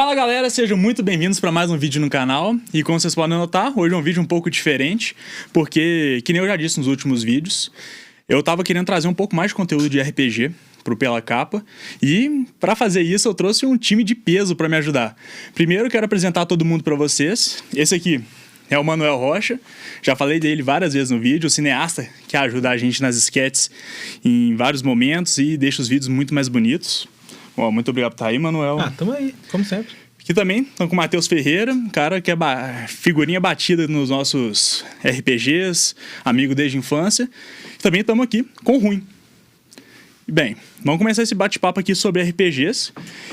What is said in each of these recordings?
Fala galera, sejam muito bem-vindos para mais um vídeo no canal. E como vocês podem notar, hoje é um vídeo um pouco diferente, porque, que nem eu já disse nos últimos vídeos, eu tava querendo trazer um pouco mais de conteúdo de RPG pro Pela Capa, e para fazer isso eu trouxe um time de peso para me ajudar. Primeiro eu quero apresentar todo mundo para vocês. Esse aqui é o Manuel Rocha, já falei dele várias vezes no vídeo, o cineasta que ajuda a gente nas sketches em vários momentos e deixa os vídeos muito mais bonitos. Bom, muito obrigado por estar aí, Manuel. Tamo aí, como sempre. Aqui também estamos com o Matheus Ferreira, cara que é figurinha batida nos nossos RPGs, amigo desde a infância. E também estamos aqui com o Ruim. Bem, vamos começar esse bate-papo aqui sobre RPGs.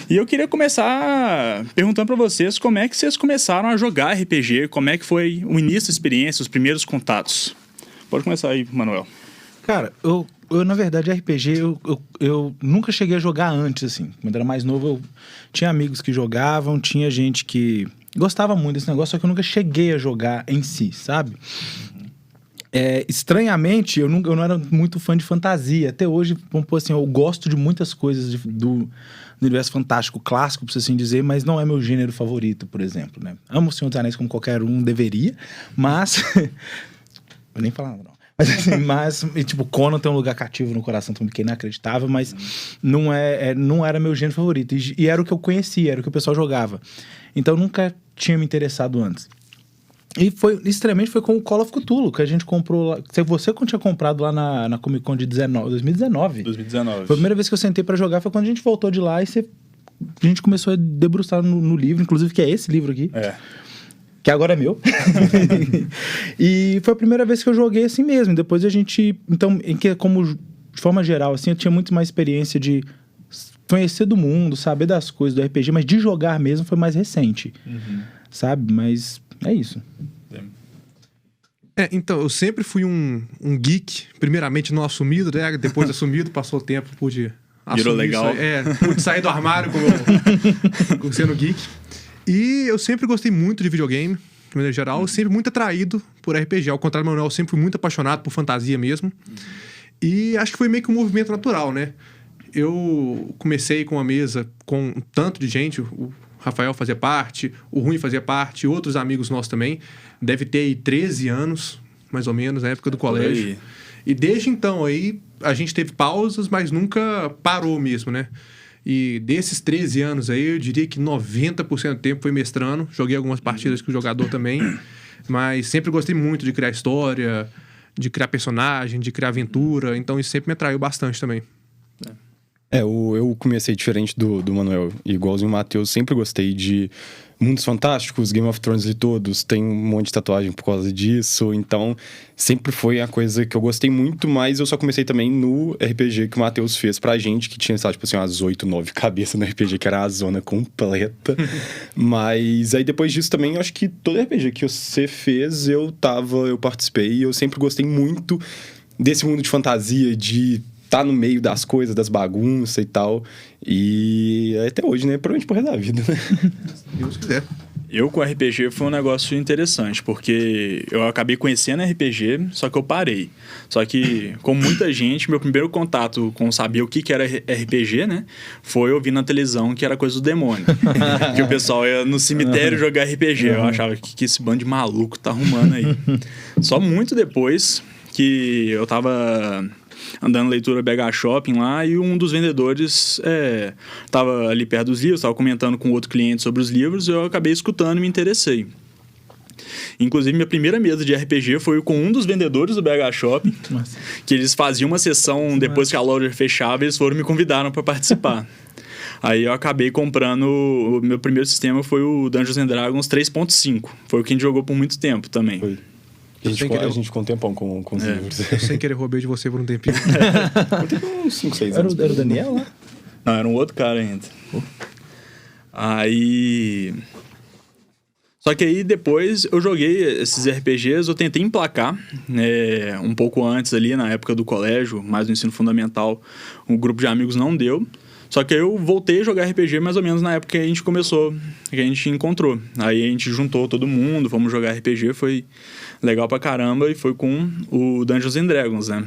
E eu queria começar perguntando para vocês como é que vocês começaram a jogar RPG, como é que foi o início da experiência, os primeiros contatos. Pode começar aí, Manuel. Cara, eu na verdade, RPG, eu nunca cheguei a jogar antes, assim. Quando era mais novo, eu tinha amigos que jogavam, tinha gente que gostava muito desse negócio, só que eu nunca cheguei a jogar em si, sabe? Estranhamente, eu não era muito fã de fantasia. Até hoje, vamos pôr assim, eu gosto de muitas coisas do universo fantástico clássico, por assim dizer, mas não é meu gênero favorito, por exemplo, né? Amo o Senhor dos Anéis como qualquer um deveria, mas... Vou nem falar nada, não. Mas, tipo, Conan tem um lugar cativo no coração também, que é inacreditável, mas não era meu gênero favorito. E era o que eu conhecia, era o que o pessoal jogava. Então, nunca tinha me interessado antes. E extremamente foi com o Call of Cthulhu, que a gente comprou lá. Você tinha comprado lá na Comic Con de 2019. 2019. Foi a primeira vez que eu sentei pra jogar, foi quando a gente voltou de lá e a gente começou a debruçar no livro, inclusive, que é esse livro aqui. Que agora é meu. E foi a primeira vez que eu joguei assim mesmo. Depois a gente... Então, como de forma geral, assim, eu tinha muito mais experiência de conhecer do mundo, saber das coisas do RPG, mas de jogar mesmo foi mais recente. Sabe? Mas é isso. Então, eu sempre fui um geek, primeiramente não assumido, né? Depois assumido, passou o tempo, pude assumir. Virou legal. Pude sair do armário como sendo geek. E eu sempre gostei muito de videogame, de maneira geral, sempre muito atraído por RPG. Ao contrário do Manuel, eu sempre fui muito apaixonado por fantasia mesmo. E acho que foi meio que um movimento natural, né? Eu comecei com uma mesa com um tanto de gente, o Rafael fazia parte, o Rui fazia parte, outros amigos nossos também. Deve ter aí 13 anos, mais ou menos, na época do colégio. E desde então aí a gente teve pausas, mas nunca parou mesmo, né? E desses 13 anos aí, eu diria que 90% do tempo foi mestrando. Joguei algumas partidas com o jogador também. Mas sempre gostei muito de criar história, de criar personagem, de criar aventura. Então isso sempre me atraiu bastante também. Eu comecei diferente do Manuel. Igualzinho o Matheus, sempre gostei de mundos fantásticos, Game of Thrones de todos. Tem um monte de tatuagem por causa disso. Então, sempre foi a coisa que eu gostei muito, mas eu só comecei também no RPG que o Matheus fez pra gente, que tinha, sabe, tipo assim, umas 8, 9 cabeças no RPG, que era a zona completa. Mas aí depois disso também, eu acho que todo RPG que você fez, eu participei. E eu sempre gostei muito desse mundo de fantasia, de tá no meio das coisas, das bagunças e tal. E até hoje, né? Provavelmente pro resto da vida, né? Deus quiser. Eu com RPG foi um negócio interessante, porque eu acabei conhecendo RPG, só que eu parei. Só que, como muita gente, meu primeiro contato com saber o que era RPG, né? Foi ouvir na televisão que era coisa do demônio. Que o pessoal ia no cemitério jogar RPG. Eu achava que esse bando de maluco tá arrumando aí. Só muito depois que eu tava andando na leitura BH Shopping lá, e um dos vendedores tava ali perto dos livros, tava comentando com outro cliente sobre os livros, e eu acabei escutando e me interessei. Inclusive, minha primeira mesa de RPG foi com um dos vendedores do BH Shopping, que eles faziam uma sessão depois que a loja fechava, e eles me convidaram para participar. Aí eu acabei comprando, o meu primeiro sistema foi o Dungeons & Dragons 3.5, foi o que a gente jogou por muito tempo também. Foi. A gente ficou um tempão com os livros. Eu sem querer roubei de você por um tempinho. Uns 5, 6 anos. Era o Daniel lá? Não, era um outro cara ainda. Aí... Só que aí depois eu joguei esses RPGs, eu tentei emplacar, um pouco antes ali, na época do colégio, mais no ensino fundamental, um grupo de amigos não deu. Só que eu voltei a jogar RPG mais ou menos na época que a gente começou, que a gente encontrou. Aí a gente juntou todo mundo, fomos jogar RPG, foi legal pra caramba, e foi com o Dungeons & Dragons, né?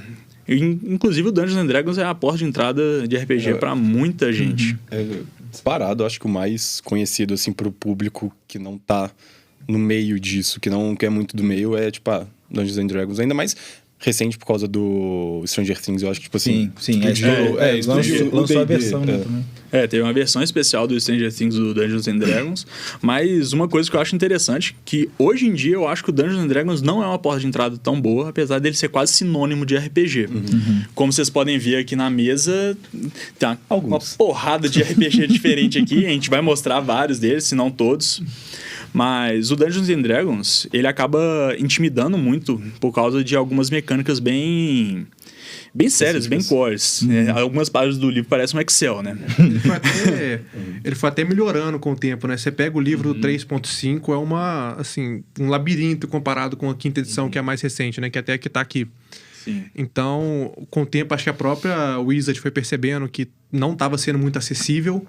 Inclusive o Dungeons & Dragons é a porta de entrada de RPG pra muita gente. Parado, acho que o mais conhecido, assim, pro público que não tá no meio disso, que não quer muito do meio, é, tipo, Dungeons and Dragons. Ainda mais recente por causa do Stranger Things, eu acho que, tipo assim... Sim. Lançou a versão, né, também. Teve uma versão especial do Stranger Things do Dungeons and Dragons, mas uma coisa que eu acho interessante, que hoje em dia eu acho que o Dungeons and Dragons não é uma porta de entrada tão boa, apesar dele ser quase sinônimo de RPG. Como vocês podem ver aqui na mesa, tem uma porrada de RPG diferente aqui, a gente vai mostrar vários deles, se não todos. Mas o Dungeons and Dragons, ele acaba intimidando muito por causa de algumas mecânicas bem sérias, bem cores. Algumas páginas do livro parecem um Excel, né? Ele foi até melhorando com o tempo, né? Você pega o livro 3.5, um labirinto comparado com a quinta edição, que é a mais recente, né? Que até que tá aqui. Sim. Então, com o tempo, acho que a própria Wizard foi percebendo que não estava sendo muito acessível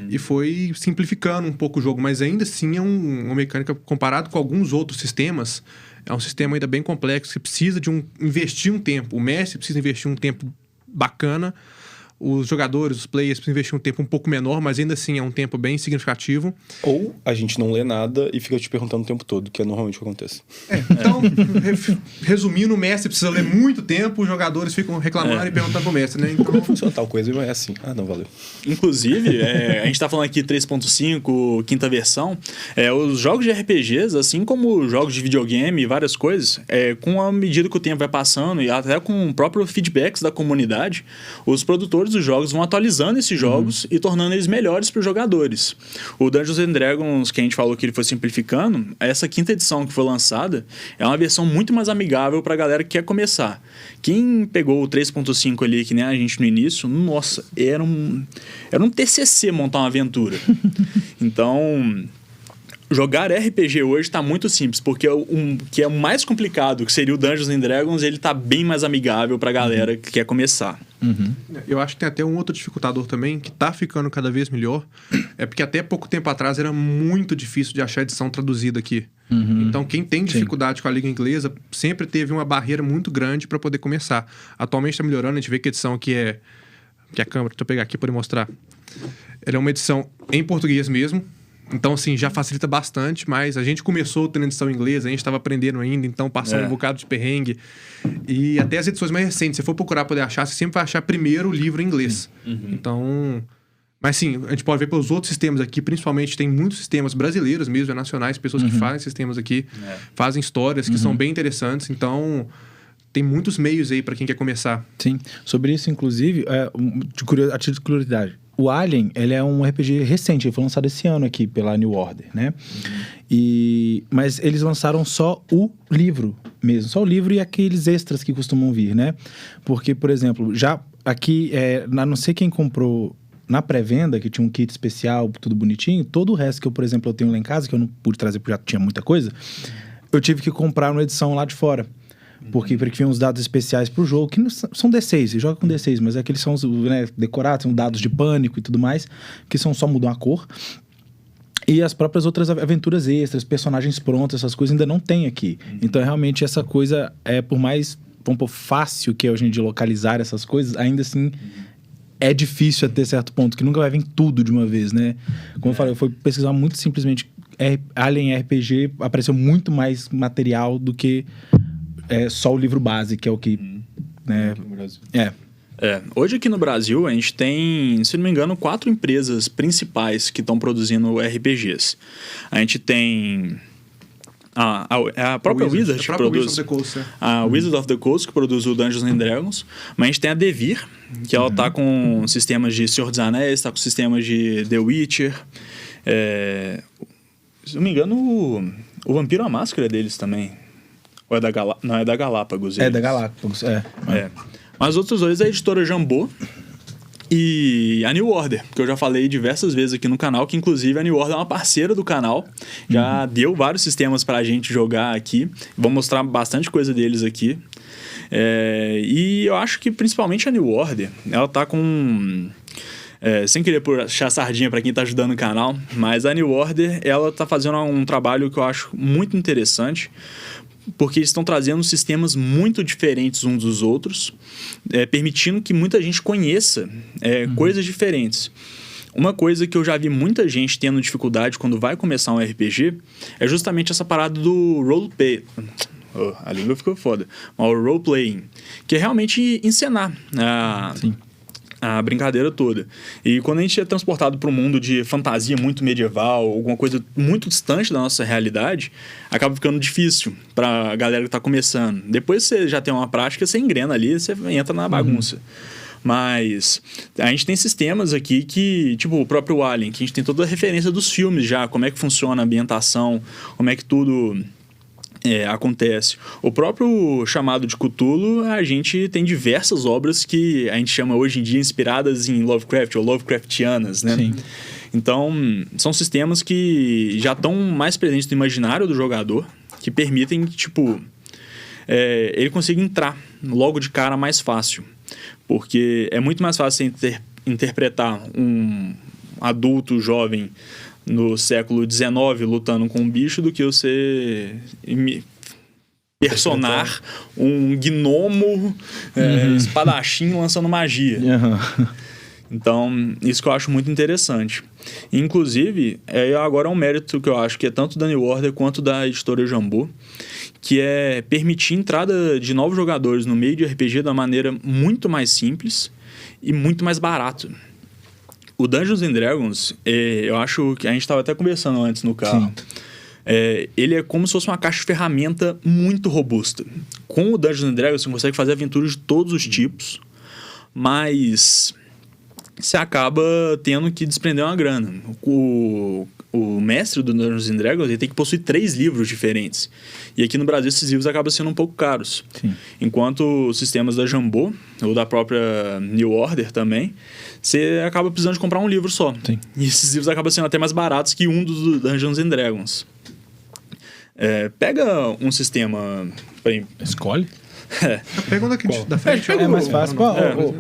e foi simplificando um pouco o jogo, mas ainda assim é uma mecânica, comparado com alguns outros sistemas, é um sistema ainda bem complexo, que precisa investir um tempo. O mestre precisa investir um tempo bacana, os jogadores, os players precisam investir um tempo um pouco menor, mas ainda assim é um tempo bem significativo. Ou a gente não lê nada e fica te perguntando o tempo todo, que é normalmente o que acontece. Então, resumindo, o mestre precisa ler muito tempo, os jogadores ficam reclamando e perguntando pro mestre, né? Então... Como funciona tal coisa? E é assim. Não, valeu. Inclusive, a gente tá falando aqui 3.5, quinta versão, os jogos de RPGs, assim como jogos de videogame e várias coisas, com a medida que o tempo vai passando e até com o próprio feedbacks da comunidade, os produtores dos jogos vão atualizando esses jogos e tornando eles melhores para os jogadores. O Dungeons and Dragons, que a gente falou que ele foi simplificando, essa quinta edição que foi lançada é uma versão muito mais amigável para a galera que quer começar. Quem pegou o 3.5 ali, que nem a gente no início, nossa, era um TCC montar uma aventura. Então... jogar RPG hoje está muito simples, porque que é o mais complicado, que seria o Dungeons and Dragons, ele tá bem mais amigável pra galera que quer começar. Eu acho que tem até um outro dificultador também, que tá ficando cada vez melhor, é porque até pouco tempo atrás era muito difícil de achar edição traduzida aqui. Então, quem tem dificuldade com a língua inglesa sempre teve uma barreira muito grande para poder começar. Atualmente está melhorando, a gente vê que a edição aqui que a câmera, deixa eu pegar aqui para poder mostrar. Ela é uma edição em português mesmo. Então, assim, já facilita bastante, mas a gente começou tendo edição em inglês, a gente estava aprendendo ainda, então passando um bocado de perrengue. E até as edições mais recentes, se for procurar poder achar, você sempre vai achar primeiro o livro em inglês. Então... mas sim, a gente pode ver pelos outros sistemas aqui, principalmente tem muitos sistemas brasileiros mesmo, nacionais, pessoas que fazem sistemas aqui, fazem histórias que são bem interessantes, então... tem muitos meios aí para quem quer começar. Sim. Sobre isso, inclusive, a título de curiosidade, o Alien, ele é um RPG recente, ele foi lançado esse ano aqui pela New Order, né? Mas eles lançaram só o livro mesmo, só o livro e aqueles extras que costumam vir, né? Porque, por exemplo, já aqui, não sei quem comprou na pré-venda, que tinha um kit especial, tudo bonitinho, todo o resto que eu, por exemplo, eu tenho lá em casa, que eu não pude trazer porque já tinha muita coisa, eu tive que comprar uma edição lá de fora. Porque vinham uns dados especiais pro jogo, que não são D6, você joga com D6, mas aqueles são decorados, são dados de pânico e tudo mais, que só mudam a cor. E as próprias outras aventuras extras, personagens prontos, essas coisas ainda não tem aqui. Então, realmente, essa coisa, por mais fácil que é hoje em dia localizar essas coisas, ainda assim... é difícil até certo ponto, que nunca vai vir tudo de uma vez, né? Como eu falei, eu fui pesquisar muito simplesmente Alien RPG, apareceu muito mais material do que só o livro base, que é o que... né? Aqui no Brasil. Hoje aqui no Brasil a gente tem, se não me engano, 4 empresas principais que estão produzindo RPGs. A gente tem... a própria Wizard que produz a Wizard of the Coast, que produz o Dungeons and Dragons, mas a gente tem a Devir, que ela tá com sistemas de Senhor dos Anéis, tá com sistemas de The Witcher, se não me engano o Vampiro à Máscara é deles também, ou é da não, é da Galápagos. É da Galápagos, Mas outros dois é a editora Jambô e a New Order, que eu já falei diversas vezes aqui no canal, que inclusive a New Order é uma parceira do canal, já deu vários sistemas pra gente jogar aqui, vou mostrar bastante coisa deles aqui. E eu acho que principalmente a New Order, ela tá com... sem querer puxar sardinha pra quem tá ajudando o canal, mas a New Order, ela tá fazendo um trabalho que eu acho muito interessante, porque eles estão trazendo sistemas muito diferentes uns dos outros, permitindo que muita gente conheça coisas diferentes. uma coisa que eu já vi muita gente tendo dificuldade quando vai começar um RPG é justamente essa parada do roleplay. A língua ficou foda. O roleplaying, que é realmente encenar a brincadeira toda. E quando a gente é transportado para um mundo de fantasia muito medieval, alguma coisa muito distante da nossa realidade, acaba ficando difícil para a galera que está começando. Depois você já tem uma prática, você engrena ali, você entra na bagunça. Mas a gente tem sistemas aqui que, tipo o próprio Alien, que a gente tem toda a referência dos filmes já, como é que funciona a ambientação, como é que tudo acontece. O próprio chamado de Cthulhu, a gente tem diversas obras que a gente chama hoje em dia inspiradas em Lovecraft ou Lovecraftianas, né? Sim. Então, são sistemas que já estão mais presentes no imaginário do jogador, que permitem que, tipo, ele consiga entrar logo de cara mais fácil. Porque é muito mais fácil você interpretar um adulto jovem no século XIX lutando com um bicho do que você personar um gnomo espadachim lançando magia. Então, isso que eu acho muito interessante. Inclusive, agora é um mérito que eu acho que é tanto da New Order quanto da editora Jambô, que é permitir a entrada de novos jogadores no meio de RPG da maneira muito mais simples e muito mais barato. O Dungeons & Dragons, eu acho que a gente estava até conversando antes no carro. Ele é como se fosse uma caixa de ferramenta muito robusta. Com o Dungeons & Dragons, você consegue fazer aventuras de todos os tipos, mas você acaba tendo que desprender uma grana. O mestre do Dungeons & Dragons ele tem que possuir 3 livros diferentes. E aqui no Brasil esses livros acabam sendo um pouco caros. Sim. Enquanto os sistemas da Jambô, ou da própria New Order também, você acaba precisando de comprar um livro só. Sim. E esses livros acabam sendo até mais baratos que um dos Dungeons & Dragons. Pega um sistema... Escolhe? Pega um daqui da frente. É mais fácil.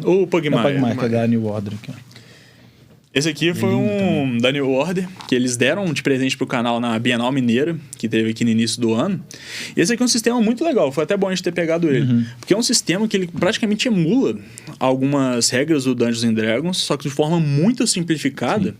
O Pugmire. O Pugmire, da New Order aqui. Esse aqui foi um da New Order, que eles deram de presente pro canal na Bienal Mineira, que teve aqui no início do ano. E esse aqui é um sistema muito legal, foi até bom a gente ter pegado ele. Porque é um sistema que ele praticamente emula algumas regras do Dungeons & Dragons, só que de forma muito simplificada.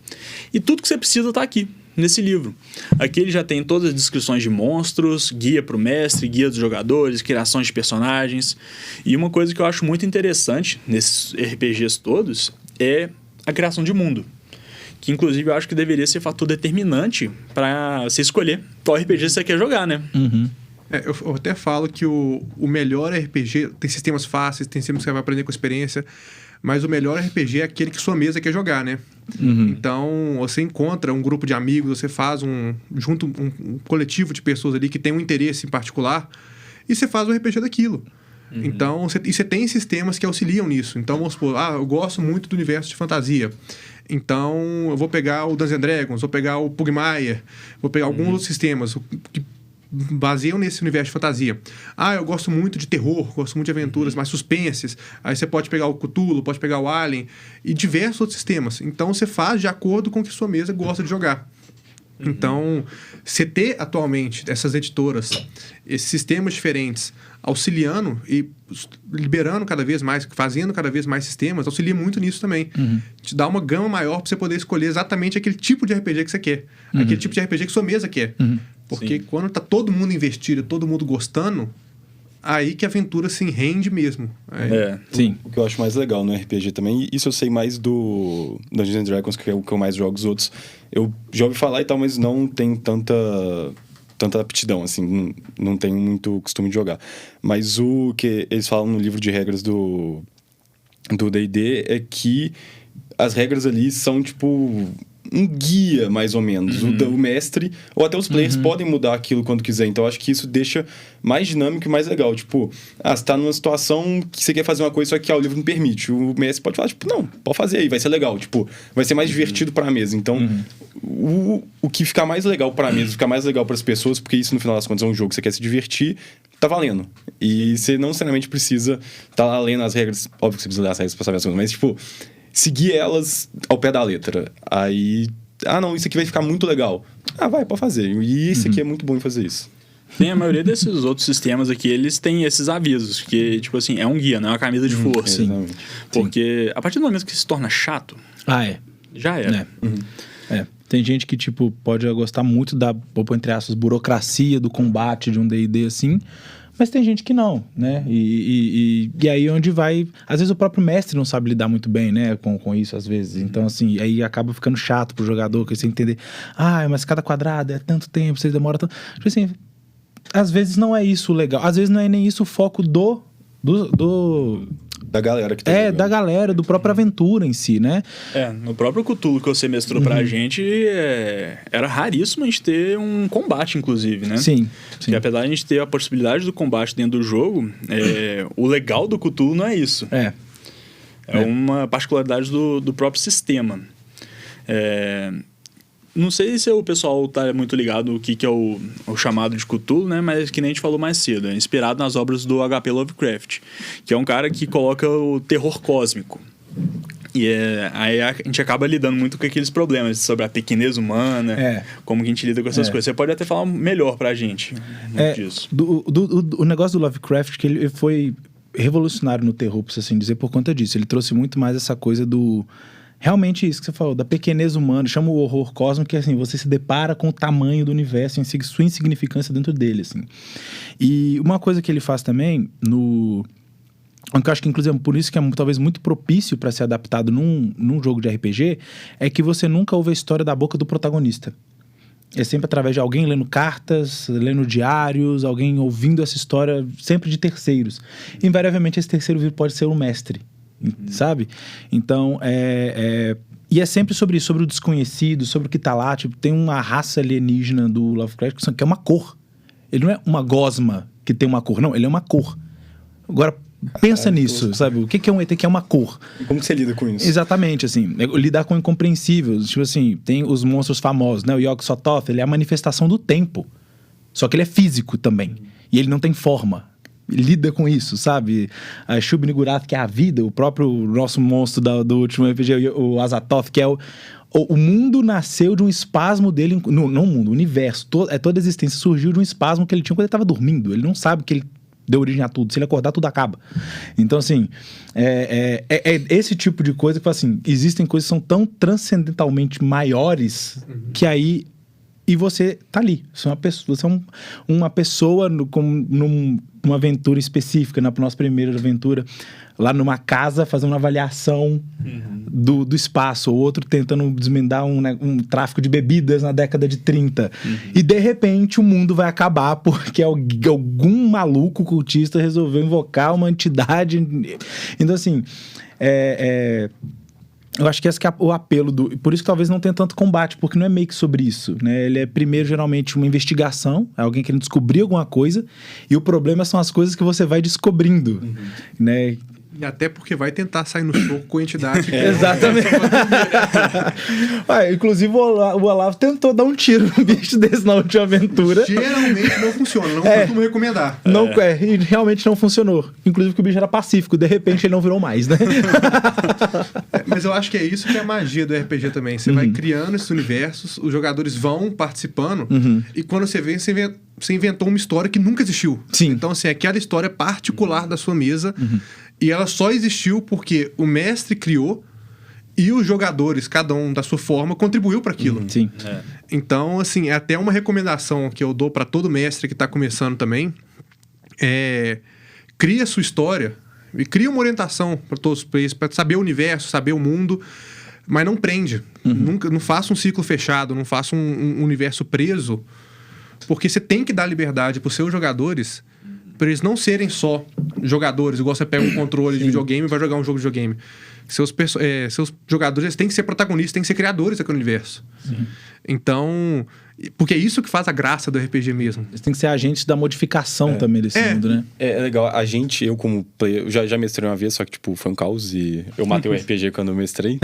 E tudo que você precisa tá aqui, nesse livro. Aqui ele já tem todas as descrições de monstros, guia pro mestre, guia dos jogadores, criações de personagens. E uma coisa que eu acho muito interessante nesses RPGs todos é a criação de mundo, que inclusive eu acho que deveria ser fator determinante para você escolher qual RPG você quer jogar, né? Eu até falo que o melhor RPG tem sistemas fáceis, tem sistemas que você vai aprender com experiência, mas o melhor RPG é aquele que sua mesa quer jogar, né? Então, você encontra um grupo de amigos, você faz um coletivo de pessoas ali que tem um interesse em particular e você faz o RPG daquilo. Então, você tem sistemas que auxiliam nisso. Então, vamos supor, eu gosto muito do universo de fantasia. Então, eu vou pegar o Dungeons & Dragons, vou pegar o Pugmire, vou pegar alguns outros sistemas que baseiam nesse universo de fantasia. Eu gosto muito de terror, gosto muito de aventuras mais suspenses. Aí você pode pegar o Cthulhu, pode pegar o Alien e diversos outros sistemas. Então, você faz de acordo com o que sua mesa gosta de jogar. Então, você ter atualmente essas editoras, esses sistemas diferentes, auxiliando e liberando cada vez mais, fazendo cada vez mais sistemas, auxilia muito nisso também. Te dá uma gama maior para você poder escolher exatamente aquele tipo de RPG que você quer. Aquele tipo de RPG que sua mesa quer. Porque quando tá todo mundo investido, todo mundo gostando, aí que a aventura se rende mesmo. Sim. O que eu acho mais legal no RPG também, isso eu sei mais do Dungeons & Dragons, que é o que eu mais jogo, os outros eu já ouvi falar e tal, mas não tenho tanta aptidão, assim, não tenho muito costume de jogar. Mas o que eles falam no livro de regras do D&D é que as regras ali são, tipo, um guia, mais ou menos. O mestre, ou até os players podem mudar aquilo quando quiser. Então, eu acho que isso deixa mais dinâmico e mais legal. Tipo, você tá numa situação que você quer fazer uma coisa, só que o livro não permite. O mestre pode falar, tipo, não, pode fazer aí, vai ser legal. Tipo, vai ser mais divertido pra mesa. Então, o que ficar mais legal pra mesa, ficar mais legal pras pessoas, porque isso, no final das contas, é um jogo que você quer se divertir, tá valendo. E você não necessariamente precisa tá lá lendo as regras. Óbvio que você precisa ler as regras pra saber as coisas, mas, tipo, seguir elas ao pé da letra. Aí, não, isso aqui vai ficar muito legal. Vai, pode fazer. E isso aqui é muito bom em fazer isso. Tem a maioria desses outros sistemas aqui, eles têm esses avisos, que, tipo assim, é um guia, não é uma camisa de força. Exatamente. Porque a partir do momento que se torna chato, Já era. Tem gente que, tipo, pode gostar muito da, entre aspas, burocracia do combate de um D&D, assim, mas tem gente que não, né? E aí onde vai... Às vezes o próprio mestre não sabe lidar muito bem, né? Com isso, às vezes. Então, assim, aí acaba ficando chato pro jogador, que você entender... mas cada quadrado é tanto tempo, você demora tanto... Tipo assim, às vezes não é isso o legal. Às vezes não é nem isso o foco da galera que tá jogando. Da galera, do própria aventura em si, né? No próprio Cthulhu que você mestrou pra gente, era raríssimo a gente ter um combate, inclusive, né? Sim. E apesar de a gente ter a possibilidade do combate dentro do jogo, o legal do Cthulhu não é isso. É uma particularidade do próprio sistema. Não sei se o pessoal tá muito ligado o que é o chamado de Cthulhu, né? Mas que nem a gente falou mais cedo, é inspirado nas obras do H.P. Lovecraft, que é um cara que coloca o terror cósmico. E aí a gente acaba lidando muito com aqueles problemas sobre a pequenez humana, como que a gente lida com essas coisas. Você pode até falar melhor pra gente disso. O negócio do Lovecraft, que ele foi revolucionário no terror, por assim dizer, por conta disso. Ele trouxe muito mais essa coisa do... Realmente isso que você falou, da pequenez humana, chama o horror cósmico, que assim, você se depara com o tamanho do universo, sua insignificância dentro dele, assim. E uma coisa que ele faz também, eu acho que inclusive por isso que é talvez muito propício para ser adaptado num jogo de RPG, é que você nunca ouve a história da boca do protagonista. É sempre através de alguém lendo cartas, lendo diários, alguém ouvindo essa história, sempre de terceiros. Invariavelmente esse terceiro pode ser o mestre. Sabe? Então, e é sempre sobre isso, sobre o desconhecido, sobre o que tá lá. Tipo, tem uma raça alienígena do Lovecraft que é uma cor. Ele não é uma gosma que tem uma cor, não, ele é uma cor. Agora, pensa nisso, sabe? O que é um ET que é uma cor? Como que você lida com isso? Exatamente, assim, lidar com o incompreensível. Tipo assim, tem os monstros famosos, né? O Yog-Sothoth, ele é a manifestação do tempo. Só que ele é físico também. E ele não tem forma. Lida com isso, sabe? A Shub-Niggurath, que é a vida, o próprio nosso monstro do último RPG, o Azathoth, que é o mundo nasceu de um espasmo dele, não o mundo, o universo, toda a existência surgiu de um espasmo que ele tinha quando ele estava dormindo. Ele não sabe que ele deu origem a tudo. Se ele acordar, tudo acaba. Então, assim, é esse tipo de coisa que, assim, existem coisas que são tão transcendentalmente maiores que aí... E você tá ali. Você é uma pessoa numa aventura específica, na nossa primeira aventura, lá numa casa, fazendo uma avaliação do espaço. Ou outro tentando desmendar um tráfico de bebidas na década de 30. E, de repente, o mundo vai acabar porque algum maluco cultista resolveu invocar uma entidade. Então, assim... Eu acho que esse que é o apelo Por isso que talvez não tenha tanto combate, porque não é meio que sobre isso, né? Ele é primeiro, geralmente, uma investigação, é alguém querendo descobrir alguma coisa, e o problema são as coisas que você vai descobrindo, né? E até porque vai tentar sair no soco com a entidade. Exatamente. Inclusive, o Olavo tentou dar um tiro no bicho desse na última aventura. Geralmente não funciona, não costumo recomendar. E realmente não funcionou. Inclusive que o bicho era pacífico, de repente ele não virou mais, né? Mas eu acho que é isso que é a magia do RPG também. Você vai criando esses universos, os jogadores vão participando, e quando você vê, você inventou uma história que nunca existiu. Sim. Então, assim, aquela história particular da sua mesa, e ela só existiu porque o mestre criou e os jogadores, cada um da sua forma, contribuiu para aquilo. Sim. Então, assim, é até uma recomendação que eu dou para todo mestre que está começando também. Cria a sua história e cria uma orientação para todos os players, para saber o universo, saber o mundo, mas não prende. Não faça um ciclo fechado, não faça um universo preso, porque você tem que dar liberdade para os seus jogadores, para eles não serem só jogadores, igual você pega um controle de videogame e vai jogar um jogo de videogame. Seus jogadores, eles têm que ser protagonistas, têm que ser criadores daquele universo. Então, porque é isso que faz a graça do RPG mesmo. Eles têm que ser agentes da modificação também desse mundo, né? É legal. Eu como player, eu já mestrei uma vez, só que tipo, foi um caos e eu matei o RPG quando eu mestrei.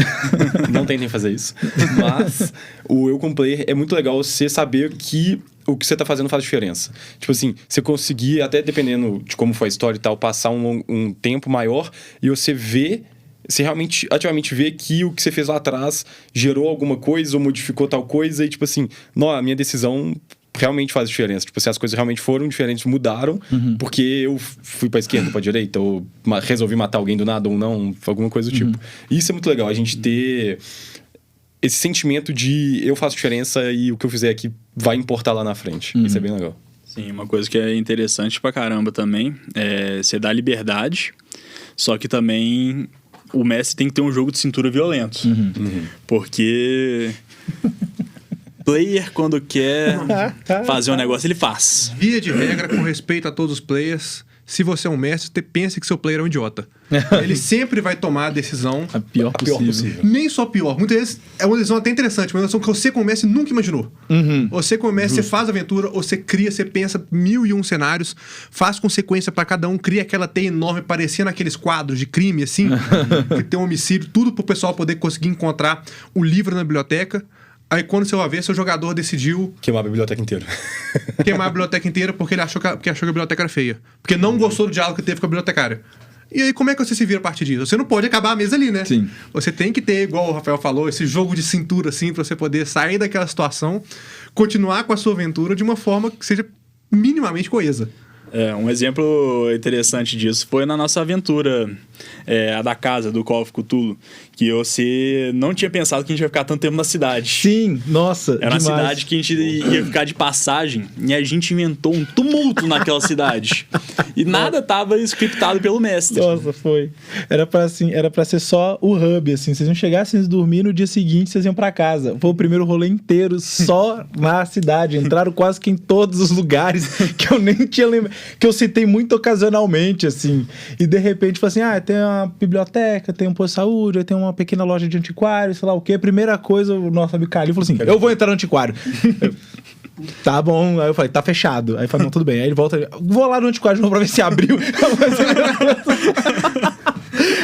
Não tentem fazer isso. Mas eu como player, é muito legal você saber que o que você tá fazendo faz diferença. Tipo assim, você conseguir, até dependendo de como foi a história e tal, passar um tempo maior e você vê... Você realmente, ativamente vê que o que você fez lá atrás gerou alguma coisa ou modificou tal coisa e, tipo assim, a minha decisão realmente faz diferença. Tipo assim, as coisas realmente foram diferentes, mudaram, porque eu fui pra esquerda, pra direita, ou resolvi matar alguém do nada ou não, alguma coisa do tipo. E isso é muito legal, a gente ter esse sentimento de eu faço diferença e o que eu fizer aqui vai importar lá na frente. Isso é bem legal. Sim, uma coisa que é interessante pra caramba também é você dar liberdade, só que também o mestre tem que ter um jogo de cintura violento. Porque player, quando quer fazer um negócio, ele faz. Via de regra, com respeito a todos os players, se você é um mestre, pense que seu player é um idiota. Ele sempre vai tomar a decisão A pior possível. Nem só pior. Muitas vezes é uma decisão até interessante, uma decisão que você como mestre nunca imaginou. Você como mestre, você faz a aventura, você cria, você pensa 1001 cenários, faz consequência pra cada um, cria aquela teia enorme, parecendo aqueles quadros de crime, assim, que tem um homicídio, tudo pro pessoal poder conseguir encontrar o livro na biblioteca. Aí quando você vai ver, seu jogador decidiu Queimar a biblioteca inteira. queimar a biblioteca inteira porque ele achou que a biblioteca era feia. Porque não gostou do diálogo que teve com a bibliotecária. E aí, como é que você se vira a partir disso? Você não pode acabar a mesa ali, né? Sim. Você tem que ter, igual o Rafael falou, esse jogo de cintura, assim, pra você poder sair daquela situação, continuar com a sua aventura de uma forma que seja minimamente coesa. Um exemplo interessante disso foi na nossa aventura, a da casa, do Call of Cthulhu, que você não tinha pensado que a gente ia ficar tanto tempo na cidade. Sim, nossa, Era uma demais. cidade que a gente ia ficar de passagem e a gente inventou um tumulto naquela cidade. E nada tava scriptado pelo mestre. Nossa, foi. Era pra ser só o hub, assim. Vocês iam chegar, vocês dormir, no dia seguinte vocês iam pra casa. Foi o primeiro rolê inteiro só na cidade. Entraram quase que em todos os lugares que eu nem tinha lembrado. Que eu citei muito ocasionalmente, assim. E de repente, falei assim, tem uma biblioteca, tem um posto de saúde, tem uma pequena loja de antiquário, sei lá o quê. A primeira coisa, o nosso amigo Calil falou assim, eu vou entrar no antiquário. Tá bom, aí eu falei, tá fechado. Aí eu falei, não, tudo bem. Aí ele volta, vou lá no antiquário de novo pra ver se abriu.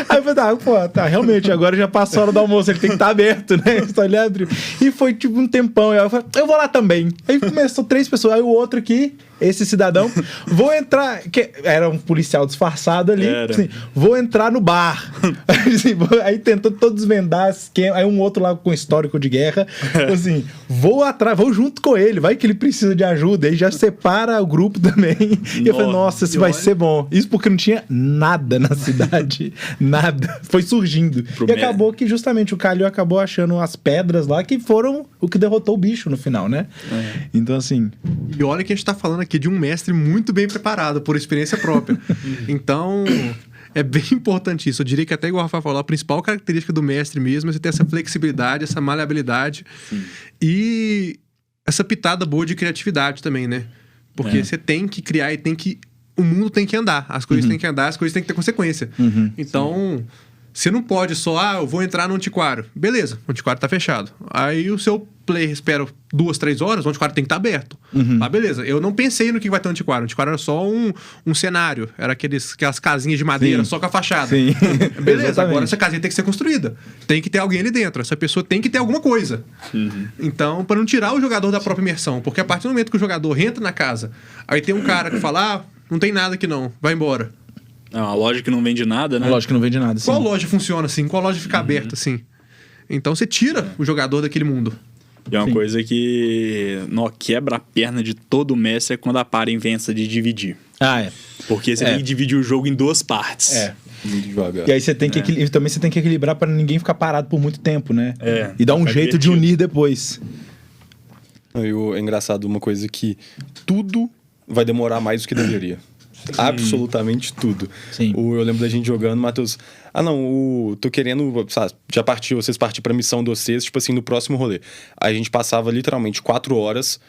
Aí eu falei, tá, realmente, agora já passou a hora do almoço, ele tem que estar aberto, né? Só ele abriu. E foi tipo um tempão. Aí eu falei, eu vou lá também. Aí começou 3 pessoas, aí o outro aqui, esse cidadão, vou entrar, que era um policial disfarçado ali, assim, vou entrar no bar. Aí tentou todo desvendar esquema, aí um outro lá com histórico de guerra, assim, vou junto com ele, vai que ele precisa de ajuda, aí já separa o grupo também. E eu falei, nossa, isso vai ser bom. Isso porque não tinha nada na cidade, nada, foi surgindo. E acabou que justamente o Calil acabou achando as pedras lá que foram o que derrotou o bicho no final, né? Então assim... E olha que a gente tá falando aqui de um mestre muito bem preparado, por experiência própria. Então, é bem importante isso. Eu diria que até igual o Rafael falou, a principal característica do mestre mesmo é você ter essa flexibilidade, essa maleabilidade. E essa pitada boa de criatividade também, né? Porque você tem que criar e tem que... O mundo tem que andar. As coisas têm que andar, as coisas têm que ter consequência. Então... Você não pode só, eu vou entrar no antiquário. Beleza, o antiquário tá fechado. Aí o seu player espera 2, 3 horas, o antiquário tem que estar aberto. Beleza, eu não pensei no que vai ter no antiquário. O antiquário era só um cenário. Era aquelas casinhas de madeira, só com a fachada. Sim. Beleza, agora essa casinha tem que ser construída. Tem que ter alguém ali dentro. Essa pessoa tem que ter alguma coisa. Então, para não tirar o jogador da própria imersão. Porque a partir do momento que o jogador entra na casa, aí tem um cara que fala, não tem nada aqui não, vai embora. A loja que não vende nada, né? A loja que não vende nada, sim. Qual loja funciona assim? Qual loja fica aberta assim? Então você tira o jogador daquele mundo. E é uma coisa que quebra a perna de todo mestre é quando a par invença de dividir. Porque você tem que dividir o jogo em 2 partes. Muito devagar. E aí você tem que também você tem que equilibrar pra ninguém ficar parado por muito tempo, né? E dar um jeito de unir depois. É engraçado uma coisa que tudo vai demorar mais do que deveria. Absolutamente tudo. Sim. Eu lembro da gente jogando, Matheus. Tô querendo, sabe, já partiu, vocês partiram pra missão de vocês, tipo assim, no próximo rolê. Aí a gente passava literalmente 4 horas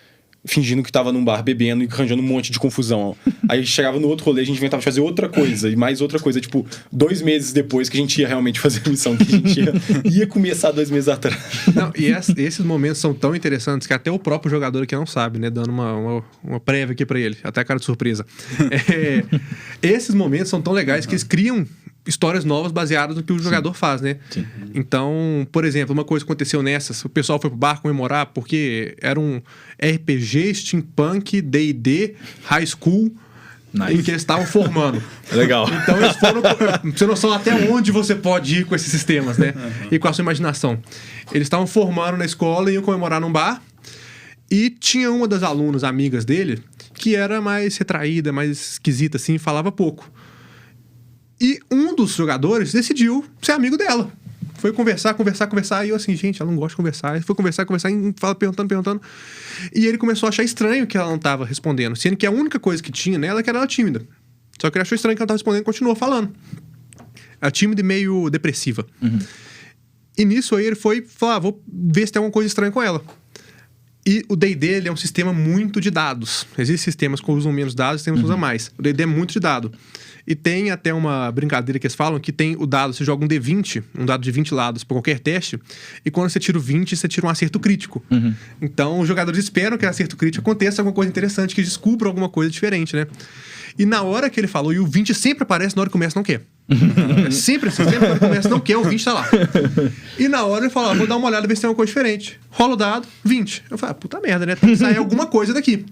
fingindo que tava num bar bebendo e arranjando um monte de confusão. Aí chegava no outro rolê, a gente inventava de fazer outra coisa e mais outra coisa. Tipo, 2 meses depois que a gente ia realmente fazer a missão, que a gente ia começar 2 meses atrás. Não, e esses momentos são tão interessantes que até o próprio jogador aqui não sabe, né? Dando uma prévia aqui pra ele, até a cara de surpresa. Esses momentos são tão legais que eles criam histórias novas baseadas no que o jogador faz, né? Sim. Então, por exemplo, uma coisa que aconteceu nessas, o pessoal foi pro bar comemorar porque era um RPG, steampunk, D&D, high school, em que eles estavam formando. Legal. Então eles foram, pra você noção até onde você pode ir com esses sistemas, né? E com a sua imaginação. Eles estavam formando na escola e iam comemorar num bar. E tinha uma das alunas amigas dele que era mais retraída, mais esquisita, assim, falava pouco. E um dos jogadores decidiu ser amigo dela. foi conversar, e eu assim, gente, ela não gosta de conversar. Ele foi conversar, e fala, perguntando. E ele começou a achar estranho que ela não tava respondendo, sendo que a única coisa que tinha nela é que ela era tímida. Só que ele achou estranho que ela tava respondendo e continuou falando. Ela tímida e meio depressiva. E nisso aí ele foi falar, vou ver se tem alguma coisa estranha com ela. E o D&D ele é um sistema muito de dados. Existem sistemas que usam menos dados, sistemas que usam mais. O D&D é muito de dado. E tem até uma brincadeira que eles falam que tem o dado, você joga um D20, um dado de 20 lados para qualquer teste, e quando você tira o 20, você tira um acerto crítico. Então, os jogadores esperam que o acerto crítico aconteça alguma coisa interessante, que descubra alguma coisa diferente, né? E na hora que ele falou, e o 20 sempre aparece na hora que começa não quer. É sempre assim, sempre quando começa não quer, o 20 tá lá. E na hora ele falou, vou dar uma olhada, ver se tem alguma coisa diferente. Rola o dado, 20. Eu falei, puta merda, né? Tem que sair alguma coisa daqui.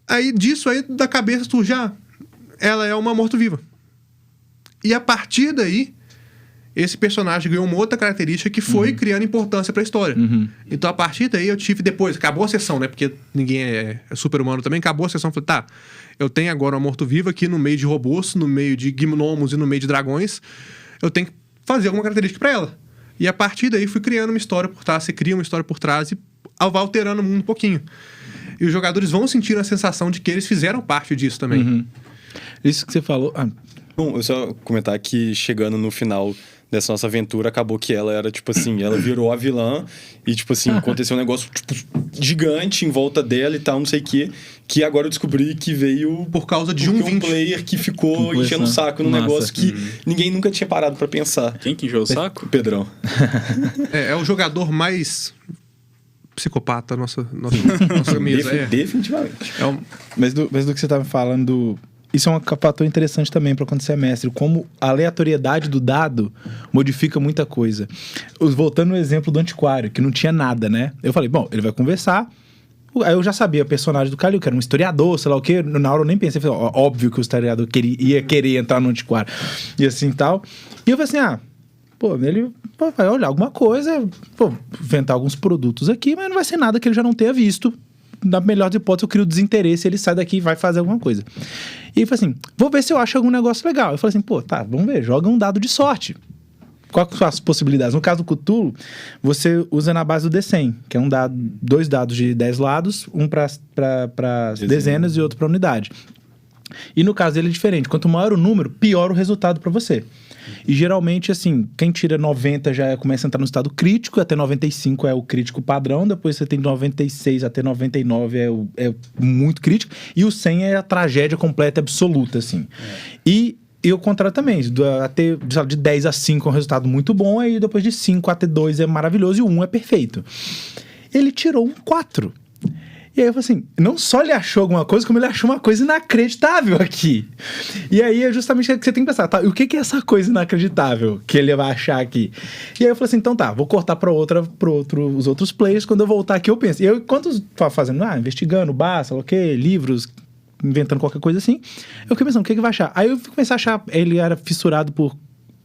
Aí, disso aí, da cabeça surge, ela é uma morto-viva. E a partir daí, esse personagem ganhou uma outra característica que foi criando importância pra história. Então, a partir daí, eu tive depois... Acabou a sessão, né? Porque ninguém é super-humano também. Acabou a sessão, falei, tá... Eu tenho agora uma morto-viva aqui no meio de robôs, no meio de gnomos e no meio de dragões. Eu tenho que fazer alguma característica pra ela. E a partir daí, fui criando uma história por trás. Você cria uma história por trás e vai alterando o mundo um pouquinho. E os jogadores vão sentir a sensação de que eles fizeram parte disso também. Isso que você falou... Bom, eu só comentar que chegando no final dessa nossa aventura, acabou que ela era, tipo assim, ela virou a vilã e, tipo assim, aconteceu um negócio, tipo, gigante em volta dela e tal, não sei o quê, que agora eu descobri que veio por causa de um player que ficou enchendo o saco num negócio que ninguém nunca tinha parado pra pensar. Quem que encheu o saco? O Pedrão. É o jogador mais psicopata nossa mesa. Definitivamente. Mas do que você tava falando... Isso é um fator interessante também para quando você é mestre. Como a aleatoriedade do dado modifica muita coisa. Voltando no exemplo do antiquário, que não tinha nada, né? Eu falei, bom, ele vai conversar. Aí eu já sabia o personagem do Calil, que era um historiador, sei lá o quê. Na hora eu nem pensei, falei, óbvio que o historiador ia querer entrar no antiquário. E assim e tal. E eu falei assim, ele vai olhar alguma coisa, inventar alguns produtos aqui, mas não vai ser nada que ele já não tenha visto. Na melhor das hipóteses, eu crio desinteresse, ele sai daqui e vai fazer alguma coisa. E ele falou assim, vou ver se eu acho algum negócio legal. Eu falei assim, vamos ver, joga um dado de sorte. Quais são as possibilidades? No caso do Cthulhu, você usa na base do D100, que é 2 dados de 10 lados, um para dezenas e outro para unidade. E no caso dele é diferente. Quanto maior o número, pior o resultado para você. E geralmente, assim, quem tira 90 já começa a entrar no estado crítico, até 95 é o crítico padrão, depois você tem 96 até 99 é muito crítico, e o 100 é a tragédia completa, absoluta, assim. E o contrário também, até de 10 a 5 é um resultado muito bom, aí depois de 5 até 2 é maravilhoso e o 1 é perfeito. Ele tirou um 4. E aí eu falei assim, não só ele achou alguma coisa, como ele achou uma coisa inacreditável aqui. E aí é justamente o que você tem que pensar, tá? O que é essa coisa inacreditável que ele vai achar aqui? E aí eu falei assim, então tá, vou cortar os outros players, quando eu voltar aqui eu penso. E eu, enquanto eu tava fazendo, investigando, sei lá o quê, livros, inventando qualquer coisa assim, eu fiquei pensando, o que vai achar? Aí eu comecei a achar, ele era fissurado por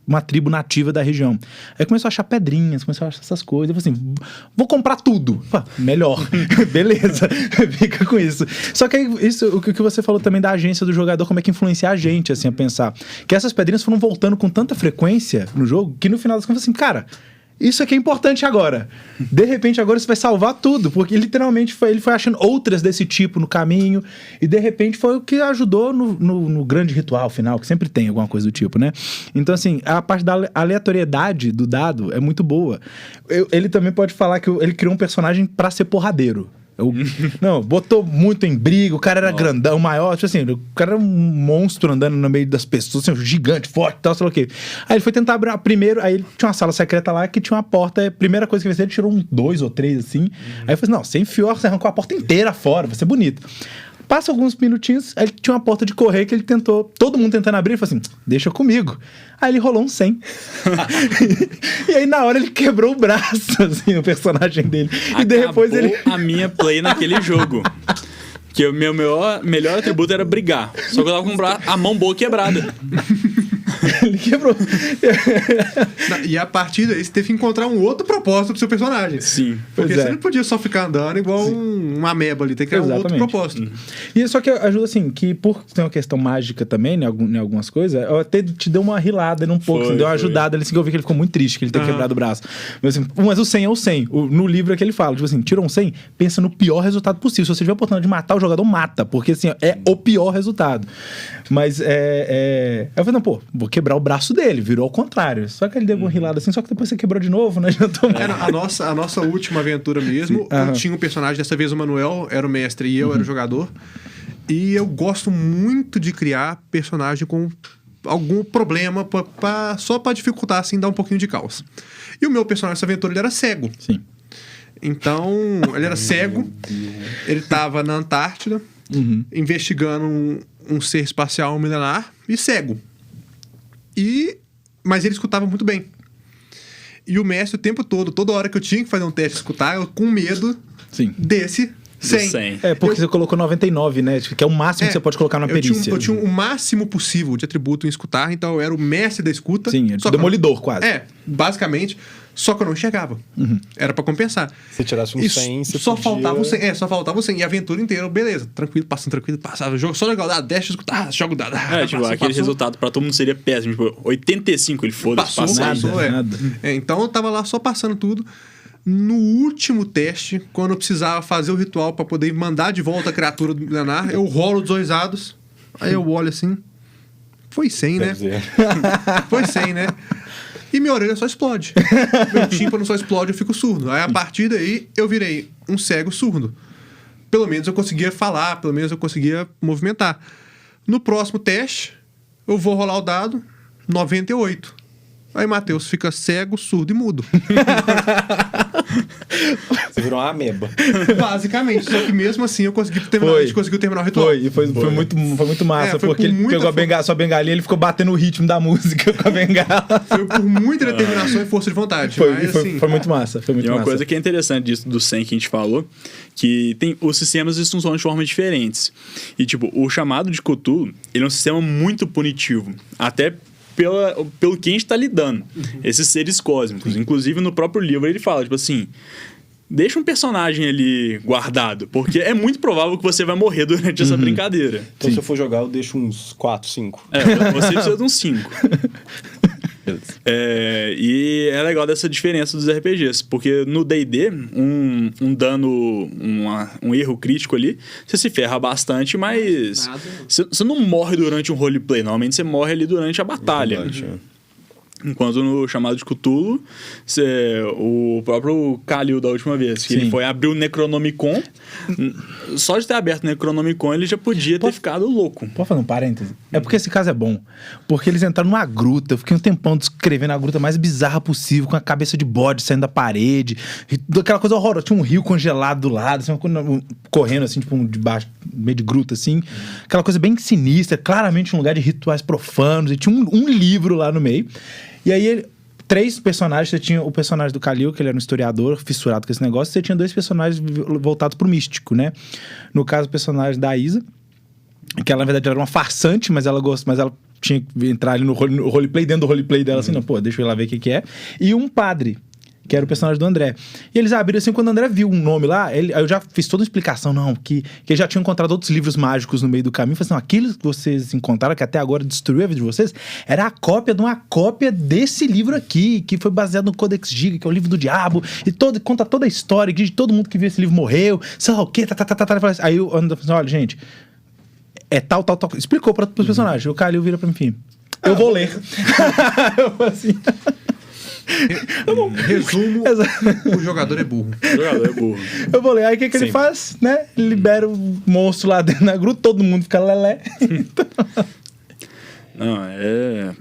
uma tribo nativa da região. Aí começou a achar pedrinhas, começou a achar essas coisas. Eu falei assim, vou comprar tudo. Melhor. Beleza. Fica com isso. Só que aí, o que você falou também da agência do jogador, como é que influencia a gente, assim, a pensar. Que essas pedrinhas foram voltando com tanta frequência no jogo, que no final das contas, assim, cara... Isso aqui é importante agora. De repente, agora você vai salvar tudo. Porque literalmente ele foi achando outras desse tipo no caminho. E de repente foi o que ajudou no grande ritual final, que sempre tem alguma coisa do tipo, né? Então, assim, a parte da aleatoriedade do dado é muito boa. Ele também pode falar que ele criou um personagem pra ser porradeiro. Não, botou muito em briga, o cara era grandão, maior, tipo assim, o cara era um monstro andando no meio das pessoas, assim, um gigante, forte e tal, sei lá o quê. Aí ele foi tentar abrir primeiro, aí ele tinha uma sala secreta lá que tinha uma porta, a primeira coisa que ele fez, ele tirou 2 ou 3 assim. Aí eu falei, não, você enfiou, você arrancou a porta inteira fora, vai ser bonito. Passa alguns minutinhos, aí tinha uma porta de correio que ele tentou, todo mundo tentando abrir, ele falou assim, deixa comigo. Aí ele rolou um 100. E aí na hora ele quebrou o braço, assim, o personagem dele. E depois ele... a minha play naquele jogo. Que o meu melhor atributo era brigar. Só que eu tava com a mão boa quebrada. Ele quebrou. E a partir daí você teve que encontrar um outro propósito pro seu personagem. Sim. Porque Pois é. você não podia só ficar andando igual uma ameba ali, tem que criar um outro Exatamente. propósito. E só que ajuda assim, que por ter uma questão mágica também, né, em algumas coisas, eu até te deu uma rilada um pouco, Foi, assim, deu uma foi. ajudada ali, assim, que eu vi que ele ficou muito triste, que ele ter Aham. quebrado o braço. Mas, assim, mas o 100 é o 100. No livro é que ele fala, tipo assim, tirou um 100, pensa no pior resultado possível. Se você tiver a oportunidade de matar o jogador, mata, porque assim, é o pior resultado. Mas eu falei, não, pô, vou quebrar o braço dele, virou ao contrário. Só que ele deu uma rilada assim, só que depois você quebrou de novo, né? Já tô... A nossa última aventura mesmo, Aham. eu tinha um personagem, dessa vez o Manuel era o mestre e eu era o jogador. E eu gosto muito de criar personagem com algum problema só pra dificultar, assim, dar um pouquinho de caos. E o meu personagem dessa aventura, ele era cego. Sim. Então, ele era cego, ele tava na Antártida, investigando um ser espacial milenar e cego. Mas ele escutava muito bem. E o mestre o tempo todo, toda hora que eu tinha que fazer um teste de escutar, eu com medo Sim. desse 100. 100. É, porque você colocou 99, né? Que é o máximo que você pode colocar na perícia. Eu tinha o máximo possível de atributo em escutar, então eu era o mestre da escuta. Sim, só que demolidor quase. basicamente. Só que eu não enxergava. Era pra compensar. Se tirasse um E 100, você só podia... faltava o 100. Só faltava o 100. E a aventura inteira, beleza. Tranquilo, passava. Jogo só legal. Deixa eu escutar, joga o dado. Aquele resultado pra todo mundo seria péssimo. Tipo, 85, ele foda-se, Passou, passa. passou, nada. Então eu tava lá só passando tudo. No último teste, quando eu precisava fazer o ritual pra poder mandar de volta a criatura do milenar, eu rolo os dois dados. Aí eu olho assim. Foi 100, né? Foi 100, né? E minha orelha só explode. Meu tímpano só explode, eu fico surdo. Aí a partir daí eu virei um cego surdo. Pelo menos eu conseguia falar, pelo menos eu conseguia movimentar. No próximo teste, eu vou rolar o dado 98. Aí Matheus fica cego, surdo e mudo. Você virou uma ameba. Basicamente. Só que mesmo assim eu consegui terminar, a gente conseguiu terminar o ritual. Foi muito massa, Foi porque com ele muita pegou sua bengalinha e ele ficou batendo o ritmo da música com a bengala. Foi por muita determinação e força de vontade. Mas, assim, Foi muito massa. Foi muito E uma massa. coisa que é interessante disso do 100 que a gente falou, que tem os sistemas eles funcionam de formas diferentes. E, tipo, o chamado de Cthulhu, ele é um sistema muito punitivo. Até pelo que a gente tá lidando. Esses seres cósmicos. Inclusive, no próprio livro, ele fala, tipo assim... Deixa um personagem ali guardado, porque é muito provável que você vai morrer durante essa brincadeira. Então, se eu for jogar, eu deixo uns 4, 5. Você precisa de uns 5. E é legal dessa diferença dos RPGs, porque no D&D, um dano, um erro crítico ali, você se ferra bastante, mas você não morre durante um roleplay, normalmente você morre ali durante a batalha. Enquanto no chamado de Cthulhu, o próprio Kalil da última vez, que ele foi abrir o Necronomicon, só de ter aberto o Necronomicon ele já podia ter ficado louco. Pode fazer um parêntese? É porque esse caso é bom. Porque eles entraram numa gruta, eu fiquei um tempão descrevendo a gruta mais bizarra possível, com a cabeça de bode saindo da parede, aquela coisa horrorosa. Tinha um rio congelado do lado, assim, uma coisa correndo assim, tipo, debaixo, meio de gruta, assim. Aquela coisa bem sinistra, claramente um lugar de rituais profanos, e tinha um livro lá no meio. E aí, 3 personagens, você tinha o personagem do Kalil, que ele era um historiador fissurado com esse negócio, você tinha 2 personagens voltados pro místico, né? No caso, o personagem da Isa, que ela, na verdade, era uma farsante, mas ela tinha que entrar ali no roleplay, dentro do roleplay dela, assim, não, pô, deixa eu ir lá ver o que é. E um padre, que era o personagem do André. E eles abriram assim, quando o André viu um nome lá, aí eu já fiz toda uma explicação, não, que eles já tinham encontrado outros livros mágicos no meio do caminho. Falei assim, não, aqueles que vocês encontraram, que até agora destruiu a vida de vocês, era a cópia de uma cópia desse livro aqui, que foi baseado no Codex Giga, que é o livro do diabo, e conta toda a história, de todo mundo que viu esse livro morreu, sei lá o quê, Aí o André falou assim, olha, gente, é tal. Explicou para os personagens. O Kalil vira pra mim, eu vou ler. Eu falei assim... Resumo, o jogador é burro. O jogador é burro. Eu vou ler. Aí o que ele faz, né? Ele libera o monstro lá dentro da gruta, todo mundo fica lelé. Não, é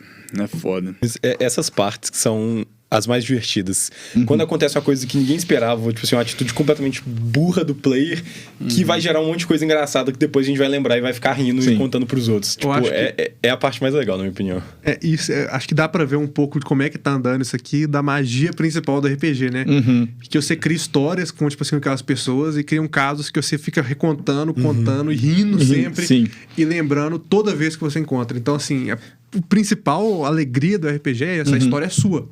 foda. Essas partes que são as mais divertidas. Quando acontece uma coisa que ninguém esperava, tipo assim, uma atitude completamente burra do player, que vai gerar um monte de coisa engraçada que depois a gente vai lembrar e vai ficar rindo e contando pros outros. Tipo, acho é a parte mais legal, na minha opinião. Acho que dá pra ver um pouco de como é que tá andando isso aqui, da magia principal do RPG, né? Que você cria histórias com, tipo assim, aquelas pessoas e criam casos que você fica recontando, contando e rindo sempre. Sim. E lembrando toda vez que você encontra. Então, assim, o principal alegria do RPG é essa história é sua.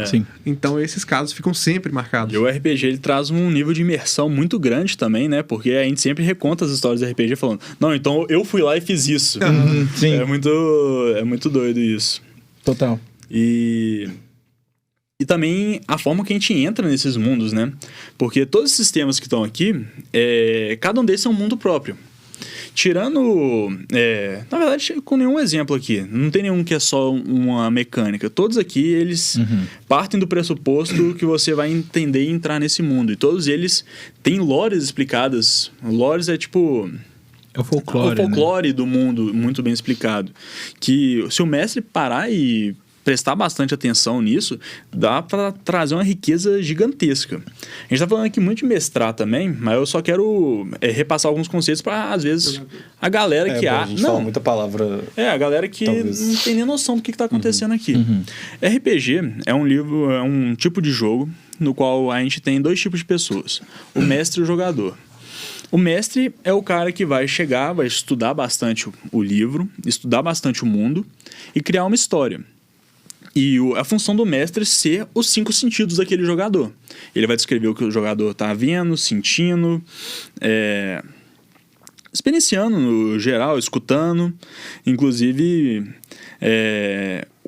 Sim. Então esses casos ficam sempre marcados. E o RPG ele traz um nível de imersão muito grande também, né? Porque a gente sempre reconta as histórias do RPG falando, não, então eu fui lá e fiz isso. Sim. É muito doido isso. Total. E também a forma que a gente entra nesses mundos, né? Porque todos os sistemas que estão aqui, cada um deles é um mundo próprio. Tirando, na verdade, com nenhum exemplo aqui. Não tem nenhum que é só uma mecânica. Todos aqui, eles partem do pressuposto que você vai entender e entrar nesse mundo. E todos eles têm lores explicadas. Lores é tipo... É o folclore, o folclore do mundo, muito bem explicado. Que se o mestre parar e prestar bastante atenção nisso, dá para trazer uma riqueza gigantesca. A gente tá falando aqui muito de mestrar também, mas eu só quero repassar alguns conceitos para, às vezes, a galera que a gente fala muita palavra... a galera que talvez não tem nem noção do que tá acontecendo aqui. RPG é um livro, é um tipo de jogo no qual a gente tem dois tipos de pessoas. O mestre e o jogador. O mestre é o cara que vai chegar, vai estudar bastante o livro, estudar bastante o mundo e criar uma história. E a função do mestre é ser os 5 sentidos daquele jogador. Ele vai descrever o que o jogador está vendo, sentindo, experienciando no geral, escutando. Inclusive,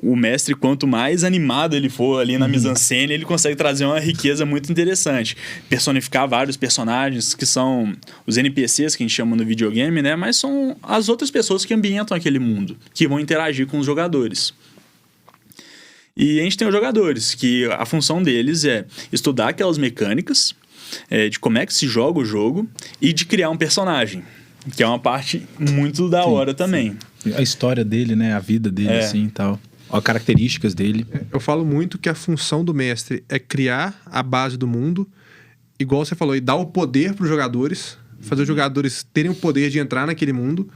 o mestre, quanto mais animado ele for ali na mise-en-scène, ele consegue trazer uma riqueza muito interessante. Personificar vários personagens que são os NPCs que a gente chama no videogame, né? Mas são as outras pessoas que ambientam aquele mundo, que vão interagir com os jogadores. E a gente tem os jogadores, que a função deles é estudar aquelas mecânicas, de como é que se joga o jogo e de criar um personagem, que é uma parte muito da hora também. A história dele, né? A vida dele, assim, e tal. As características dele. Eu falo muito que a função do mestre é criar a base do mundo, igual você falou, e dar o poder para os jogadores, fazer os jogadores terem o poder de entrar naquele mundo.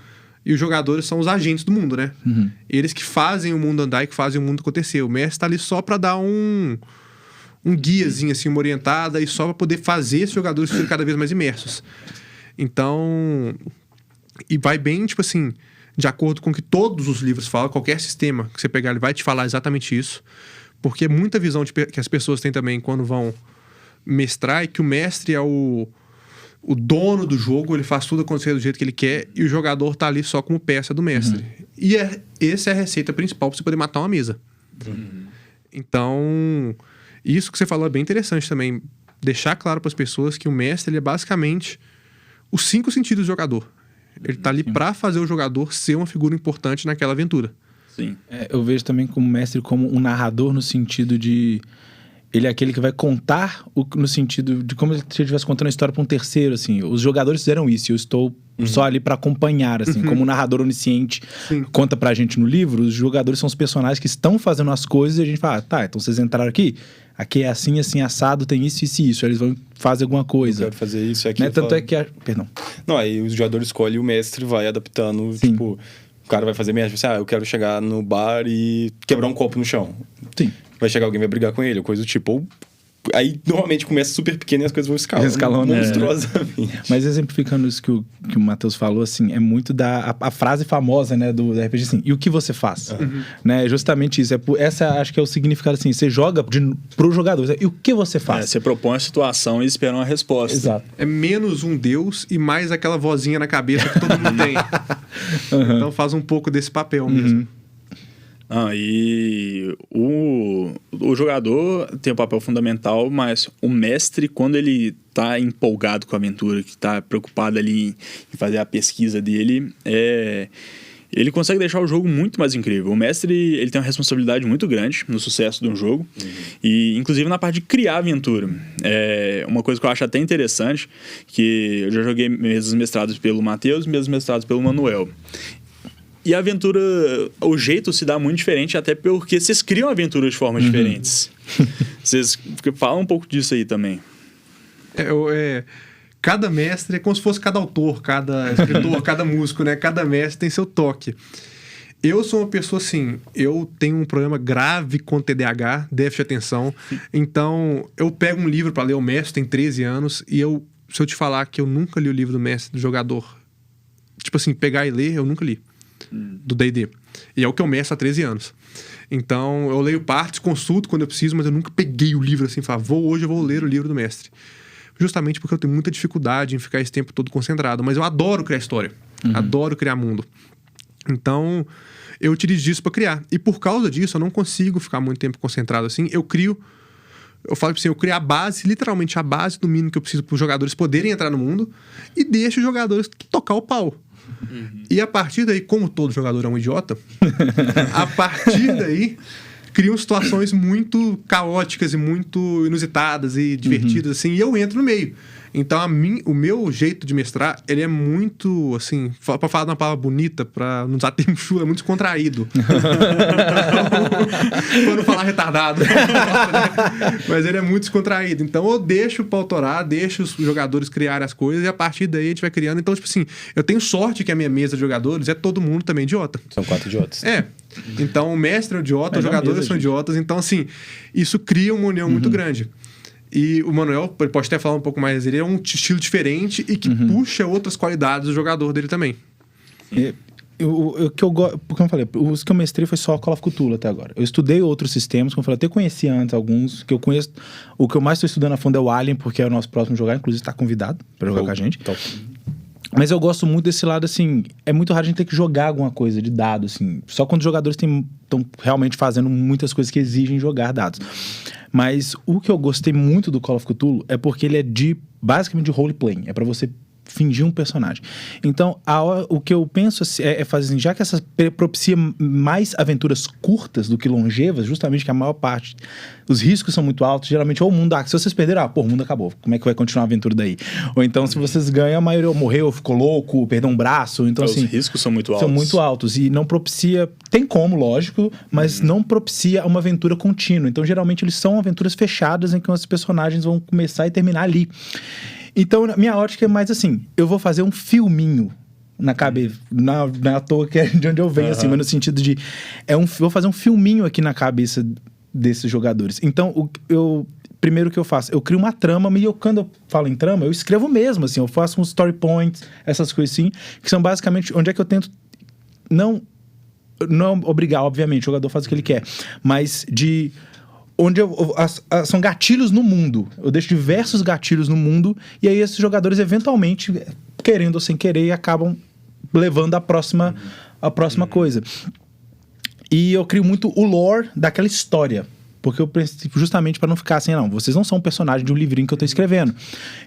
E os jogadores são os agentes do mundo, né? Eles que fazem o mundo andar e que fazem o mundo acontecer. O mestre tá ali só para dar um guiazinho, assim, uma orientada, e só para poder fazer esses jogadores serem cada vez mais imersos. Então... E vai bem, tipo assim, de acordo com o que todos os livros falam, qualquer sistema que você pegar, ele vai te falar exatamente isso. Porque muita visão que as pessoas têm também quando vão mestrar é que o mestre é o dono do jogo, ele faz tudo acontecer do jeito que ele quer e o jogador tá ali só como peça do mestre. E essa é a receita principal para você poder matar uma mesa. Então, isso que você falou é bem interessante também. Deixar claro para as pessoas que o mestre ele é basicamente os 5 sentidos do jogador. Ele tá ali para fazer o jogador ser uma figura importante naquela aventura. Sim. Eu vejo também como mestre como um narrador no sentido de... Ele é aquele que vai contar no sentido de como se ele estivesse contando a história para um terceiro, assim. Os jogadores fizeram isso e eu estou só ali para acompanhar, assim. Como um narrador onisciente conta pra gente no livro, os jogadores são os personagens que estão fazendo as coisas e a gente fala, tá, então vocês entraram aqui é assim, assim, assado, tem isso, isso e isso. Aí eles vão fazer alguma coisa. Eu quero fazer isso aqui. Né? Tanto é que... Perdão. Não, aí o jogador escolhe e o mestre vai adaptando, tipo... O cara vai fazer mestre, eu quero chegar no bar e quebrar um copo no chão. Sim. Vai chegar alguém, vai brigar com ele, coisa do tipo. Ou... Aí, normalmente, começa super pequeno e as coisas vão escalando monstruosamente. Mas exemplificando isso que o Matheus falou, assim, é muito a frase famosa, né, do RPG, assim, e o que você faz? Né, justamente isso. Essa acho que é o significado, assim, você joga pro jogador, e o que você faz? Você propõe a situação e espera uma resposta. Exato. É menos um deus e mais aquela vozinha na cabeça que todo mundo tem. Então faz um pouco desse papel mesmo. E o jogador tem um papel fundamental, mas o mestre, quando ele tá empolgado com a aventura, que tá preocupado ali em fazer a pesquisa dele, ele consegue deixar o jogo muito mais incrível. O mestre, ele tem uma responsabilidade muito grande no sucesso de um jogo, e inclusive na parte de criar a aventura. Uma coisa que eu acho até interessante, que eu já joguei mesas mestrados pelo Matheus e mesas mestrados pelo Manuel. E a aventura, o jeito se dá muito diferente, até porque vocês criam a aventura de formas diferentes. Vocês falam um pouco disso aí também. Cada mestre é como se fosse cada autor, cada escritor, cada músico, né? Cada mestre tem seu toque. Eu sou uma pessoa assim, eu tenho um problema grave com TDAH, déficit de atenção. Então, eu pego um livro para ler, o mestre tem 13 anos, e se eu te falar que eu nunca li o livro do mestre, do jogador, tipo assim, pegar e ler, eu nunca li. Do D&D. E é o que eu mestro há 13 anos. Então, eu leio partes, consulto quando eu preciso, mas eu nunca peguei o livro assim, falar, hoje eu vou ler o livro do mestre. Justamente porque eu tenho muita dificuldade em ficar esse tempo todo concentrado. Mas eu adoro criar história. Adoro criar mundo. Então, eu utilizo disso para criar. E por causa disso, eu não consigo ficar muito tempo concentrado assim. Eu falo assim, eu crio a base, literalmente a base do mínimo que eu preciso para os jogadores poderem entrar no mundo e deixo os jogadores tocar o pau. E a partir daí, como todo jogador é um idiota, a partir daí criam situações muito caóticas e muito inusitadas e divertidas, assim, e eu entro no meio. Então, o meu jeito de mestrar, ele é muito, assim, pra falar de uma palavra bonita, pra não usar termo chulo, é muito descontraído. Pra não falar retardado. Mas ele é muito descontraído. Então, eu deixo pra autorar, deixo os jogadores criarem as coisas e a partir daí a gente vai criando. Então, tipo assim, eu tenho sorte que a minha mesa de jogadores é todo mundo também idiota. São 4 idiotas. Então, o mestre é um idiota, os jogadores são idiotas. Então, assim, isso cria uma união muito grande. E o Manuel, ele pode até falar um pouco mais, ele é um estilo diferente e que puxa outras qualidades do jogador dele também. Como eu falei, os que eu mestrei foi só Call of Cthulhu até agora. Eu estudei outros sistemas, como eu falei, até conheci antes alguns, que eu conheço. O que eu mais estou estudando a fundo é o Alien, porque é o nosso próximo jogar, inclusive está convidado para jogar com a gente. Top. Mas eu gosto muito desse lado, assim, é muito raro a gente ter que jogar alguma coisa de dado, assim. Só quando os jogadores estão realmente fazendo muitas coisas que exigem jogar dados. Mas o que eu gostei muito do Call of Cthulhu é porque ele é basicamente de role-playing. É pra você fingir um personagem. Então, o que eu penso é fazer assim, já que essa propicia mais aventuras curtas do que longevas, justamente que a maior parte, os riscos são muito altos, geralmente, ou o mundo, se vocês perderam, o mundo acabou, como é que vai continuar a aventura daí? Ou então, se vocês ganham, a maioria morreu, ficou louco, perdeu um braço, então assim... Os riscos são muito altos. São muito altos e não propicia, tem como, lógico, mas não propicia uma aventura contínua. Então, geralmente, eles são aventuras fechadas em que os personagens vão começar e terminar ali. Então, minha ótica é mais assim, eu vou fazer um filminho na cabeça, não é à toa que é de onde eu venho, assim, mas no sentido de, vou fazer um filminho aqui na cabeça desses jogadores. Então, primeiro que eu faço, eu crio uma trama, e quando eu falo em trama, eu escrevo mesmo, assim, eu faço uns story points, essas coisas assim, que são basicamente onde é que eu tento, não obrigar, obviamente, o jogador faz o que ele quer, mas onde são gatilhos no mundo. Eu deixo diversos gatilhos no mundo e aí esses jogadores eventualmente, querendo ou sem querer, acabam levando a próxima coisa. E eu crio muito o lore daquela história. Porque eu penso justamente para não ficar assim, não, vocês não são um personagem de um livrinho que eu tô escrevendo.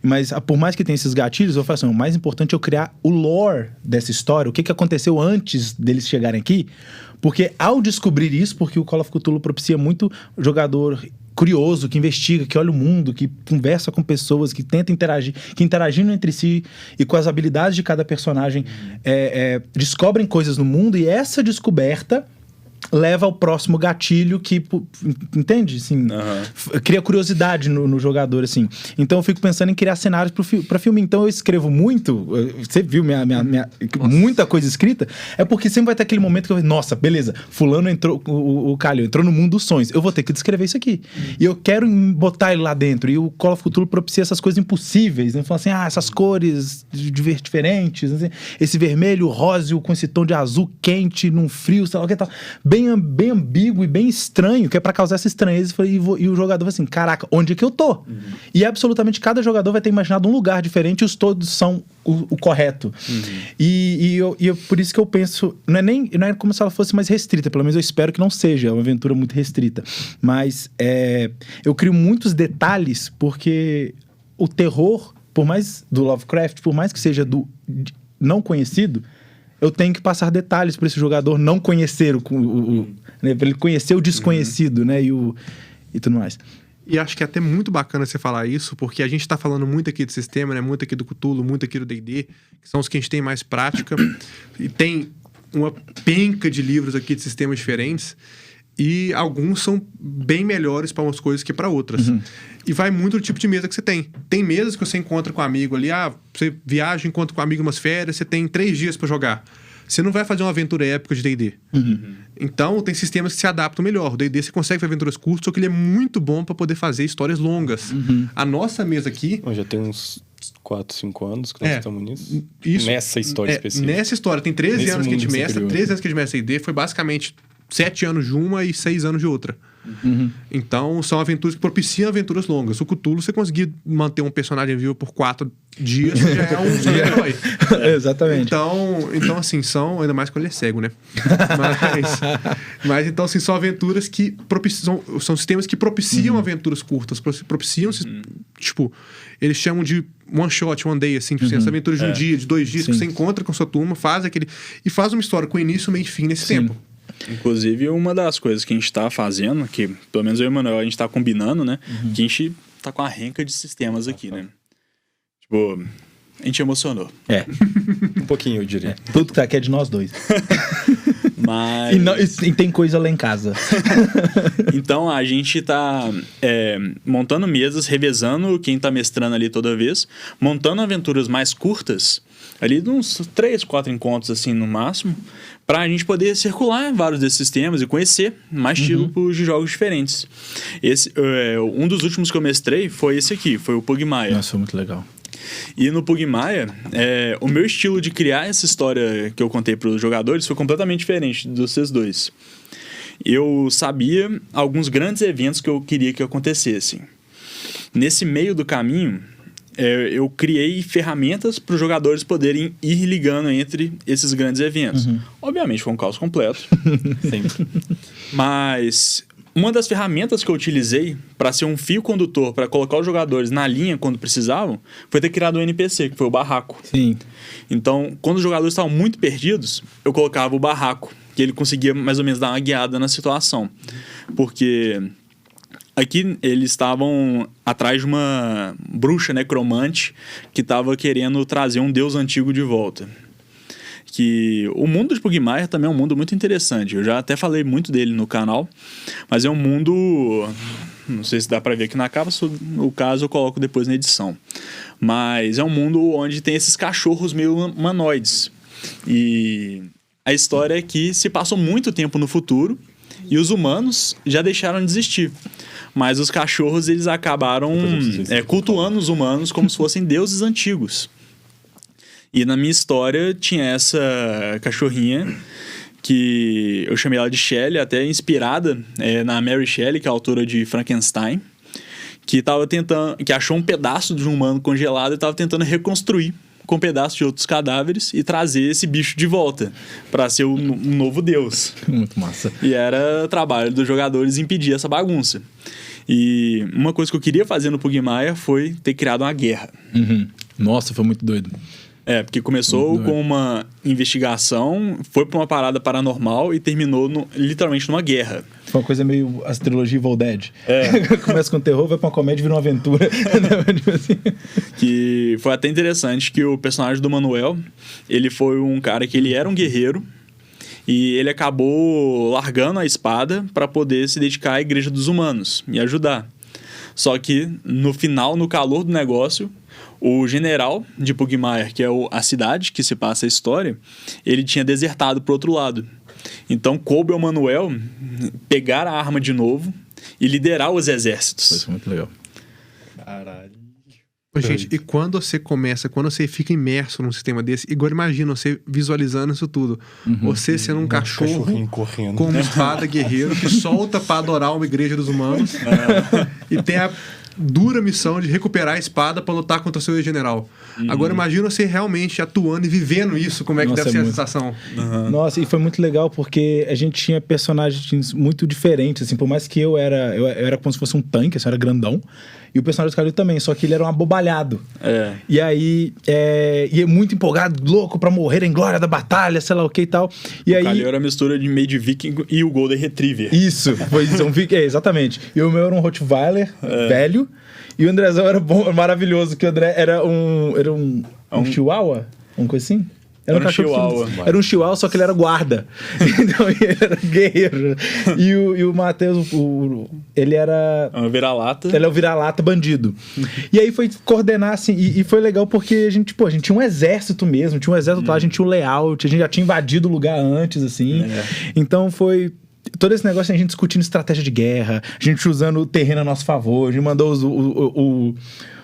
Mas por mais que tenha esses gatilhos, eu falo assim, o mais importante é eu criar o lore dessa história, o que aconteceu antes deles chegarem aqui. Porque ao descobrir isso, porque o Call of Cthulhu propicia muito jogador curioso, que investiga, que olha o mundo, que conversa com pessoas, que tenta interagir, que interagindo entre si e com as habilidades de cada personagem descobrem coisas no mundo, e essa descoberta leva ao próximo gatilho que, entende? Assim, cria curiosidade no jogador, assim. Então eu fico pensando em criar cenários pra filme. Então eu escrevo muito, você viu muita coisa escrita, é porque sempre vai ter aquele momento que eu nossa, beleza, fulano entrou, o Calil entrou no mundo dos sonhos, eu vou ter que descrever isso aqui. E eu quero botar ele lá dentro, e o Call of Cthulhu propicia essas coisas impossíveis, né? Fala assim, essas cores diferentes, assim, esse vermelho, rosa com esse tom de azul quente, num frio, sei lá o que tal, bem ambíguo e bem estranho, que é pra causar essa estranheza, e o jogador vai assim, caraca, onde é que eu tô? E absolutamente cada jogador vai ter imaginado um lugar diferente e os todos são o correto. E por isso que eu penso, não é como se ela fosse mais restrita, pelo menos eu espero que não seja, é uma aventura muito restrita, mas eu crio muitos detalhes, porque o terror, por mais do Lovecraft, por mais que seja não conhecido, eu tenho que passar detalhes para esse jogador não conhecer né, para ele conhecer o desconhecido, né, e tudo mais. E acho que é até muito bacana você falar isso, porque a gente tá falando muito aqui do sistema, né, muito aqui do Cthulhu, muito aqui do D&D, que são os que a gente tem mais prática, e tem uma penca de livros aqui de sistemas diferentes, e alguns são bem melhores para umas coisas que para outras. E vai muito do tipo de mesa que você tem. Tem mesas que você encontra com um amigo ali, você viaja, encontra com um amigo umas férias, você tem 3 dias para jogar. Você não vai fazer uma aventura épica de D&D. Então, tem sistemas que se adaptam melhor. O D&D você consegue fazer aventuras curtas, só que ele é muito bom para poder fazer histórias longas. A nossa mesa aqui... Já tem uns 4, 5 anos que nós estamos nisso. Isso. Nessa história específica. Nessa história. Tem 13 Nesse anos que a gente mundo que você mestra. criou. 13 anos que a gente mestra D&D. Foi basicamente 7 anos de uma e 6 anos de outra. Então, são aventuras que propiciam aventuras longas. O Cthulhu, você conseguir manter um personagem vivo por 4 dias, já é um herói. Exatamente. Então, assim, são... Ainda mais quando ele é cego, né? Mas então, assim, são aventuras que propiciam... São sistemas que propiciam aventuras curtas. Propiciam... Tipo, eles chamam de one shot, one day, assim. Essa aventura de um dia, de 2 dias, que você encontra com sua turma, faz aquele... E faz uma história com início, meio e fim nesse tempo. Inclusive, uma das coisas que a gente tá fazendo, que pelo menos eu e o Manuel, a gente tá combinando, né? Que a gente tá com a renca de sistemas aqui, né? Tipo, a gente emocionou. Um pouquinho, eu diria. Tudo que tá aqui é de nós dois. Mas... E tem coisa lá em casa. Então, a gente tá montando mesas, revezando quem tá mestrando ali toda vez, montando aventuras mais curtas, ali de uns 3, 4 encontros, assim, no máximo, pra gente poder circular vários desses sistemas e conhecer mais tipos de jogos diferentes. Um dos últimos que eu mestrei foi esse aqui, foi o Pugmire. Nossa, foi muito legal. E no Pugmire, o meu estilo de criar essa história que eu contei para os jogadores foi completamente diferente dos vocês dois. Eu sabia alguns grandes eventos que eu queria que acontecessem. Nesse meio do caminho, eu criei ferramentas para os jogadores poderem ir ligando entre esses grandes eventos. Obviamente foi um caos completo, sempre. Mas uma das ferramentas que eu utilizei para ser um fio condutor, para colocar os jogadores na linha quando precisavam, foi ter criado um NPC, que foi o barraco. Sim. Então, quando os jogadores estavam muito perdidos, eu colocava o barraco, que ele conseguia mais ou menos dar uma guiada na situação. Porque aqui eles estavam atrás de uma bruxa necromante que estava querendo trazer um deus antigo de volta. Que o mundo de Pugmire também é um mundo muito interessante. Eu já até falei muito dele no canal, mas é um mundo... Não sei se dá pra ver aqui na capa, se o caso eu coloco depois na edição. Mas é um mundo onde tem esses cachorros meio humanoides. E a história é que se passou muito tempo no futuro e os humanos já deixaram de existir. Mas os cachorros, eles acabaram cultuando os humanos como se fossem deuses antigos. E na minha história tinha essa cachorrinha que eu chamei ela de Shelley, até inspirada na Mary Shelley, que é a autora de Frankenstein, que achou um pedaço de um humano congelado e estava tentando reconstruir com um pedaço de outros cadáveres e trazer esse bicho de volta para ser um novo deus. Muito massa. E era trabalho dos jogadores impedir essa bagunça. E uma coisa que eu queria fazer no Pugmire foi ter criado uma guerra. Nossa, foi muito doido. Porque começou com uma investigação, foi pra uma parada paranormal e terminou literalmente numa guerra. Foi uma coisa meio as trilogia Evil Dead. Começa com terror, vai pra uma comédia e vira uma aventura. Que foi até interessante que o personagem do Manuel, ele foi um cara que ele era um guerreiro e ele acabou largando a espada para poder se dedicar à Igreja dos Humanos e ajudar. Só que no final, no calor do negócio, o general de Pugmire, que é a cidade que se passa a história, ele tinha desertado pro outro lado. Então coube ao Manuel pegar a arma de novo e liderar os exércitos. Foi muito legal. Caralho. Gente, e quando você fica imerso num sistema desse, igual imagina você visualizando isso tudo. Você sendo um cachorro correndo com uma espada guerreiro que solta pra adorar uma igreja dos humanos e tem a dura missão de recuperar a espada pra lutar contra o seu general. Agora imagina você realmente atuando e vivendo isso, como é que deve ser a sensação. Nossa, e foi muito legal porque a gente tinha personagens muito diferentes, assim, por mais que eu era como se fosse um tanque, assim, eu era grandão, e o personagem do Calil também, só que ele era um abobalhado. E aí, ia muito empolgado, louco pra morrer em glória da batalha, sei lá o que e tal. E aí, Calil era a mistura de meio de viking e o Golden Retriever. Isso, foi isso, exatamente. E o meu era um Rottweiler velho, e o Andrezão era maravilhoso, que o André era um chihuahua? Uma coisa assim? Era um chihuahua. Era um chihuahua, só que ele era guarda. Então ele era guerreiro. E o Matheus, ele era... É um vira-lata. Ele é o vira-lata bandido. E aí foi coordenar, assim, e foi legal porque a gente tinha um exército mesmo, tinha um exército lá, a gente tinha um layout, a gente já tinha invadido o lugar antes, assim. Então foi... Todo esse negócio, a gente discutindo estratégia de guerra, a gente usando o terreno a nosso favor, a gente mandou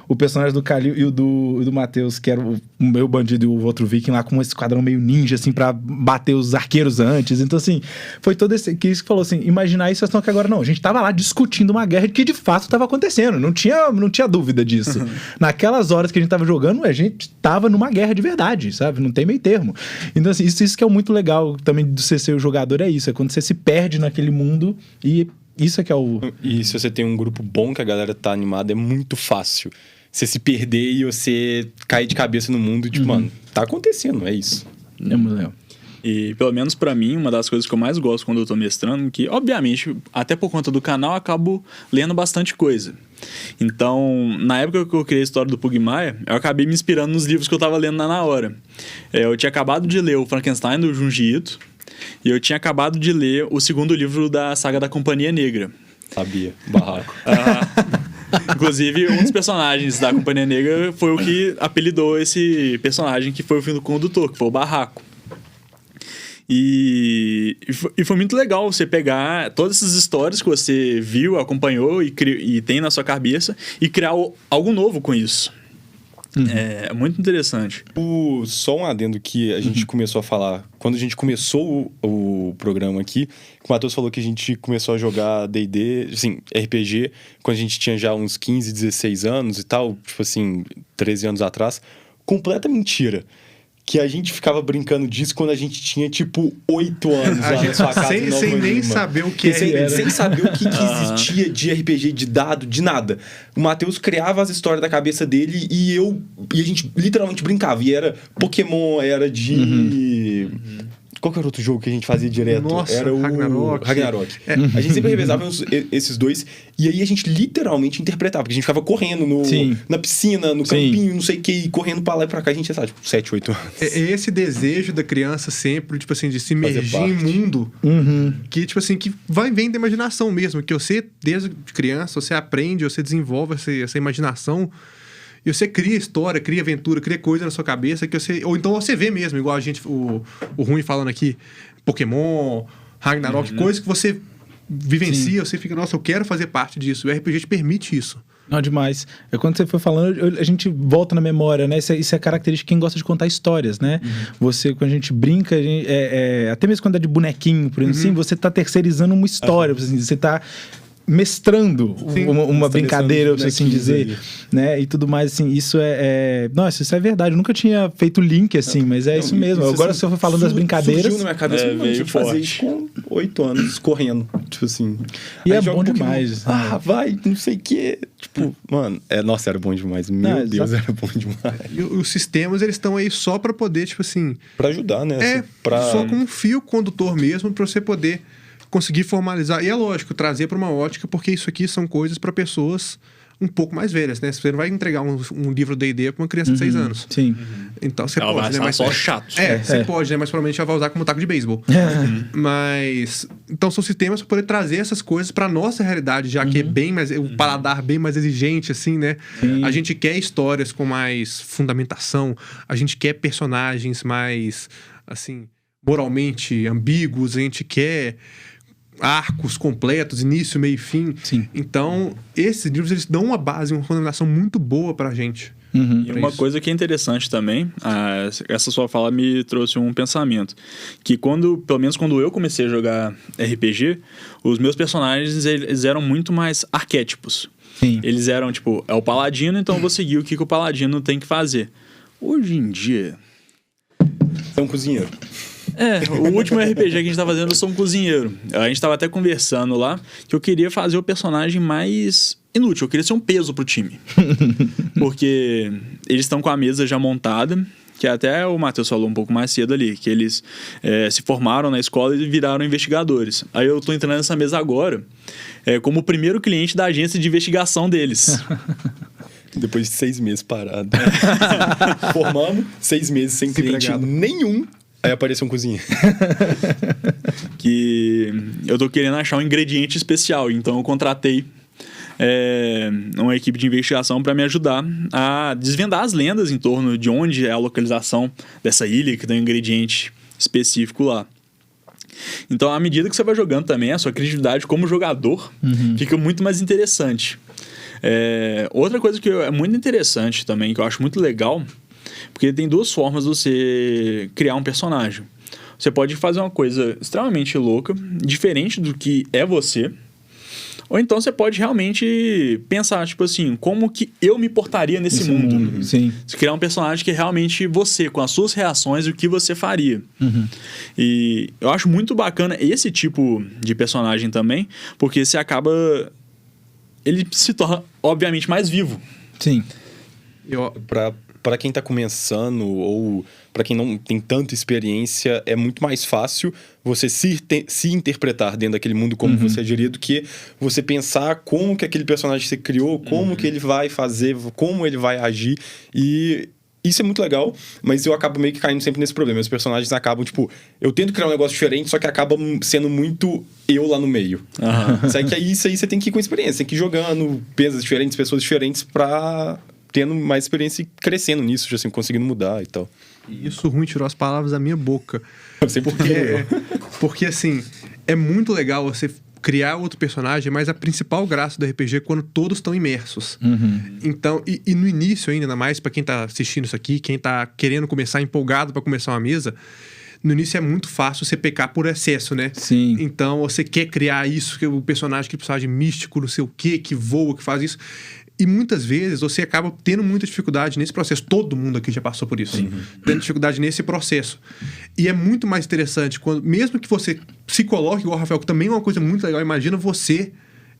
o personagem do Calil e o do Matheus, que era o meu bandido e o outro viking lá com um esquadrão meio ninja, assim, pra bater os arqueiros antes. Então, assim, foi todo esse... Que isso que falou assim, imaginar isso, que agora não. A gente tava lá discutindo uma guerra que de fato tava acontecendo. Não tinha dúvida disso. Naquelas horas que a gente tava jogando, a gente tava numa guerra de verdade, sabe? Não tem meio termo. Então, assim, isso que é muito legal também do você ser o jogador, é isso. É quando você se perde naquele mundo e isso é que é o... E se você tem um grupo bom que a galera tá animada, é muito fácil. Você se perder e você cair de cabeça no mundo, tipo, mano, tá acontecendo, é isso. É muito legal. E, pelo menos pra mim, uma das coisas que eu mais gosto quando eu tô mestrando, que, obviamente, até por conta do canal, eu acabo lendo bastante coisa. Então, na época que eu criei a história do Pugmire, eu acabei me inspirando nos livros que eu tava lendo na hora. Eu tinha acabado de ler o Frankenstein, do Junji Ito, e eu tinha acabado de ler o segundo livro da saga da Companhia Negra. Sabia, barraco. Inclusive, um dos personagens da Companhia Negra foi o que apelidou esse personagem que foi o fim do condutor, que foi o Barraco. E foi muito legal você pegar todas essas histórias que você viu, acompanhou e tem na sua cabeça e criar algo novo com isso. É muito interessante. Só um adendo que a gente começou a falar. Quando a gente começou o programa aqui, o Matheus falou que a gente começou a jogar D&D, assim, RPG, quando a gente tinha já uns 15, 16 anos e tal, tipo assim, 13 anos atrás. Completa mentira. Que a gente ficava brincando disso quando a gente tinha, tipo, 8 anos. A gente, sem nem saber o que sem saber o que existia de RPG, de dado, de nada. O Matheus criava as histórias da cabeça dele e a gente literalmente brincava. E era Pokémon, era de... Qual que era outro jogo que a gente fazia direto? Nossa, era o Ragnarok. A gente sempre revezava esses dois. E aí a gente literalmente interpretava. Porque a gente ficava correndo na piscina, no campinho, não sei o que, e correndo pra lá e pra cá. A gente ia, sabe, tipo, 7, 8 anos. É esse desejo da criança sempre, tipo assim, de se imergir em mundo. Que, tipo assim, que vem da imaginação mesmo. Que você, desde criança, você aprende, você desenvolve essa imaginação. E você cria história, cria aventura, cria coisa na sua cabeça que você... Ou então você vê mesmo, igual a gente, o Rui falando aqui, Pokémon, Ragnarok, coisas que você vivencia, você fica, nossa, eu quero fazer parte disso. O RPG te permite isso. Não, demais. Quando você foi falando, a gente volta na memória, né? Isso é característica de quem gosta de contar histórias, né? Você, quando a gente brinca, até mesmo quando é de bonequinho, por exemplo, assim, você tá terceirizando uma história, você tá mestrando uma brincadeira, por assim dizer, né? E tudo mais, assim, isso Nossa, isso é verdade. Eu nunca tinha feito link, assim, mas isso mesmo. Agora você foi falando das brincadeiras. Surgiu na minha cabeça, veio fazer isso com 8 anos, correndo, tipo assim. E é bom demais. Vai, não sei o quê. Tipo, mano, nossa, era bom demais. Meu Deus, era bom demais. E os sistemas, eles estão aí só pra poder, tipo assim... Pra ajudar, né? Só com um fio condutor mesmo, pra você poder conseguir formalizar. E é lógico, trazer para uma ótica, porque isso aqui são coisas para pessoas um pouco mais velhas, né? Você não vai entregar um livro D&D para uma criança de 6 anos. Sim. Então você ela pode, né? Mas só chato. Você pode, né? Mas provavelmente ela vai usar como taco de beisebol. Mas... Então são sistemas para poder trazer essas coisas para nossa realidade, já que é bem mais... O paladar bem mais exigente, assim, né? A gente quer histórias com mais fundamentação. A gente quer personagens mais, assim, moralmente ambíguos. A gente quer arcos completos, início, meio e fim. Sim. Então, esses livros, eles dão uma base, uma fundamentação muito boa pra gente. E uma coisa que é interessante também, essa sua fala me trouxe um pensamento, que pelo menos quando eu comecei a jogar RPG, os meus personagens, eles eram muito mais arquétipos. Sim. Eles eram, tipo, é o paladino, então eu vou seguir o que o paladino tem que fazer. Hoje em dia... É um cozinheiro. O último RPG que a gente tá fazendo, eu sou um cozinheiro. A gente tava até conversando lá que eu queria fazer o personagem mais inútil. Eu queria ser um peso pro time. Porque eles estão com a mesa já montada, que até o Matheus falou um pouco mais cedo ali, que eles se formaram na escola e viraram investigadores. Aí eu tô entrando nessa mesa agora como o primeiro cliente da agência de investigação deles. Depois de 6 meses parado. Formando, 6 meses sem cliente nenhum. Aí apareceu um cozinheiro. Que eu tô querendo achar um ingrediente especial. Então eu contratei uma equipe de investigação para me ajudar a desvendar as lendas em torno de onde é a localização dessa ilha que tem um ingrediente específico lá. Então, à medida que você vai jogando também, a sua criatividade como jogador fica muito mais interessante. Outra coisa que é muito interessante também, que eu acho muito legal, porque tem duas formas de você criar um personagem. Você pode fazer uma coisa extremamente louca, diferente do que é você, ou então você pode realmente pensar, tipo assim, como que eu me portaria nesse mundo. Sim. Você criar um personagem que é realmente você, com as suas reações e o que você faria. E eu acho muito bacana esse tipo de personagem também, porque você acaba... Ele se torna, obviamente, mais vivo. Sim. Para quem tá começando ou para quem não tem tanta experiência, é muito mais fácil você se interpretar dentro daquele mundo como você agiria do que você pensar como que aquele personagem se criou, como que ele vai fazer, como ele vai agir. E isso é muito legal, mas eu acabo meio que caindo sempre nesse problema. Os personagens acabam, tipo, eu tento criar um negócio diferente, só que acaba sendo muito eu lá no meio. Só que aí, isso aí você tem que ir com experiência, tem que ir jogando pesos diferentes, pessoas diferentes pra... tendo mais experiência e crescendo nisso, já assim, conseguindo mudar e tal. Isso ruim tirou as palavras da minha boca. Sempre Porque assim, é muito legal você criar outro personagem, mas a principal graça do RPG é quando todos estão imersos. Então, e no início ainda mais pra quem tá assistindo isso aqui, quem tá querendo começar, empolgado pra começar uma mesa, no início é muito fácil você pecar por excesso, né? Sim. Então, você quer criar isso, que o personagem, que personagem místico, não sei o quê, que voa, que faz isso. E muitas vezes você acaba tendo muita dificuldade nesse processo. Todo mundo aqui já passou por isso. Tendo dificuldade nesse processo. E é muito mais interessante quando, mesmo que você se coloque igual o Rafael, que também é uma coisa muito legal. Imagina você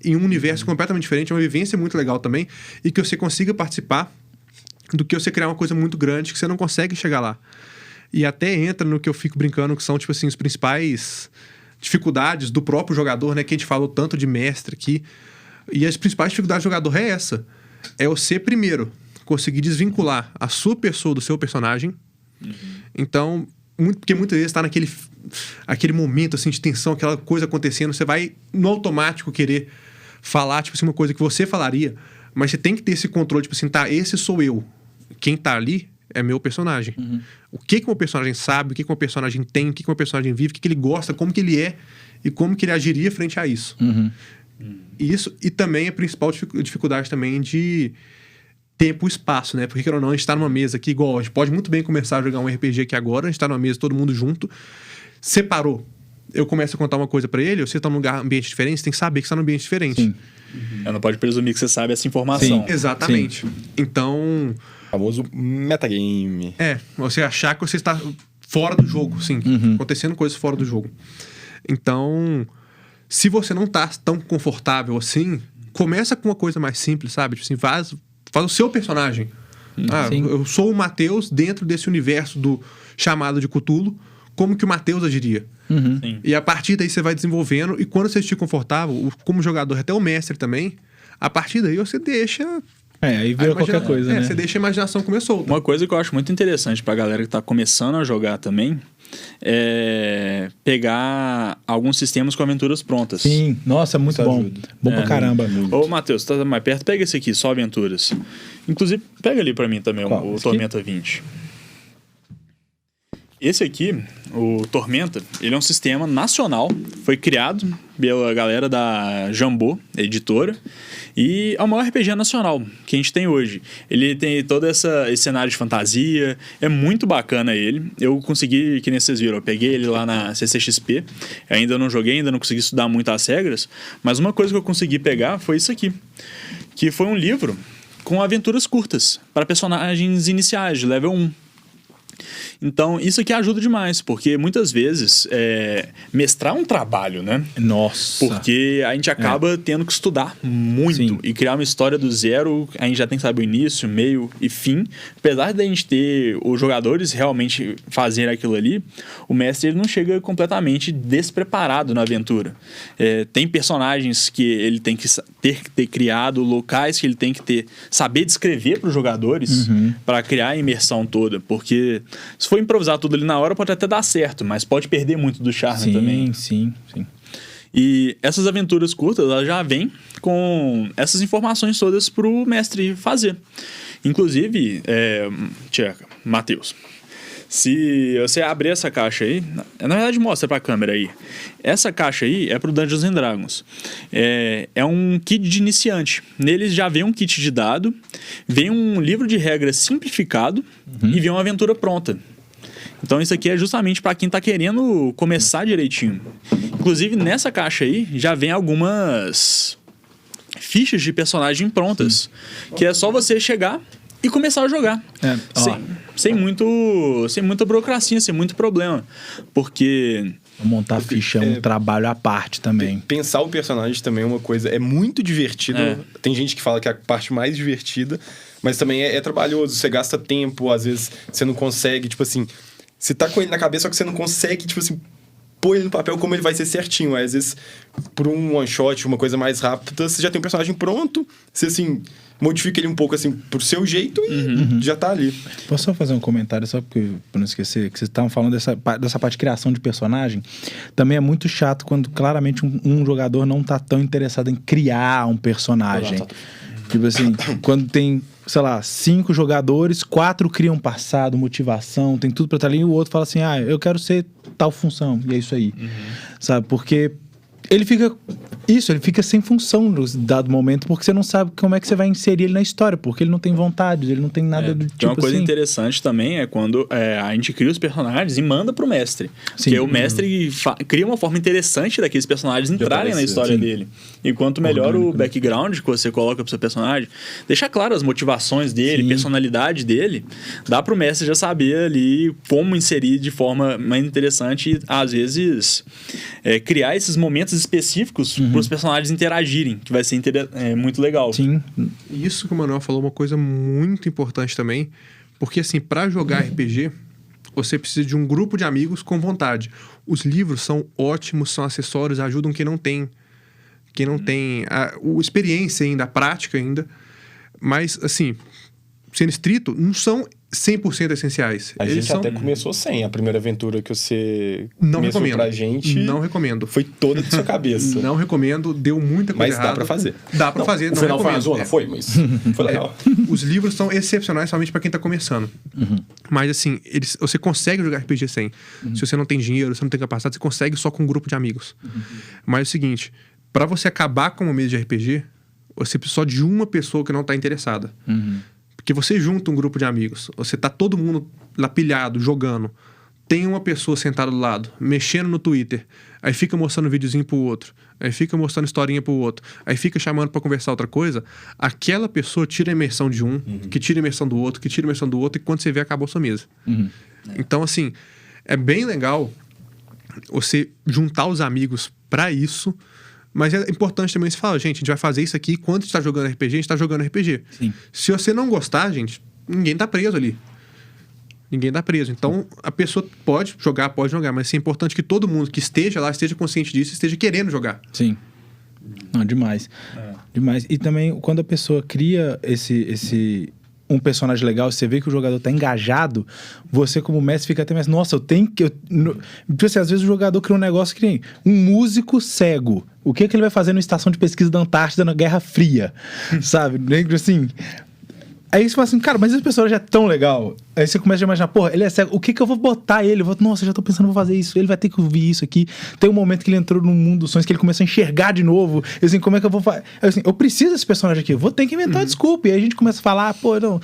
em um universo completamente diferente, é uma vivência muito legal também, e que você consiga participar do que você criar uma coisa muito grande que você não consegue chegar lá. E até entra no que eu fico brincando, que são, tipo assim, os principais dificuldades do próprio jogador, né? Que a gente falou tanto de mestre aqui. E as principais dificuldades do jogador é essa. É você, primeiro, conseguir desvincular a sua pessoa do seu personagem. Então, porque muitas vezes está aquele momento assim, de tensão, aquela coisa acontecendo, você vai no automático querer falar, tipo assim, uma coisa que você falaria, mas você tem que ter esse controle, tipo assim, tá, esse sou eu. Quem tá ali é meu personagem. O que o meu personagem sabe, o que o meu personagem tem, o que o meu personagem vive, o que ele gosta, como que ele é e como que ele agiria frente a isso. Isso, e também a principal dificuldade também de tempo e espaço, né? Porque, querendo ou não, a gente tá numa mesa aqui, igual, a gente pode muito bem começar a jogar um RPG aqui agora, a gente tá numa mesa, todo mundo junto, separou. Eu começo a contar uma coisa pra ele, você tá num ambiente diferente, você tem que saber que você tá num ambiente diferente. Sim. Ela não pode presumir que você sabe essa informação. Exatamente. Então... O famoso metagame. Você achar que você está fora do jogo, sim. Acontecendo coisas fora do jogo. Então... Se você não tá tão confortável assim, começa com uma coisa mais simples, sabe? Tipo assim, faz o seu personagem. Eu sou o Matheus dentro desse universo do chamado de Cthulhu. Como que o Matheus agiria? E a partir daí você vai desenvolvendo. E quando você estiver confortável, como jogador, até o mestre também, a partir daí você deixa... aí vira qualquer coisa, né? Você deixa a imaginação comer solta. Uma coisa que eu acho muito interessante pra galera que tá começando a jogar também é pegar alguns sistemas com aventuras prontas. Sim, nossa, é muito bom. Bom pra caramba. Ô, Matheus, tá mais perto? Pega esse aqui, só aventuras. Inclusive, pega ali pra mim também, o Tormenta 20. Esse aqui, o Tormenta, ele é um sistema nacional, foi criado pela galera da Jambô, editora, e é o maior RPG nacional que a gente tem hoje. Ele tem todo esse cenário de fantasia, é muito bacana ele. Eu consegui, que nem vocês viram, eu peguei ele lá na CCXP, ainda não joguei, ainda não consegui estudar muito as regras, mas uma coisa que eu consegui pegar foi isso aqui, que foi um livro com aventuras curtas para personagens iniciais, de level 1. Então, isso aqui ajuda demais, porque muitas vezes mestrar um trabalho, né? Nossa. Porque a gente acaba tendo que estudar muito. Sim. E criar uma história do zero, a gente já tem que saber o início, meio e fim. Apesar da gente ter os jogadores realmente fazerem aquilo ali, o mestre ele não chega completamente despreparado na aventura. Tem personagens que ele tem que ter criado, locais que ele tem que saber descrever para os jogadores para criar a imersão toda, porque se for improvisar tudo ali na hora, pode até dar certo, mas pode perder muito do charme também. Sim. E essas aventuras curtas, elas já vêm com essas informações todas pro mestre fazer. Inclusive, Matheus, Se você abrir essa caixa aí, na verdade mostra pra câmera aí. Essa caixa aí é pro Dungeons and Dragons. É um kit de iniciante. Neles já vem um kit de dado, vem um livro de regras simplificado e vem uma aventura pronta. Então isso aqui é justamente para quem tá querendo começar direitinho. Inclusive nessa caixa aí já vem algumas fichas de personagem prontas, que é só você chegar e começar a jogar. Sem muita burocracia, sem muito problema. Porque montar a ficha é um trabalho à parte também. Pensar o personagem também é uma coisa... É muito divertido. Tem gente que fala que é a parte mais divertida, mas também é trabalhoso. Você gasta tempo, às vezes você não consegue, tipo assim... Você tá com ele na cabeça, só que você não consegue, tipo assim... Pôr ele no papel como ele vai ser certinho. Aí, às vezes, por um one-shot, uma coisa mais rápida, você já tem um personagem pronto. Você, assim, modifica ele um pouco, assim, pro seu jeito e já tá ali. Posso só fazer um comentário, só pra não esquecer, que vocês estavam falando dessa parte de criação de personagem. Também é muito chato quando, claramente, um jogador não tá tão interessado em criar um personagem. Tipo assim, quando tem, sei lá, 5 jogadores, 4 criam passado, motivação, tem tudo pra estar ali, e o outro fala assim, eu quero ser tal função, e é isso aí. Sabe? Porque ele fica sem função no dado momento, porque você não sabe como é que você vai inserir ele na história, porque ele não tem vontade, ele não tem nada do tipo Tem uma coisa assim. interessante também, é quando a gente cria os personagens e manda pro mestre. Sim. Porque o mestre cria uma forma interessante daqueles personagens entrarem na história dele. E quanto melhor o background que você coloca pro seu personagem, deixa claro as motivações dele, personalidade dele, dá pro mestre já saber ali como inserir de forma mais interessante e, às vezes, criar esses momentos específicos para os personagens interagirem, que vai ser muito legal. Sim. Isso que o Manuel falou é uma coisa muito importante também, porque assim, para jogar RPG, você precisa de um grupo de amigos com vontade. Os livros são ótimos, são acessórios, ajudam quem não tem a experiência ainda, a prática ainda, mas assim, sendo estrito, não são 100% essenciais. A gente até começou sem. A primeira aventura que você não começou recomendo. Pra gente... Não recomendo. Foi toda de sua cabeça. Não recomendo, deu muita coisa errada. Mas dá pra fazer. Dá pra fazer, o não final recomendo. foi uma zona? Foi, mas foi legal. Os livros são excepcionais somente pra quem tá começando. Mas assim, você consegue jogar RPG sem. Se você não tem dinheiro, se não tem capacidade, você consegue só com um grupo de amigos. Mas é o seguinte, pra você acabar com uma mesa de RPG, você precisa só de uma pessoa que não tá interessada. Porque você junta um grupo de amigos, você tá todo mundo lá pilhado, jogando, tem uma pessoa sentada do lado, mexendo no Twitter, aí fica mostrando videozinho pro outro, aí fica mostrando historinha pro outro, aí fica chamando pra conversar outra coisa, aquela pessoa tira a imersão de um, que tira a imersão do outro, que tira a imersão do outro, e quando você vê, acabou a sua mesa. Então, assim, é bem legal você juntar os amigos pra isso. Mas é importante também você falar, gente, a gente vai fazer isso aqui, quando a gente tá jogando RPG, a gente tá jogando RPG. Sim. Se você não gostar, gente, ninguém tá preso ali. Ninguém tá preso. Então, a pessoa pode jogar, mas é importante que todo mundo que esteja lá, esteja consciente disso, esteja querendo jogar. Sim. Não, demais. Demais. E também, quando a pessoa cria um personagem legal, você vê que o jogador tá engajado, você como mestre fica até mais, nossa, eu tenho que... Tipo assim, às vezes o jogador cria um negócio que nem um músico cego. O que ele vai fazer numa estação de pesquisa da Antártida na Guerra Fria? Sabe? Assim... Aí você fala assim, cara, mas esse personagem é tão legal. Aí você começa a imaginar, porra, ele é cego, o que eu vou botar ele? Nossa, já tô pensando, vou fazer isso. Ele vai ter que ouvir isso aqui. Tem um momento que ele entrou no mundo dos sonhos, que ele começou a enxergar de novo. Eu assim, como é que eu vou fazer? Assim, eu preciso desse personagem aqui, eu vou ter que inventar uma desculpa. E aí a gente começa a falar, pô, não...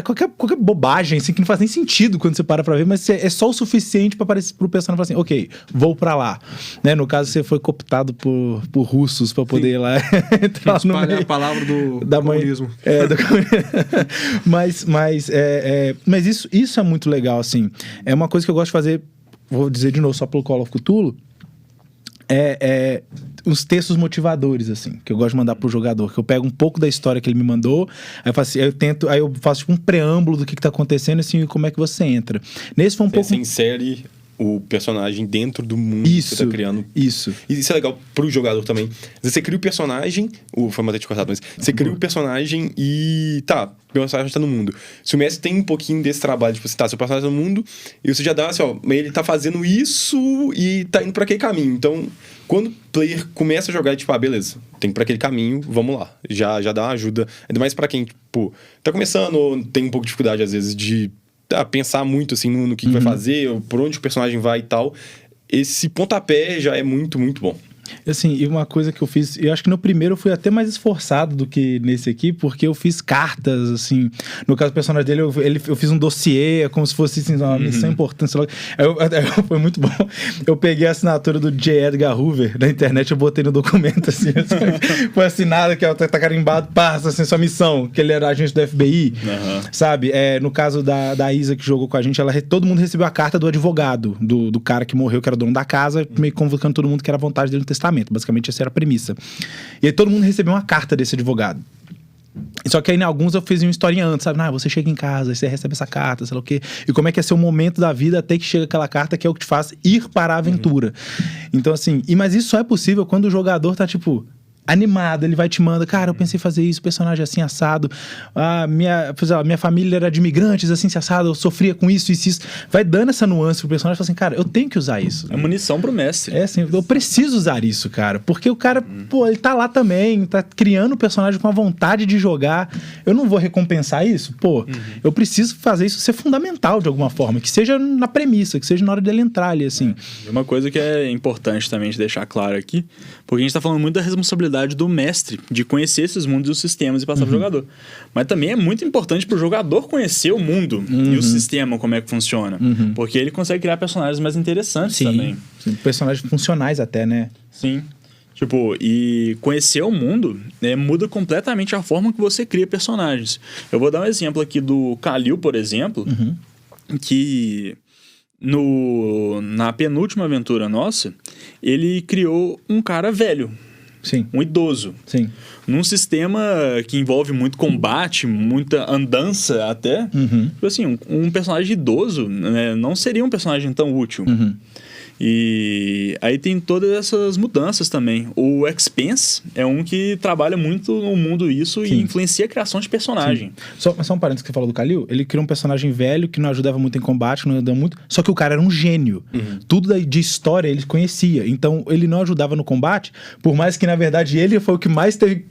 qualquer bobagem, assim, que não faz nem sentido quando você para pra ver, mas é só o suficiente pra pro personagem falar assim, ok, vou pra lá. Né? No caso, você foi cooptado por russos pra poder ir lá entrar no meio. A palavra da comunismo. Mas isso é muito legal, assim. É uma coisa que eu gosto de fazer, vou dizer de novo, só pelo Call of Cthulhu, os textos motivadores, assim, que eu gosto de mandar pro jogador, que eu pego um pouco da história que ele me mandou, aí eu faço tipo um preâmbulo do que tá acontecendo, assim, como é que você entra. Nesse foi um pouco... Você insere o personagem dentro do mundo que você tá criando. Isso. E isso é legal pro jogador também. Às vezes você cria o personagem... Foi uma de cortado, mas... Você cria o personagem e... Tá, o personagem tá no mundo. Se o mestre tem um pouquinho desse trabalho, tipo assim, tá, seu personagem tá no mundo, e você já dá assim, ó, ele tá fazendo isso e tá indo pra aquele caminho. Então, quando o player começa a jogar, tipo, beleza, tem que ir pra aquele caminho, vamos lá. Já dá uma ajuda. Ainda mais pra quem, tipo, tá começando ou tem um pouco de dificuldade, às vezes, de pensar muito, assim, no que vai fazer, por onde o personagem vai e tal. Esse pontapé já é muito, muito bom. Assim, e uma coisa que eu fiz, eu acho que no primeiro eu fui até mais esforçado do que nesse aqui, porque eu fiz cartas, assim, no caso do personagem dele, eu fiz um dossiê, como se fosse assim, uma missão importante, sei lá. Foi muito bom. Eu peguei a assinatura do J. Edgar Hoover na internet, eu botei no documento, assim, foi assinado, que tá carimbado, passa, assim, sua missão, que ele era agente do FBI, sabe? No caso da Isa, que jogou com a gente, todo mundo recebeu a carta do advogado, do cara que morreu, que era o dono da casa, meio convocando todo mundo que era a vontade dele no testamento. Basicamente, essa era a premissa. E aí todo mundo recebeu uma carta desse advogado. Só que aí, em alguns, eu fiz uma historinha antes, sabe? Você chega em casa, você recebe essa carta, sei lá o quê. E como é que é seu momento da vida até que chega aquela carta, que é o que te faz ir para a aventura. Então, assim... Mas isso só é possível quando o jogador tá, tipo... animado, ele vai te mandar, cara, eu pensei em fazer isso, personagem assim, assado, minha família era de imigrantes, assim, assado, eu sofria com isso, vai dando essa nuance pro personagem, fala assim, cara, eu tenho que usar isso. É munição pro mestre. Assim, eu preciso usar isso, cara, porque o cara, ele tá lá também, tá criando o personagem com a vontade de jogar, eu não vou recompensar isso? Eu preciso fazer isso ser fundamental de alguma forma, que seja na premissa, que seja na hora dele entrar ali, assim. Uma coisa que é importante também de deixar claro aqui, porque a gente tá falando muito da responsabilidade do mestre de conhecer esses mundos e os sistemas e passar pro jogador. Mas também é muito importante pro jogador conhecer o mundo e o sistema, como é que funciona. Porque ele consegue criar personagens mais interessantes também. Sim, personagens funcionais até, né? Sim. Tipo, e conhecer o mundo muda completamente a forma que você cria personagens. Eu vou dar um exemplo aqui do Khalil, por exemplo, que na penúltima aventura nossa, ele criou um cara velho. Sim. Um idoso. Sim. Num sistema que envolve muito combate, muita andança até. Tipo assim, um personagem idoso, né, não seria um personagem tão útil. E aí tem todas essas mudanças também. O Expense é um que trabalha muito no mundo isso e influencia a criação de personagem. Só um parênteses que você falou do Khalil. Ele criou um personagem velho que não ajudava muito em combate, não ajudava muito. Só que o cara era um gênio. Tudo de história ele conhecia. Então ele não ajudava no combate, por mais que na verdade ele foi o que mais teve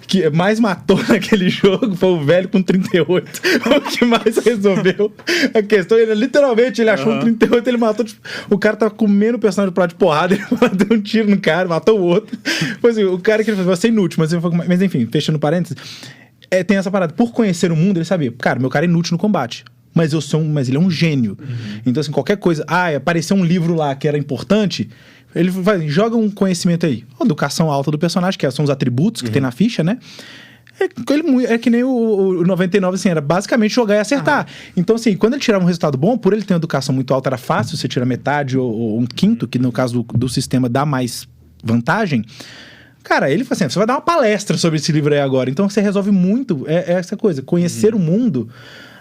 que mais matou naquele jogo. Foi o velho com 38. O que mais resolveu a questão. Ele literalmente achou um 38, ele matou. O cara tava comendo o personagem pro lado de porrada, ele deu um tiro no cara, matou o outro. Pois assim, o cara que ele fez, vai ser inútil, mas enfim, fechando parênteses, tem essa parada. Por conhecer o mundo, ele sabia, cara, meu cara é inútil no combate. Mas ele é um gênio. Então, assim, qualquer coisa... apareceu um livro lá que era importante... Ele joga um conhecimento aí. A educação alta do personagem, que são os atributos que tem na ficha, né? É que nem o 99, assim, era basicamente jogar e acertar. Então, assim, quando ele tirava um resultado bom, por ele ter uma educação muito alta, era fácil, você tira metade ou um quinto, que no caso do sistema dá mais vantagem. Cara, ele fala assim, você vai dar uma palestra sobre esse livro aí agora. Então, você resolve muito essa coisa. Conhecer o mundo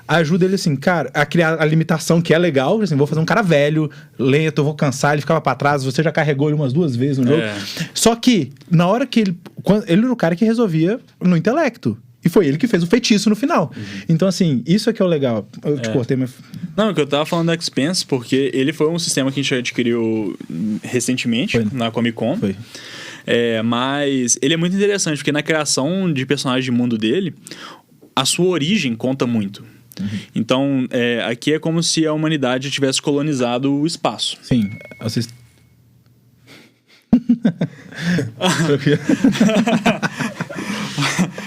ajuda ele, assim, cara, a criar a limitação que é legal. Assim, vou fazer um cara velho, lento, eu vou cansar, ele ficava pra trás, você já carregou ele umas 2 vezes no jogo. Só que, na hora que ele era o cara que resolvia no intelecto. E foi ele que fez o feitiço no final. Então, assim, isso é que é o legal. Eu te cortei, mas... Não, que eu tava falando do Expense, porque ele foi um sistema que a gente adquiriu recentemente, na Comic Con. Foi. Mas ele é muito interessante, porque na criação de personagem de mundo dele, a sua origem conta muito. Então, aqui é como se a humanidade tivesse colonizado o espaço. Sim, vocês...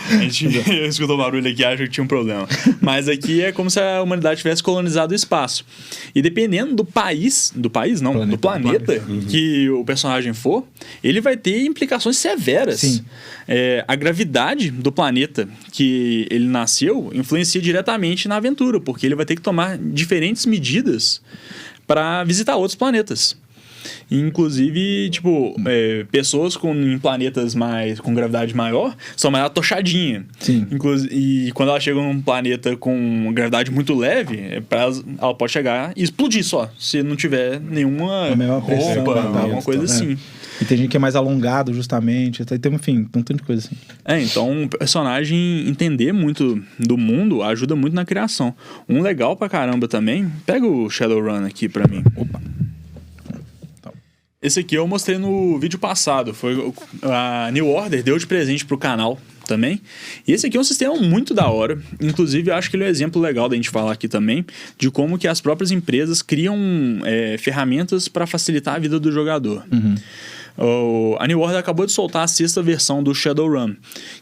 A gente escutou o barulho aqui e acha que tinha um problema. Mas aqui é como se a humanidade tivesse colonizado o espaço. E dependendo do planeta que o personagem for, ele vai ter implicações severas. Sim. A gravidade do planeta que ele nasceu influencia diretamente na aventura, porque ele vai ter que tomar diferentes medidas para visitar outros planetas. Inclusive, tipo, pessoas em planetas com gravidade maior são mais atochadinhas. Sim. E quando ela chega num planeta com gravidade muito leve, ela pode chegar e explodir só, se não tiver nenhuma roupa, alguma coisa assim. E tem gente que é mais alongado, justamente. Enfim, um tanto de coisa assim. Então o personagem entender muito do mundo ajuda muito na criação. Um legal pra caramba também, pega o Shadowrun aqui pra mim. Opa. Esse aqui eu mostrei no vídeo passado. Foi a New Order deu de presente pro canal. também. E esse aqui é um sistema muito da hora. Inclusive, eu acho que ele é um exemplo legal da gente falar aqui também de como que as próprias empresas criam ferramentas para facilitar a vida do jogador. A New Order acabou de soltar a 6ª versão do Shadowrun,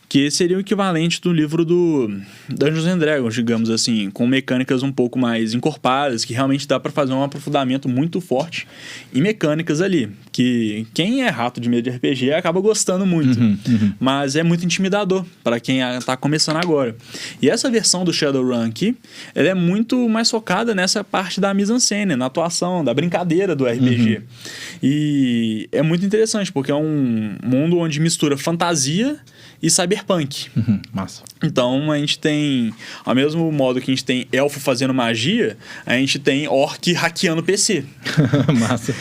que seria o equivalente do livro do Dungeons and Dragons, digamos assim, com mecânicas um pouco mais encorpadas, que realmente dá para fazer um aprofundamento muito forte em mecânicas ali, que quem é rato de medo de RPG acaba gostando muito, mas é muito intimidador para quem está começando agora. E essa versão do Shadowrun aqui, ela é muito mais focada nessa parte da mise-en-scène, na atuação, da brincadeira do RPG. E é muito interessante, porque é um mundo onde mistura fantasia e cyberpunk. Massa. Então a gente tem, ao mesmo modo que a gente tem elfo fazendo magia, a gente tem orc hackeando PC. Massa.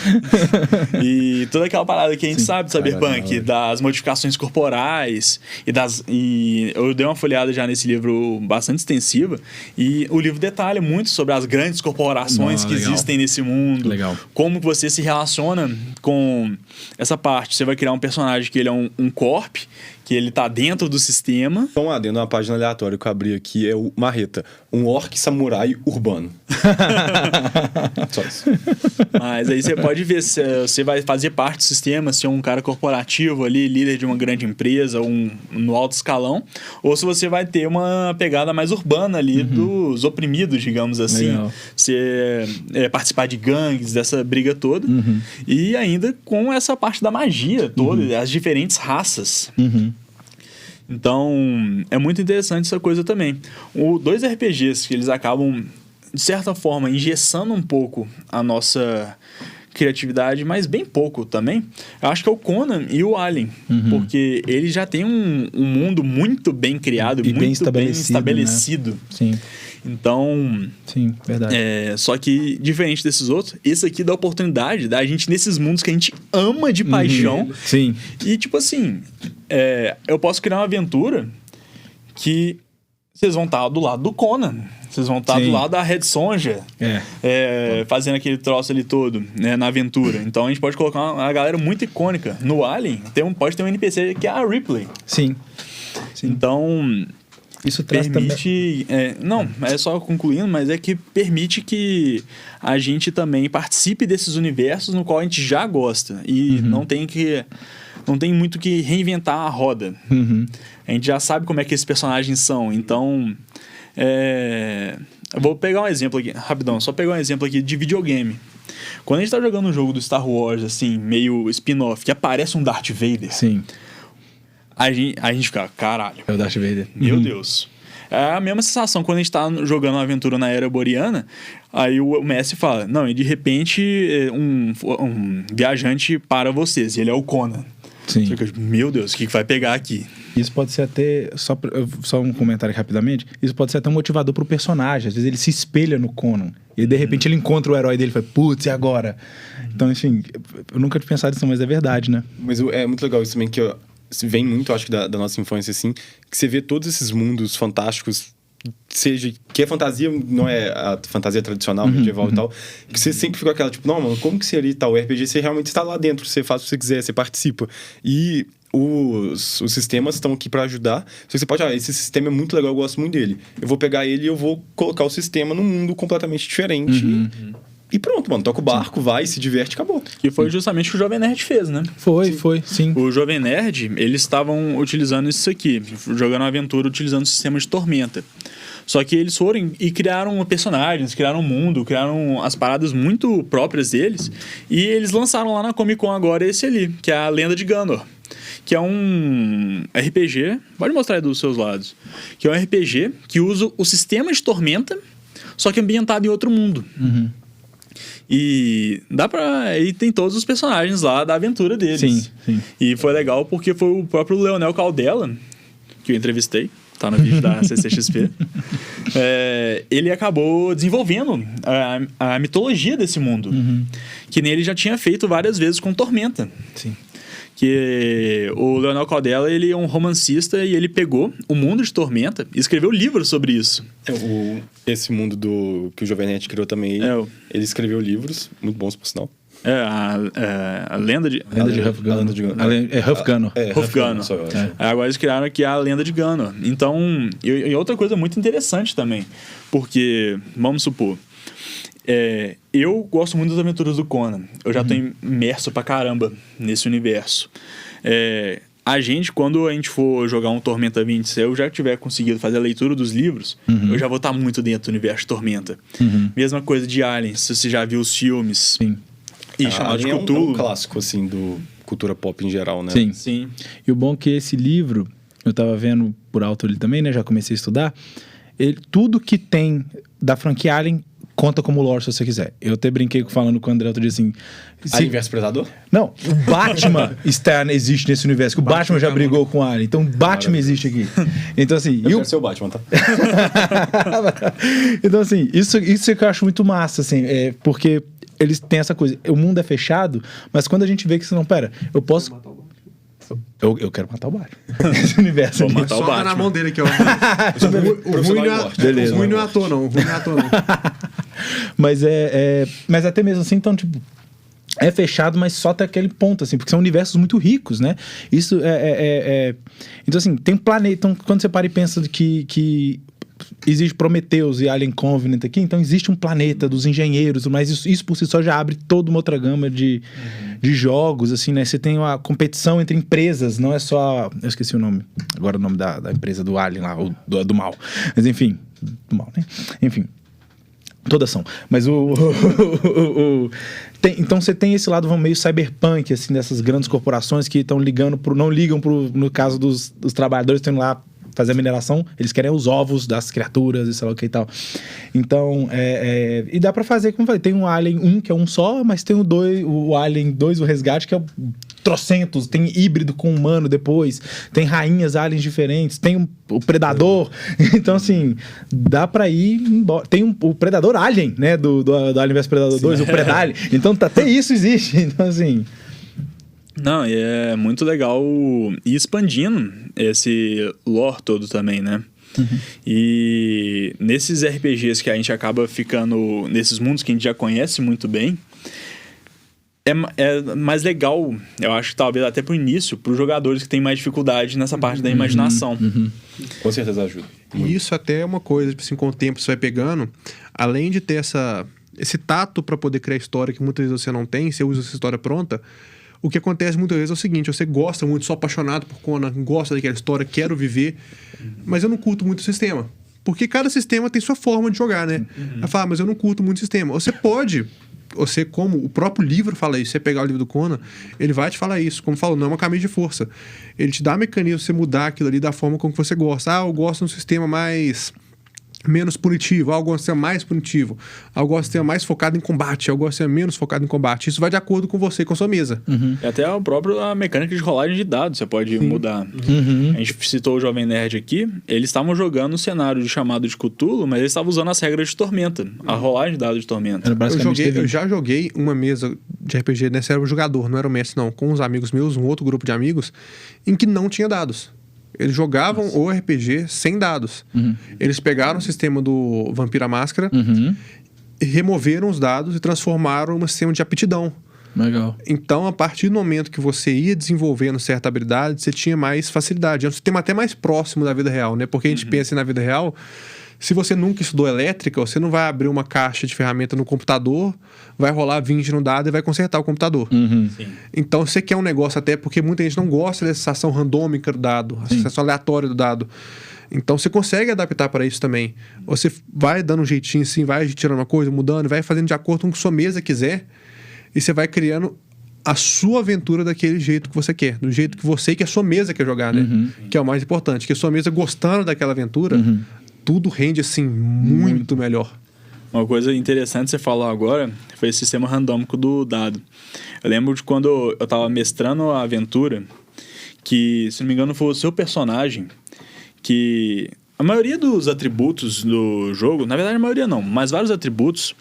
E toda aquela parada que a gente sabe do cyberpunk, das modificações corporais e eu dei uma folheada já nesse livro bastante extensiva, e o livro detalha muito sobre as grandes corporações que existem nesse mundo. Legal. Como que você se relaciona com essa parte. Você vai criar um personagem que ele é um corp, que ele tá dentro do sistema. Então, dentro de uma página aleatória que eu abri aqui, é o Marreta, um orc samurai urbano. Só isso. Mas aí você pode ver se você vai fazer parte do sistema, se é um cara corporativo ali, líder de uma grande empresa, no alto escalão, ou se você vai ter uma pegada mais urbana ali dos oprimidos, digamos assim. Legal. Você participar de gangues, dessa briga toda. E ainda com essa parte da magia toda, as diferentes raças. Então, é muito interessante essa coisa também. Dois RPGs que eles acabam, de certa forma, engessando um pouco a nossa criatividade, mas bem pouco também, eu acho que é o Conan e o Alien. Porque ele já tem um mundo muito bem criado, e muito bem estabelecido. Né? Sim. Então... Sim, verdade. Só que, diferente desses outros, esse aqui dá a oportunidade da gente, nesses mundos que a gente ama de paixão. Sim. E, tipo assim, eu posso criar uma aventura que vocês vão estar do lado do Conan. Vocês vão estar do lado da Red Sonja, fazendo aquele troço ali todo, né, na aventura. Então, a gente pode colocar uma galera muito icônica. No Alien, pode ter um NPC que é a Ripley. Sim. Então... Isso traz permite, não, é só concluindo, mas é que permite que a gente também participe desses universos no qual a gente já gosta e não tem muito que reinventar a roda. A gente já sabe como é que esses personagens são, então eu vou pegar um exemplo aqui, rapidão, só pegar um exemplo aqui de videogame. Quando a gente tá jogando um jogo do Star Wars, assim, meio spin-off, que aparece um Darth Vader. Sim. A gente fica, caralho. É o Darth Vader. Meu Deus. É a mesma sensação quando a gente tá jogando uma aventura na Era Boreana, aí o mestre fala, não, e de repente um viajante para vocês, e ele é o Conan. Sim. Você fica, meu Deus, o que vai pegar aqui? Isso pode ser até, só um comentário rapidamente, isso pode ser até um motivador pro personagem, às vezes ele se espelha no Conan, e de repente ele encontra o herói dele e fala, putz, e agora? Então, enfim, eu nunca tinha pensado nisso, mas é verdade, né? Mas é muito legal isso também, que vem muito, acho que, da nossa infância, assim, que você vê todos esses mundos fantásticos, seja que a fantasia não é a fantasia tradicional, medieval e tal, que você sempre fica aquela, tipo, não, mano, como que seria tal? O RPG, você realmente está lá dentro, você faz o que você quiser, você participa. E os sistemas estão aqui para ajudar. Só que você pode, esse sistema é muito legal, eu gosto muito dele. Eu vou pegar ele e eu vou colocar o sistema num mundo completamente diferente. E pronto, mano, toca o barco, vai, se diverte, acabou. Que foi justamente o que o Jovem Nerd fez, né? Foi. O Jovem Nerd, eles estavam utilizando isso aqui, jogando uma aventura utilizando o sistema de Tormenta. Só que eles foram e criaram personagens, criaram um mundo, criaram as paradas muito próprias deles. E eles lançaram lá na Comic Con agora esse ali, que é a Lenda de Gandor. Que é um RPG, pode mostrar aí dos seus lados, que é um RPG que usa o sistema de Tormenta, só que ambientado em outro mundo. E e tem todos os personagens lá da aventura deles. Sim. E foi legal porque foi o próprio Leonel Caldela, que eu entrevistei, tá no vídeo da CCXP. Ele acabou desenvolvendo a mitologia desse mundo. Que nele já tinha feito várias vezes com Tormenta. Sim. Que o Leonel Caldela, ele é um romancista e ele pegou o mundo de Tormenta e escreveu livros sobre isso. Esse mundo que o Jovem Nerd criou também, ele escreveu livros, muito bons por sinal. A lenda de... Lenda de Huff Gunner. Huff Gunner. Huff Gunner. Agora eles criaram aqui a lenda de Gunner. Então, e outra coisa muito interessante também, porque, vamos supor, eu gosto muito das aventuras do Conan. Eu já tô imerso pra caramba nesse universo. Quando a gente for jogar um Tormenta 20, se eu já tiver conseguido fazer a leitura dos livros, eu já vou estar muito dentro do universo de Tormenta. Mesma coisa de Aliens, se você já viu os filmes. Sim. E chamado de Cthulhu. É um clássico, assim, do cultura pop em geral, né? Sim. E o bom é que esse livro, eu tava vendo por alto ele também, né? Já comecei a estudar. Tudo que tem da franquia Alien conta como lore se você quiser. Eu até brinquei falando com o André outro dia assim... Alien vs Predador? Não, o Batman existe nesse universo, que o Batman já brigou com o Alien. Então, o Batman existe aqui. Então, assim... Eu quero ser o Batman, tá? Então, assim, isso que eu acho muito massa, assim, porque eles têm essa coisa. O mundo é fechado, mas quando a gente vê que, não, pera, eu posso... Eu quero matar o Batman. Esse universo aqui. Só tá na mão dele aqui, ó. O ruim não é ator, não. Mas mas até mesmo assim, então, tipo... É fechado, mas só até aquele ponto, assim, porque são universos muito ricos, né? Isso Então, assim, tem um planeta... Então, quando você para e pensa que existe Prometheus e Alien Covenant aqui, então existe um planeta dos engenheiros, mas isso por si só já abre toda uma outra gama de jogos, assim, né? Você tem uma competição entre empresas, não é só... Eu esqueci o nome. Agora o nome da empresa do Alien lá, ou do mal. Mas, enfim... Do mal, né? Enfim... Todas são. Mas então você tem esse lado meio cyberpunk, assim, dessas grandes corporações que estão não ligam no caso dos trabalhadores que estão lá fazer a mineração, eles querem os ovos das criaturas e sei lá o que e tal. Então, e dá pra fazer, como eu falei, tem um Alien 1 que é um só, mas tem o Alien 2, o Resgate, que é trocentos, tem híbrido com humano depois, tem rainhas aliens diferentes, tem o Predador. Então, assim, dá pra ir embora. Tem o Predador Alien, né, do Alien vs Predador 2, o Predalien. Então, até isso existe. Então, assim... Não, e é muito legal ir expandindo esse lore todo também, né? E nesses RPGs que a gente acaba ficando... Nesses mundos que a gente já conhece muito bem, é mais legal, eu acho que talvez até pro início, pros jogadores que têm mais dificuldade nessa parte da imaginação. Com certeza ajuda. E isso até é uma coisa, assim, com o tempo você vai pegando, além de ter esse tato para poder criar história que muitas vezes você não tem, você usa essa história pronta, o que acontece muitas vezes é o seguinte: você gosta muito, sou apaixonado por Conan, gosta daquela história, quero viver, mas eu não curto muito o sistema. Porque cada sistema tem sua forma de jogar, né? Aí fala, mas eu não curto muito o sistema. Você, como o próprio livro fala isso, você pegar o livro do Conan, ele vai te falar isso. Como falou, não é uma camisa de força. Ele te dá mecanismo pra você mudar aquilo ali da forma como você gosta. Eu gosto de um sistema menos punitivo, eu gosto de ser mais punitivo, eu gosto de ser mais focado em combate, eu gosto de ser menos focado em combate. Isso vai de acordo com você, com a sua mesa. E até a mecânica de rolagem de dados você pode mudar. A gente citou o Jovem Nerd aqui, eles estavam jogando o cenário de chamado de Cthulhu, mas eles estavam usando as regras de Tormenta, a rolagem de dados de Tormenta. Eu já joguei uma mesa de RPG, nessa era o jogador, não era o mestre não, com uns amigos meus, um outro grupo de amigos, em que não tinha dados. Eles jogavam o RPG sem dados. Eles pegaram o sistema do Vampira Máscara, removeram os dados e transformaram em um sistema de aptidão. Legal. Então, a partir do momento que você ia desenvolvendo certa habilidade, você tinha mais facilidade. É um sistema até mais próximo da vida real, né? Porque a gente pensa na vida real, se você nunca estudou elétrica, você não vai abrir uma caixa de ferramenta no computador, vai rolar 20 no dado e vai consertar o computador. Então, você quer um negócio até porque muita gente não gosta dessa sensação randômica do dado, a sensação aleatória do dado. Então, você consegue adaptar para isso também. Você vai dando um jeitinho assim, vai tirando uma coisa, mudando, vai fazendo de acordo com o que sua mesa quiser, e você vai criando a sua aventura daquele jeito que você quer, do jeito que você e que a sua mesa quer jogar, né? Que é o mais importante, que a sua mesa gostando daquela aventura, tudo rende, assim, muito melhor. Uma coisa interessante que você falou agora foi esse sistema randômico do dado. Eu lembro de quando eu tava mestrando a aventura, que, se não me engano, foi o seu personagem, que a maioria dos atributos do jogo, na verdade a maioria não, mas vários atributos,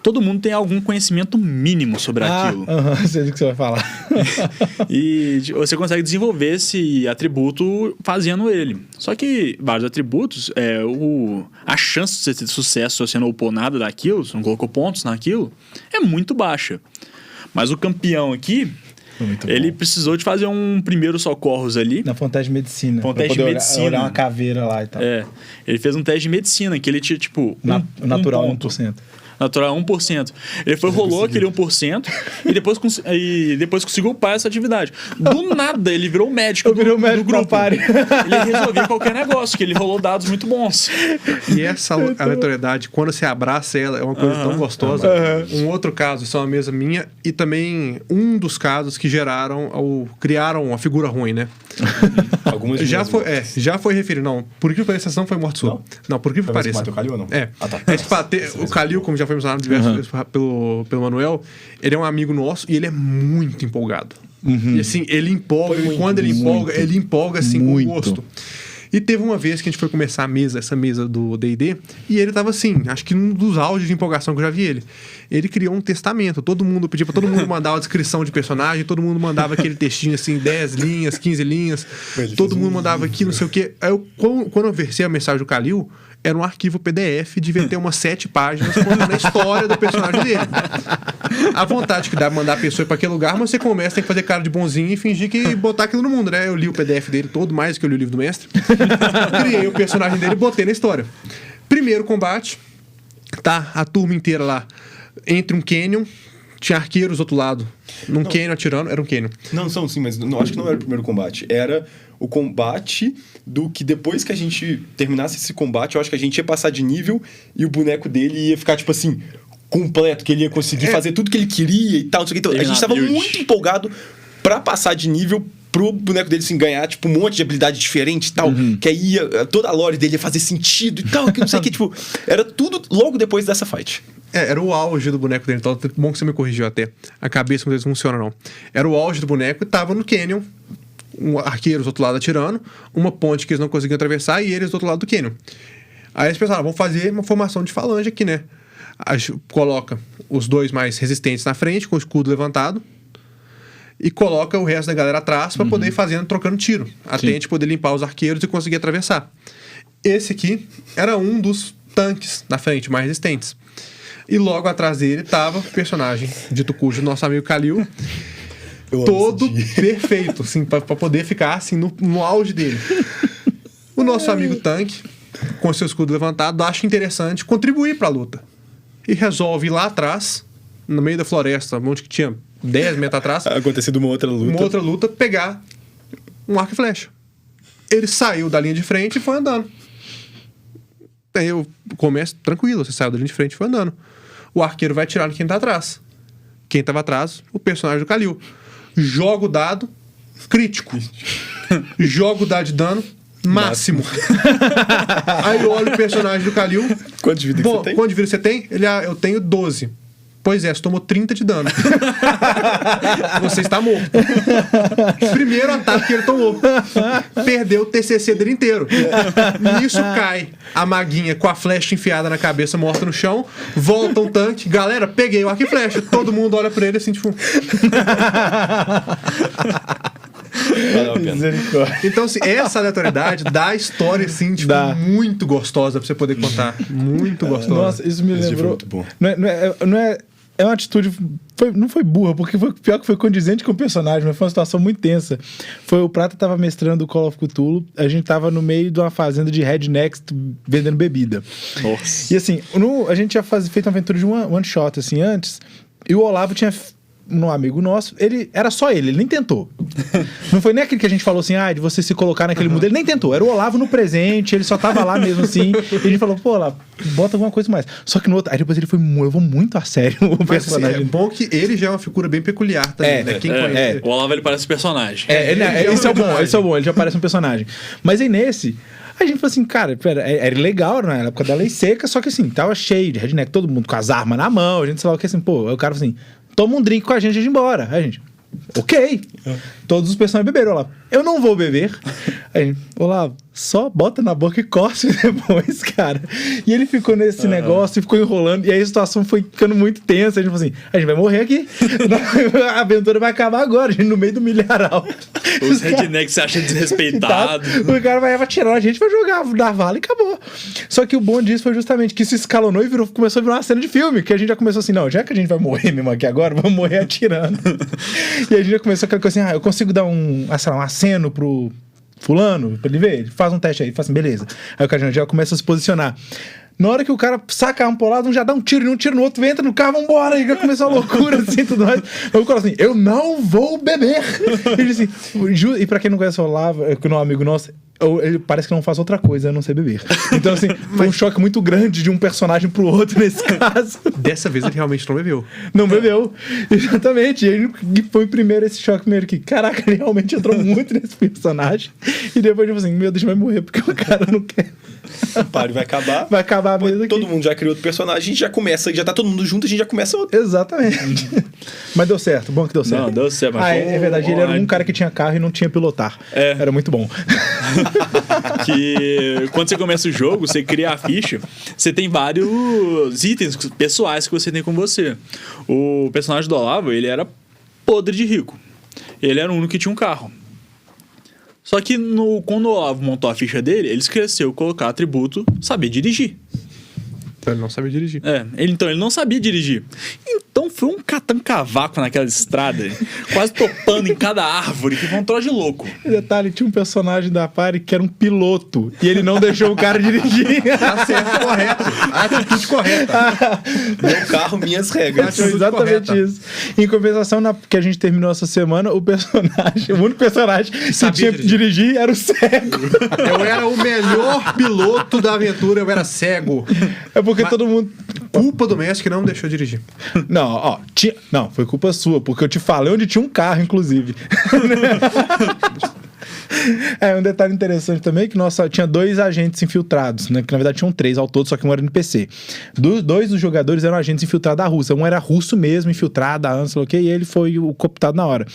todo mundo tem algum conhecimento mínimo sobre aquilo. Sei do que você vai falar. E você consegue desenvolver esse atributo fazendo ele. Só que vários atributos, a chance de você ter sucesso se você não upou nada daquilo, se não colocou pontos naquilo, é muito baixa. Mas o campeão aqui, ele precisou de fazer um primeiro socorros ali. Na teste de medicina. Foi um teste de medicina. Olhar uma caveira lá e tal. Ele fez um teste de medicina, que ele tinha, tipo... natural, ponto. 1%. Natural 1%. Ele rolou aquele 1% e depois conseguiu upar essa atividade. Do nada, ele virou o médico do grupo. Ele resolvia qualquer negócio, que ele rolou dados muito bons. E essa aleatoriedade, quando você abraça ela, é uma coisa tão gostosa. Um outro caso, isso é uma mesa minha, e também um dos casos que criaram a figura ruim, né? Algumas já foi referido. Não, por que pareça, não foi morte sua. Não, por que pareça. O Kalil ou não? O Kalil, como já foi mencionado diversas vezes pelo Manuel, ele é um amigo nosso e ele é muito empolgado. E assim, ele empolga, e quando ele empolga assim muito. Com gosto. E teve uma vez que a gente foi começar essa mesa do D&D, e ele tava assim, acho que um dos auges de empolgação que eu já vi ele. Ele criou um testamento, todo mundo pedia pra todo mundo mandar uma descrição de personagem, todo mundo mandava aquele textinho assim, 10 linhas, 15 linhas, todo mundo mandava aqui, não sei o quê. Aí quando eu versei a mensagem do Kalil, era um arquivo PDF, devia ter umas 7 páginas contando a história do personagem dele. A vontade que dá de mandar a pessoa ir pra aquele lugar, mas você começa, tem que fazer cara de bonzinho e fingir que botar aquilo no mundo, né? Eu li o PDF dele todo, mais do que eu li o livro do mestre. Criei o personagem dele e botei na história. Primeiro combate, tá a turma inteira lá, entre um canyon, tinha arqueiros do outro lado, canyon atirando, era um canyon. Não, sim, mas acho que não era o primeiro combate. Era o combate do que depois que a gente terminasse esse combate, eu acho que a gente ia passar de nível e o boneco dele ia ficar, tipo assim, completo, que ele ia conseguir fazer tudo que ele queria e tal, não sei o que. Então, a gente tava muito empolgado pra passar de nível pro boneco dele assim, ganhar, tipo, um monte de habilidade diferente e tal, que aí toda a lore dele ia fazer sentido e tal, que não sei o que, tipo, era tudo logo depois dessa fight. Era o auge do boneco dele, então bom que você me corrigiu até. A cabeça não funciona, não. Era o auge do boneco e tava no canyon, arqueiros do outro lado atirando, uma ponte que eles não conseguiam atravessar e eles do outro lado do canyon. Aí eles pensaram, vamos fazer uma formação de falange aqui, né? Coloca os dois mais resistentes na frente, com o escudo levantado, e coloca o resto da galera atrás para poder ir fazendo, trocando tiro, até a gente poder limpar os arqueiros e conseguir atravessar. Esse aqui era um dos tanques na frente, mais resistentes. E logo atrás dele tava o personagem dito cujo, nosso amigo Kalil, todo perfeito, assim, para poder ficar assim no auge dele. O nosso amigo tanque, com seu escudo levantado, acha interessante contribuir para a luta. E resolve ir lá atrás, no meio da floresta, onde que tinha 10 metros atrás, acontecido uma outra luta, pegar um arco e flecha. Ele saiu da linha de frente e foi andando. Aí eu começo tranquilo, você saiu da linha de frente e foi andando. O arqueiro vai atirar em quem tá atrás. Quem tava atrás? O personagem do Kalil. Joga o dado, crítico. Joga o dado de dano, máximo. Aí eu olho o personagem do Kalil. Quanto de vida você tem? Quanto de vida você tem? Ele, eu tenho 12. Pois é, você tomou 30 de dano. Você está morto. Primeiro ataque que ele tomou. Perdeu o TCC dele inteiro. Nisso cai a maguinha com a flecha enfiada na cabeça, morta no chão. Volta um tanque. Galera, peguei o arco e flecha. Todo mundo olha pra ele assim, tipo... Então, assim, essa aleatoriedade dá a história, assim, tipo, muito gostosa pra você poder contar. Muito gostosa. Nossa, isso me lembrou... Muito bom. Não é uma atitude... não foi burra, porque foi pior que foi condizente com o personagem, mas foi uma situação muito tensa. O Prata tava mestrando o Call of Cthulhu, a gente tava no meio de uma fazenda de rednecks vendendo bebida. Nossa. E assim, a gente tinha feito uma aventura de one shot, assim, antes, e o Olavo tinha... um amigo nosso, era só ele nem tentou. Não foi nem aquele que a gente falou assim, de você se colocar naquele mundo, ele nem tentou, era o Olavo no presente, ele só tava lá mesmo assim, e a gente falou, pô, Olavo, bota alguma coisa mais. Só que no outro, aí depois ele levou muito a sério o personagem. Assim, é bom que ele já é uma figura bem peculiar também, né? Quem conhece. O Olavo, ele parece um personagem. Esse é o bom, ele já parece um personagem. Mas aí nesse... a gente falou assim, cara, era legal na época da lei seca, só que assim, tava cheio de redneck, todo mundo com as armas na mão, a gente sei lá o que assim, pô, aí o cara falou assim, toma um drink com a gente e ir embora. Aí a gente, ok. todos os personagens beberam. Olá, eu não vou beber. Aí, olá, só bota na boca e cospe depois, cara. E ele ficou nesse negócio e ficou enrolando. E aí a situação foi ficando muito tensa. A gente falou assim, a gente vai morrer aqui. A aventura vai acabar agora, a gente no meio do milharal. Os rednecks se acham desrespeitados. O cara vai atirar a gente, vai jogar na vala e acabou. Só que o bom disso foi justamente que isso escalonou e começou a virar uma cena de filme. Que a gente já começou assim, não, já que a gente vai morrer mesmo aqui agora, vamos morrer atirando. E a gente já começou aquela coisa assim, eu consigo dar um aceno pro fulano, pra ele ver? Ele faz um teste aí, faz assim, beleza. Aí o cara já começa a se posicionar. Na hora que o cara saca um pro lado, um já dá um tiro no outro, entra no carro, vambora, e já começou a loucura, assim, tudo mais. Aí o cara assim, eu não vou beber. Ele assim, e pra quem não conhece o Olavo, que não é um amigo nosso, ele parece que não faz outra coisa a não ser beber. Então, assim, foi um choque muito grande de um personagem pro outro nesse caso. Dessa vez ele realmente não bebeu. Não bebeu. Exatamente. E aí foi primeiro esse choque primeiro que, caraca, ele realmente entrou muito nesse personagem. E depois, tipo assim, meu Deus, vai morrer, porque o cara não quer. O páreo vai acabar. Vai acabar mesmo aqui. Todo mundo já criou outro personagem, a gente já começa, já tá todo mundo junto, a gente já começa outro. Exatamente. Mas deu certo, bom que deu certo. Não, deu certo. Mas é verdade, ele era um cara que tinha carro e não tinha pilotar. Era muito bom. Que quando você começa o jogo, você cria a ficha, você tem vários itens pessoais que você tem com você. O personagem do Olavo, ele era podre de rico. Ele era o único que tinha um carro. Só que quando o Olavo montou a ficha dele, ele esqueceu de colocar atributo saber dirigir. Então ele não sabia dirigir. Então ele não sabia dirigir. Então foi um cavaco naquela estrada, quase topando em cada árvore, que foi um troço de louco. Detalhe, tinha um personagem da party que era um piloto e ele não deixou o cara dirigir. Tá certo, correto. Atitude correta. Meu carro, minhas regras. Foi exatamente isso. Em compensação, que a gente terminou essa semana, o único personagem que tinha que dirigir era o cego. Eu era o melhor piloto da aventura, eu era cego. É porque todo mundo... Culpa do mestre que não me deixou dirigir. Não, não, foi culpa sua, porque eu te falei onde tinha um carro, inclusive. Um detalhe interessante também, que tinha 2 agentes infiltrados, né? Que na verdade tinham 3 ao todo, só que um era NPC. 2 dos jogadores eram agentes infiltrados da Rússia. Um era russo mesmo, infiltrado da ANSA, ok? E ele foi o cooptado na hora.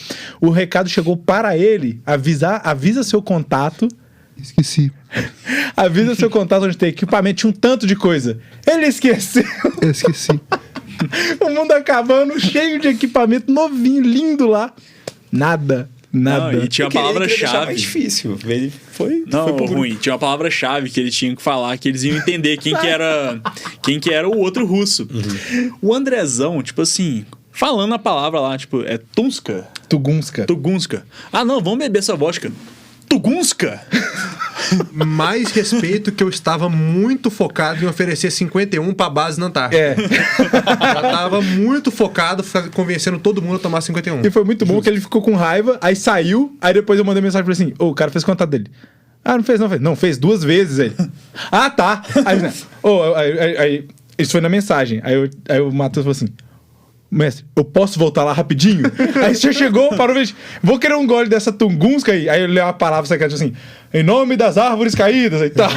O recado chegou para ele, avisa seu contato. Esqueci. Avisa seu contato onde tem equipamento, tinha um tanto de coisa. Ele esqueceu. Eu esqueci. O mundo acabando, cheio de equipamento novinho, lindo lá. Nada. Não, e tinha uma palavra-chave. Mais difícil. Ele foi. Não, foi ruim. Tinha uma palavra-chave que ele tinha que falar, que eles iam entender quem que era o outro russo. Uhum. O Andrezão, tipo assim, falando a palavra lá, tipo, é Tunska? Tugunska. Ah, não, vamos beber essa vodka. Tugunska? Mais respeito que eu estava muito focado em oferecer 51 pra base na Antártica. Já tava muito focado, convencendo todo mundo a tomar 51. E foi muito bom que ele ficou com raiva, aí saiu, aí depois eu mandei mensagem pra ele assim, o cara fez contato dele. Ah, não fez. Não, fez 2 vezes ele. Ah, tá. Aí, isso foi na mensagem. Aí o Matheus falou assim, mestre, eu posso voltar lá rapidinho? Aí você chegou, parou, vou querer um gole dessa Tungunska aí. Aí ele leu a palavra secreta assim, em nome das árvores caídas e tal.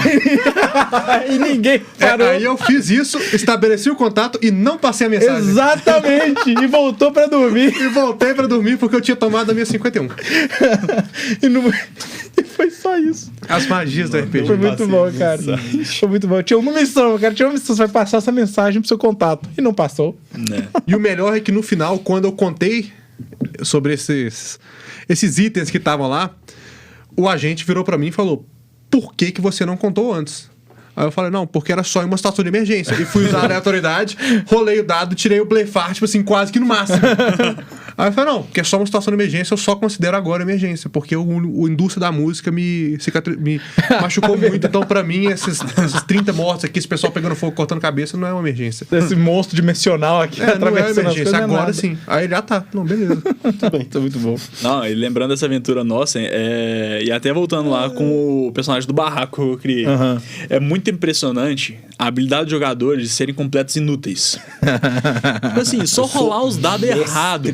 E ninguém parou. Aí eu fiz isso, estabeleci o contato e não passei a mensagem. Exatamente. E voltou pra dormir. E voltei pra dormir porque eu tinha tomado a minha 51. E foi só isso. As magias do RPG. Foi muito bom, cara. Foi muito bom. Tinha uma missão, cara. Você vai passar essa mensagem pro seu contato. E não passou. E o melhor é que no final, quando eu contei sobre esses itens que estavam lá, o agente virou pra mim e falou, por que você não contou antes? Aí eu falei, não, porque era só em uma situação de emergência. E fui usar a aleatoriedade, rolei o dado, tirei o blefar, tipo assim, quase que no máximo. Aí eu falei, não, porque é só uma situação de emergência, eu só considero agora emergência, porque o indústria da música me machucou muito, então pra mim, esses 30 mortos aqui, esse pessoal pegando fogo, cortando cabeça, não é uma emergência. Esse monstro dimensional aqui atravessando não é emergência, agora sim. Aí já tá, não, beleza. Muito bem, tá muito bom. Não, e lembrando dessa aventura nossa, e até voltando lá com o personagem do barraco que eu criei, é muito impressionante a habilidade dos jogadores de serem completos inúteis. Tipo assim, só rolar os dados errado.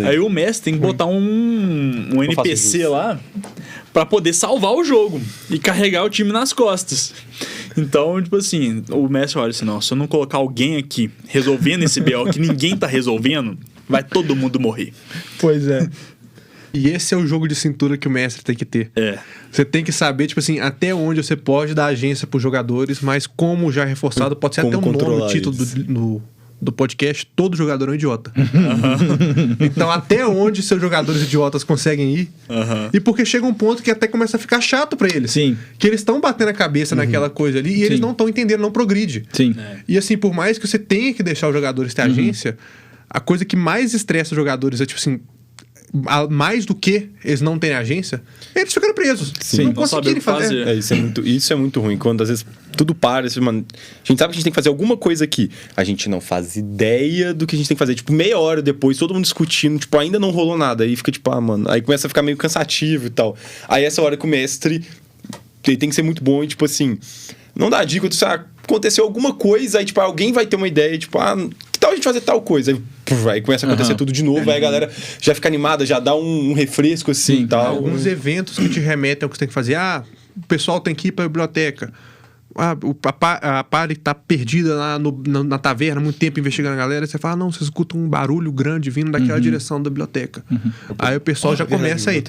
Aí o mestre tem que botar um NPC lá pra poder salvar o jogo e carregar o time nas costas. Então, tipo assim, o mestre olha assim, não, se eu não colocar alguém aqui resolvendo esse BO que ninguém tá resolvendo, vai todo mundo morrer. Pois é. E esse é o jogo de cintura que o mestre tem que ter. Você tem que saber, tipo assim, até onde você pode dar agência pros jogadores, mas como já reforçado, pode ser Como até um nome, o controlar título eles. do podcast, todo jogador é um idiota. Então, até onde seus jogadores idiotas conseguem ir? E porque chega um ponto que até começa a ficar chato pra eles. Sim. Que eles estão batendo a cabeça naquela coisa ali e eles Sim. não estão entendendo, não progride. Sim. E assim, por mais que você tenha que deixar os jogadores ter agência, a coisa que mais estressa os jogadores é, tipo assim, mais do que eles não terem agência, eles ficam presos. Sim. Não Não saber o conseguirem que fazer. fazer. Isso é muito ruim. Quando às vezes tudo para, assim, mano, a gente sabe que a gente tem que fazer alguma coisa aqui. A gente não faz ideia do que a gente tem que fazer. Tipo, meia hora depois, todo mundo discutindo, tipo, ainda não rolou nada. Aí fica tipo, mano. Aí começa a ficar meio cansativo e tal. Aí essa hora que o mestre ele tem que ser muito bom e, tipo assim, não dá dica, tipo, aconteceu alguma coisa, aí, tipo, alguém vai ter uma ideia, tipo, que tal a gente fazer tal coisa? Aí começa a acontecer tudo de novo, aí a galera já fica animada, já dá um refresco assim e tal. Alguns eventos que te remetem ao que você tem que fazer. O pessoal tem que ir pra biblioteca. A party tá perdida lá na taverna, muito tempo investigando a galera. Você fala, não, você escuta um barulho grande vindo daquela direção da biblioteca. Aí o pessoal já começa aí.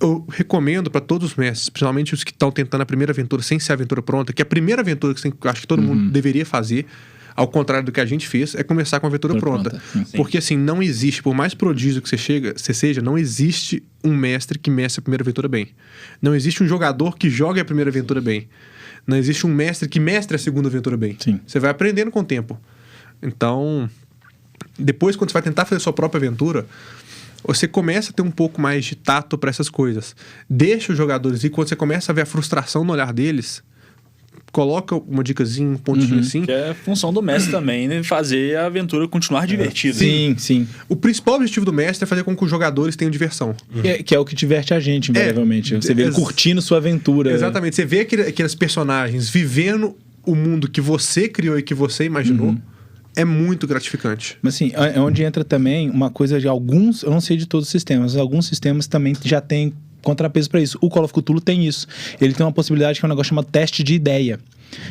Eu recomendo para todos os mestres, principalmente os que estão tentando a primeira aventura sem ser a aventura pronta, que a primeira aventura que acho que todo mundo deveria fazer, ao contrário do que a gente fez, é começar com a aventura pronta. Porque assim, não existe, por mais prodígio que você seja, não existe um mestre que mestre a primeira aventura bem. Não existe um jogador que jogue a primeira aventura bem. Não existe um mestre que mestre a segunda aventura bem. Sim. Você vai aprendendo com o tempo. Então, depois, quando você vai tentar fazer a sua própria aventura, você começa a ter um pouco mais de tato para essas coisas. Deixa os jogadores ir. Quando você começa a ver a frustração no olhar deles, coloca uma dicasinha, um pontinho assim. Que é a função do mestre também, né? Fazer a aventura continuar divertida. Sim. O principal objetivo do mestre é fazer com que os jogadores tenham diversão. Que é o que diverte a gente, invariavelmente. Você vê ele curtindo sua aventura. Exatamente. Você vê aqueles personagens vivendo o mundo que você criou e que você imaginou. É muito gratificante. Mas assim, é onde entra também uma coisa de alguns, eu não sei de todos os sistemas, mas alguns sistemas também já têm contrapeso para isso. O Call of Cthulhu tem isso. Ele tem uma possibilidade que é um negócio chamado teste de ideia.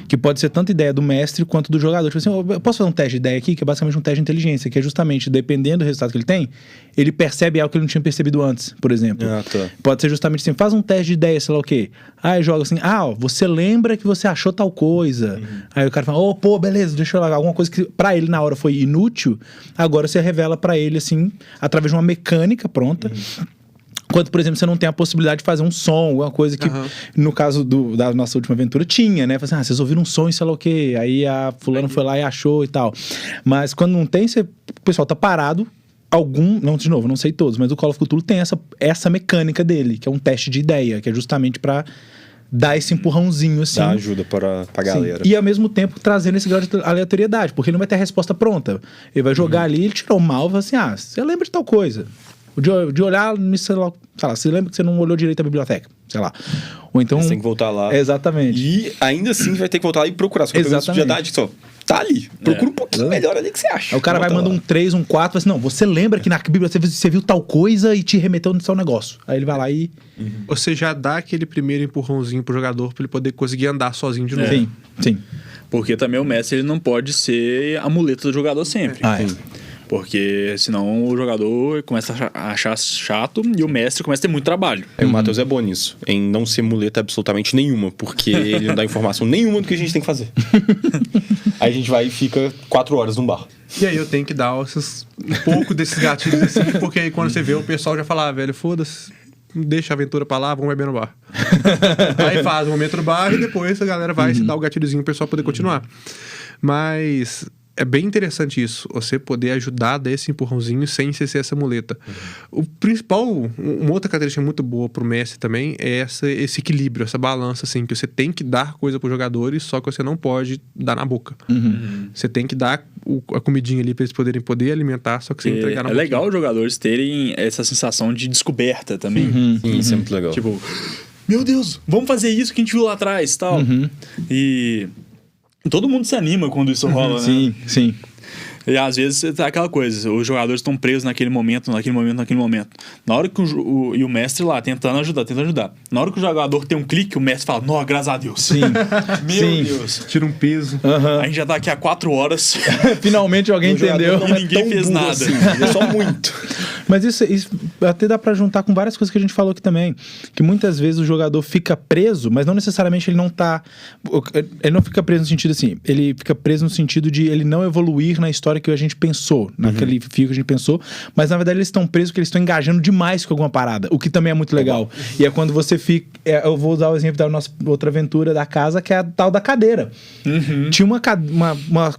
Que pode ser tanto ideia do mestre quanto do jogador. Tipo assim, eu posso fazer um teste de ideia aqui, que é basicamente um teste de inteligência, que é justamente, dependendo do resultado que ele tem, ele percebe algo que ele não tinha percebido antes, por exemplo. Tá. Pode ser justamente assim, faz um teste de ideia, sei lá o quê. Aí joga assim, você lembra que você achou tal coisa. Aí o cara fala, beleza, deixa eu lá. Alguma coisa que pra ele na hora foi inútil, agora você revela pra ele, assim, através de uma mecânica pronta. Quando, por exemplo, você não tem a possibilidade de fazer um som, alguma coisa que, no caso da nossa última aventura, tinha, né? Fala assim, vocês ouviram um som e sei lá o quê. Aí a fulana foi lá e achou e tal. Mas quando não tem, o pessoal tá parado. De novo, não sei todos, mas o Call of Cthulhu tem essa mecânica dele, que é um teste de ideia, que é justamente pra dar esse empurrãozinho, assim. Dá ajuda pra galera. E ao mesmo tempo trazendo esse grau de aleatoriedade, porque ele não vai ter a resposta pronta. Ele vai jogar ali, ele tirou mal e fala assim, você lembra de tal coisa. De olhar, sei lá, você lembra que você não olhou direito a biblioteca, sei lá. Ou então... Você tem que voltar lá. Exatamente. E ainda assim vai ter que voltar lá e procurar. Só que a sociedade só tá ali. Procura um pouquinho melhor ali que você acha. Aí o cara vai mandar um 3, um 4, fala assim, não, você lembra que na biblioteca você viu tal coisa e te remeteu no seu negócio. Aí ele vai lá e... Você já dá aquele primeiro empurrãozinho pro jogador pra ele poder conseguir andar sozinho de novo. Sim. Porque também o mestre ele não pode ser a muleta do jogador sempre. Porque senão o jogador começa a achar chato e o mestre começa a ter muito trabalho. O Matheus é bom nisso, em não ser muleta absolutamente nenhuma, porque ele não dá informação nenhuma do que a gente tem que fazer. Aí a gente vai e fica 4 horas num bar. E aí eu tenho que dar um pouco desses gatilhos assim, porque aí quando você vê o pessoal já fala, velho, foda-se, deixa a aventura pra lá, vamos beber no bar. Aí faz o momento no bar e depois a galera vai se dar o gatilhozinho pro pessoal poder continuar. Mas... é bem interessante isso, você poder ajudar a dar esse empurrãozinho sem ser essa muleta. O principal, uma outra característica muito boa pro mestre também é esse equilíbrio, essa balança, assim, que você tem que dar coisa pros jogadores, só que você não pode dar na boca. Você tem que dar a comidinha ali pra eles poder alimentar, só que sem entregar na boca. É legal os jogadores terem essa sensação de descoberta também. Sim, isso é muito legal. Tipo, meu Deus, vamos fazer isso que a gente viu lá atrás e tal. E... todo mundo se anima quando isso rola, né? Sim. E às vezes é aquela coisa, os jogadores estão presos naquele momento. Na hora que e o mestre lá, tentando ajudar. Na hora que o jogador tem um clique, o mestre fala, não, graças a Deus. Sim. Meu Deus. Tira um peso. A gente já tá aqui há 4 horas. Finalmente alguém entendeu. E ninguém fez nada. Assim, ele é só muito. Mas isso até dá pra juntar com várias coisas que a gente falou aqui também. Que muitas vezes o jogador fica preso, mas não necessariamente ele não tá... Ele não fica preso no sentido assim, ele fica preso no sentido de ele não evoluir na história que a gente pensou, naquele fio que a gente pensou, mas na verdade eles estão presos porque eles estão engajando demais com alguma parada, o que também é muito legal. E é quando você fica... eu vou usar o exemplo da nossa outra aventura da casa, que é a tal da cadeira. Tinha uma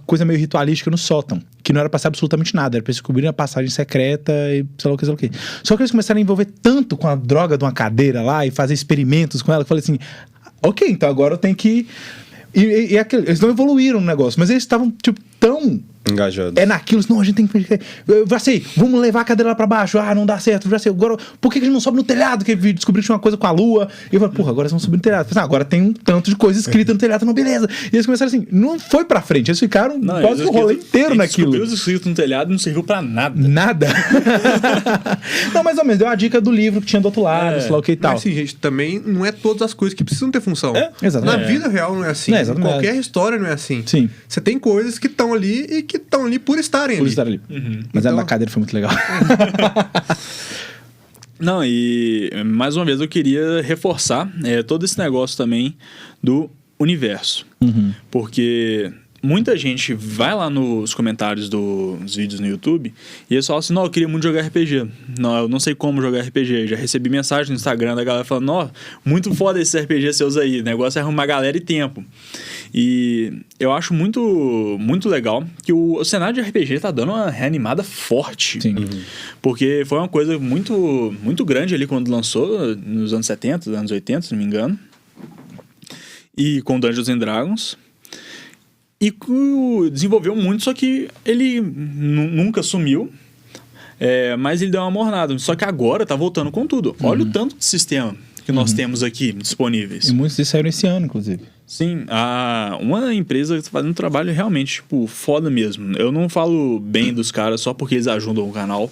coisa meio ritualística no sótão, que não era pra ser absolutamente nada, era pra eles descobrirem a passagem secreta e sei lá o que. Só que eles começaram a envolver tanto com a droga de uma cadeira lá e fazer experimentos com ela, que eu falei assim, ok, então agora eu tenho que... eles não evoluíram no negócio, mas eles estavam, tipo, tão... engajados. É naquilo, não, a gente tem que... Eu já sei, vamos levar a cadeira lá pra baixo. Ah, não dá certo, já sei. Agora, por que a gente não sobe no telhado? Que descobriu que tinha uma coisa com a lua. E eu falei, porra, agora eles vão subir no telhado. Eu falei, agora tem um tanto de coisa escrita no telhado. Não, beleza. E eles começaram assim, não foi pra frente. Eles ficaram quase o rolê inteiro naquilo. Descobriu os escritos no telhado e não serviu pra nada. Nada. Não, mais ou menos. Deu a dica do livro que tinha do outro lado, sei lá o que e tal. Mas assim, gente, também não é todas as coisas que precisam ter função. Exatamente. Na vida real não é assim. É, exatamente. Qualquer história não é assim. Sim. Você tem coisas que estão ali e que estão ali por estarem Por ali. estar ali. Mas a da cadeira foi muito legal. Não, e mais uma vez eu queria reforçar todo esse negócio também do universo. Porque muita gente vai lá nos comentários dos vídeos no YouTube e eles falam assim, não, eu queria muito jogar RPG. Não, eu não sei como jogar RPG. Já recebi mensagem no Instagram da galera falando, ó, muito foda esses RPG seus aí. O negócio é arrumar galera e tempo. E eu acho muito, muito legal que o cenário de RPG tá dando uma reanimada forte. Sim. Porque foi uma coisa muito, muito grande ali quando lançou, nos anos 70, anos 80, se não me engano. E com Dungeons and Dragons. E desenvolveu muito, só que ele nunca sumiu. Mas ele deu uma mornada. Só que agora tá voltando com tudo. Olha o tanto de sistema que nós temos aqui disponíveis. E muitos deles saíram esse ano, inclusive. Sim, uma empresa que está fazendo um trabalho realmente, tipo, foda mesmo. Eu não falo bem dos caras só porque eles ajudam o canal.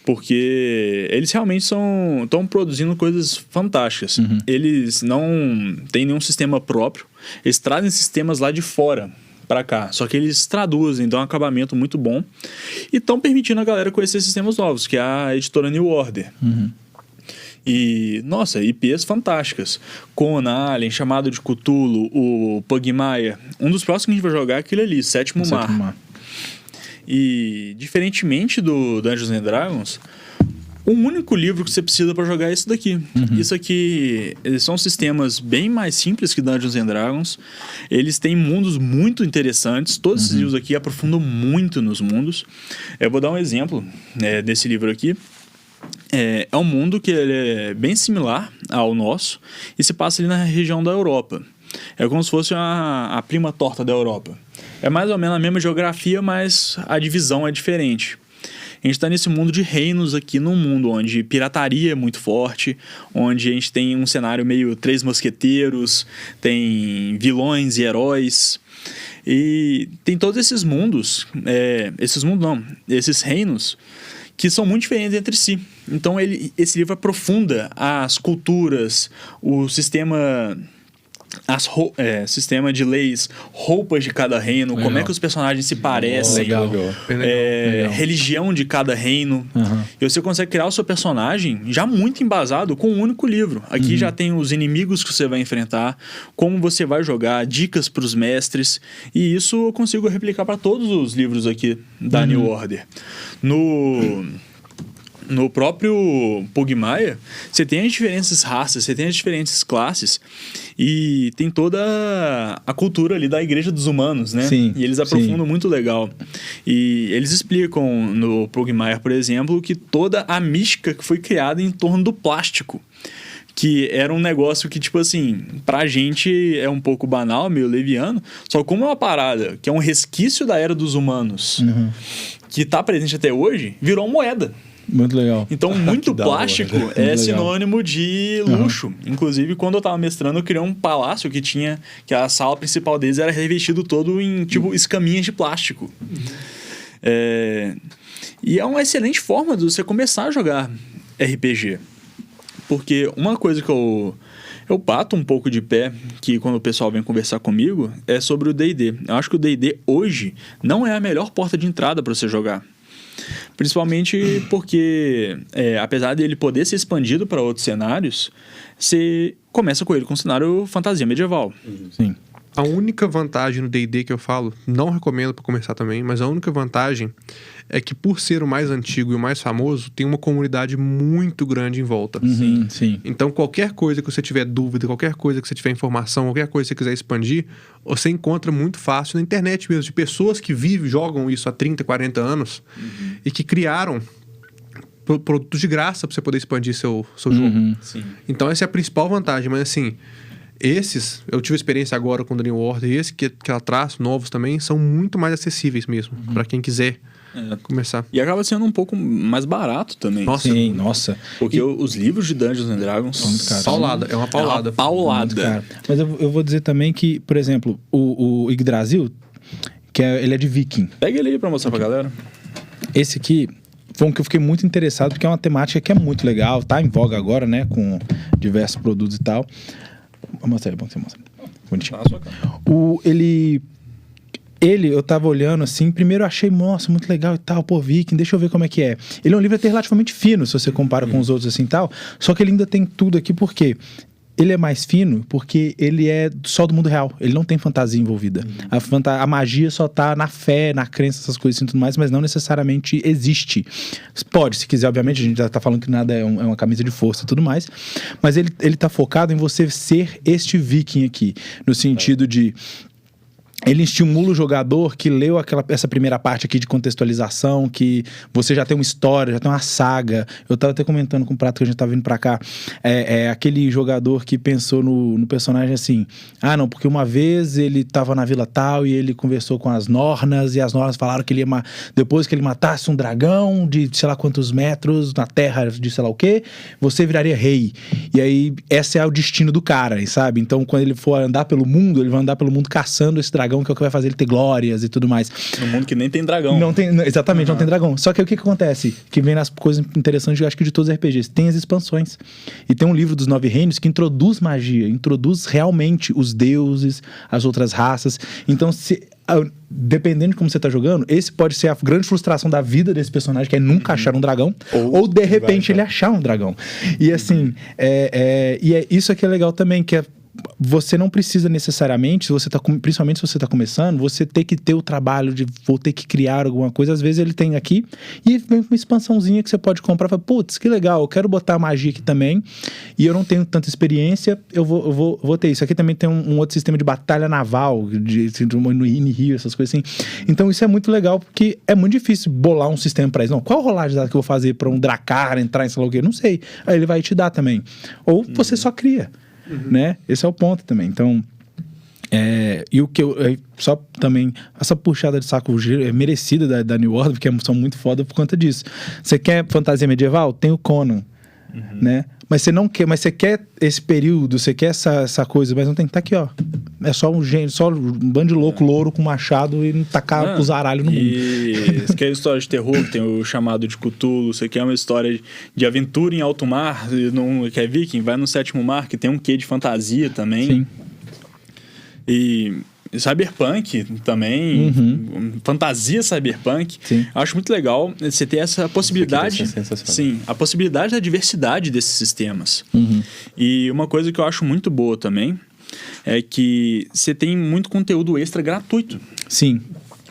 Porque eles realmente estão produzindo coisas fantásticas. Eles não têm nenhum sistema próprio. Eles trazem sistemas lá de fora para cá. Só que eles traduzem, dão um acabamento muito bom. E estão permitindo a galera conhecer sistemas novos, que é a editora New Order. E, nossa, IPs fantásticas. Conan, Alien, Chamado de Cthulhu, o Pugmire. Um dos próximos que a gente vai jogar é aquele ali, Sétimo Mar. E, diferentemente do Dungeons and Dragons, um único livro que você precisa para jogar é esse daqui. Isso aqui, eles são sistemas bem mais simples que Dungeons and Dragons. Eles têm mundos muito interessantes. Todos esses livros aqui aprofundam muito nos mundos. Eu vou dar um exemplo desse livro aqui. É um mundo que ele é bem similar ao nosso e se passa ali na região da Europa. É como se fosse a prima torta da Europa. É mais ou menos a mesma geografia, mas a divisão é diferente. A gente está nesse mundo de reinos aqui, num mundo onde pirataria é muito forte, onde a gente tem um cenário meio Três Mosqueteiros, tem vilões e heróis. E tem todos esses mundos, esses reinos, que são muito diferentes entre si. Então esse livro aprofunda as culturas, o sistema de leis, roupas de cada reino, Legal. Como é que os personagens se parecem, Legal. religião de cada reino. E você consegue criar o seu personagem já muito embasado com um único livro. Aqui já tem os inimigos que você vai enfrentar, como você vai jogar, dicas para os mestres. E isso eu consigo replicar para todos os livros aqui da New Order. No próprio Pugmire, você tem as diferentes raças, você tem as diferentes classes e tem toda a cultura ali da Igreja dos Humanos, né? Sim, e eles aprofundam muito legal. E eles explicam no Pugmire, por exemplo, que toda a mística que foi criada em torno do plástico, que era um negócio que, tipo assim, pra gente é um pouco banal, meio leviano, só como é uma parada que é um resquício da era dos humanos, que tá presente até hoje, virou moeda. Muito legal. Então, muito Que da plástico hora. é Muito sinônimo de luxo. Inclusive, quando eu tava mestrando, eu criei um palácio que a sala principal deles era revestido todo em, tipo, escaminhas de plástico. E é uma excelente forma de você começar a jogar RPG. Porque uma coisa que eu bato um pouco de pé, que quando o pessoal vem conversar comigo, é sobre o D&D. Eu acho que o D&D hoje não é a melhor porta de entrada para você jogar. Principalmente porque, apesar dele poder ser expandido para outros cenários, você começa com ele com um cenário fantasia medieval. Sim. A única vantagem no D&D que eu falo, não recomendo para começar também, mas a única vantagem é que por ser o mais antigo e o mais famoso, tem uma comunidade muito grande em volta. Sim. Então, qualquer coisa que você tiver dúvida, qualquer coisa que você tiver informação, qualquer coisa que você quiser expandir, você encontra muito fácil na internet mesmo, de pessoas que vivem, jogam isso há 30, 40 anos e que criaram produtos de graça para você poder expandir seu jogo. Sim. Então, essa é a principal vantagem, mas assim... Esses, eu tive experiência agora com o New Order, e esse que ela traz, novos também, são muito mais acessíveis mesmo, para quem quiser começar. E acaba sendo um pouco mais barato também. Nossa. Sim, nossa. Porque os livros de Dungeons and Dragons caros. Paulada, é uma paulada. Paulada. Cara. Mas eu vou dizer também que, por exemplo, o Yggdrasil, ele é de Viking. Pega ele aí pra mostrar pra galera. Esse aqui foi um que eu fiquei muito interessado, porque é uma temática que é muito legal, tá em voga agora, né, com diversos produtos e tal. Vou mostrar, é bom que você mostra. Bonitinho. Ele, eu tava olhando assim, primeiro eu achei, nossa, muito legal e tal, pô, Viking, deixa eu ver como é que é. Ele é um livro até relativamente fino, se você compara com os outros assim e tal, só que ele ainda tem tudo aqui, por quê? Ele é mais fino porque ele é só do mundo real. Ele não tem fantasia envolvida. A magia só tá na fé, na crença, essas coisas e tudo mais, mas não necessariamente existe. Pode, se quiser, obviamente, a gente já tá falando que nada é uma camisa de força e tudo mais, mas ele tá focado em você ser este viking aqui, no sentido de... Ele estimula o jogador que leu essa primeira parte aqui de contextualização, que você já tem uma história, já tem uma saga. Eu tava até comentando com o Prato que a gente tá vindo pra cá. É aquele jogador que pensou no personagem assim, não, porque uma vez ele tava na vila tal e ele conversou com as Nornas, e as Nornas falaram que ele ia depois que ele matasse um dragão de sei lá quantos metros na terra de sei lá o quê, você viraria rei. E aí, esse é o destino do cara, sabe? Então, quando ele for andar pelo mundo, ele vai andar pelo mundo caçando esse dragão, que é o que vai fazer ele ter glórias e tudo mais. No mundo que nem tem dragão. Exatamente, não tem dragão. Só que o que acontece? Que vem nas coisas interessantes, eu acho que de todos os RPGs, tem as expansões. E tem um livro dos 9 Reinos que introduz magia, introduz realmente os deuses, as outras raças. Então, dependendo de como você tá jogando, esse pode ser a grande frustração da vida desse personagem, que é nunca achar um dragão, ou de repente ele achar um dragão. E assim, isso aqui é legal também, que você não precisa necessariamente, principalmente se você está começando, você ter que ter o trabalho de vou ter que criar alguma coisa. Às vezes ele tem aqui e vem uma expansãozinha que você pode comprar e fala, putz, que legal, eu quero botar magia aqui também e eu não tenho tanta experiência, eu vou ter isso. Aqui também tem um outro sistema de batalha naval, no Rio, essas coisas assim. Então isso é muito legal, porque é muito difícil bolar um sistema para isso. Não, qual rolagem que eu vou fazer para um Dracar entrar em sei lá o quê? Não sei. Aí ele vai te dar também. Ou você só cria. Né? Esse é o ponto também. Então, e o que só também, essa puxada de saco é merecida da New Order, porque são muito foda por conta disso. Você quer fantasia medieval? Tem o Conan, né? Mas você não quer, mas você quer esse período, você quer essa coisa, mas não tem, tá aqui, ó. É só um bando de louco louro com machado e tacar os aralhos no mundo. E você quer história de terror, tem o chamado de Cthulhu, você quer uma história de aventura em alto mar, não quer Viking, vai no Sétimo Mar, que tem um quê de fantasia também. Sim. E Cyberpunk também, fantasia cyberpunk. Sim. Acho muito legal você ter essa possibilidade. Isso aqui deve ser sensacional. Sim, a possibilidade da diversidade desses sistemas. E uma coisa que eu acho muito boa também é que você tem muito conteúdo extra gratuito. Sim.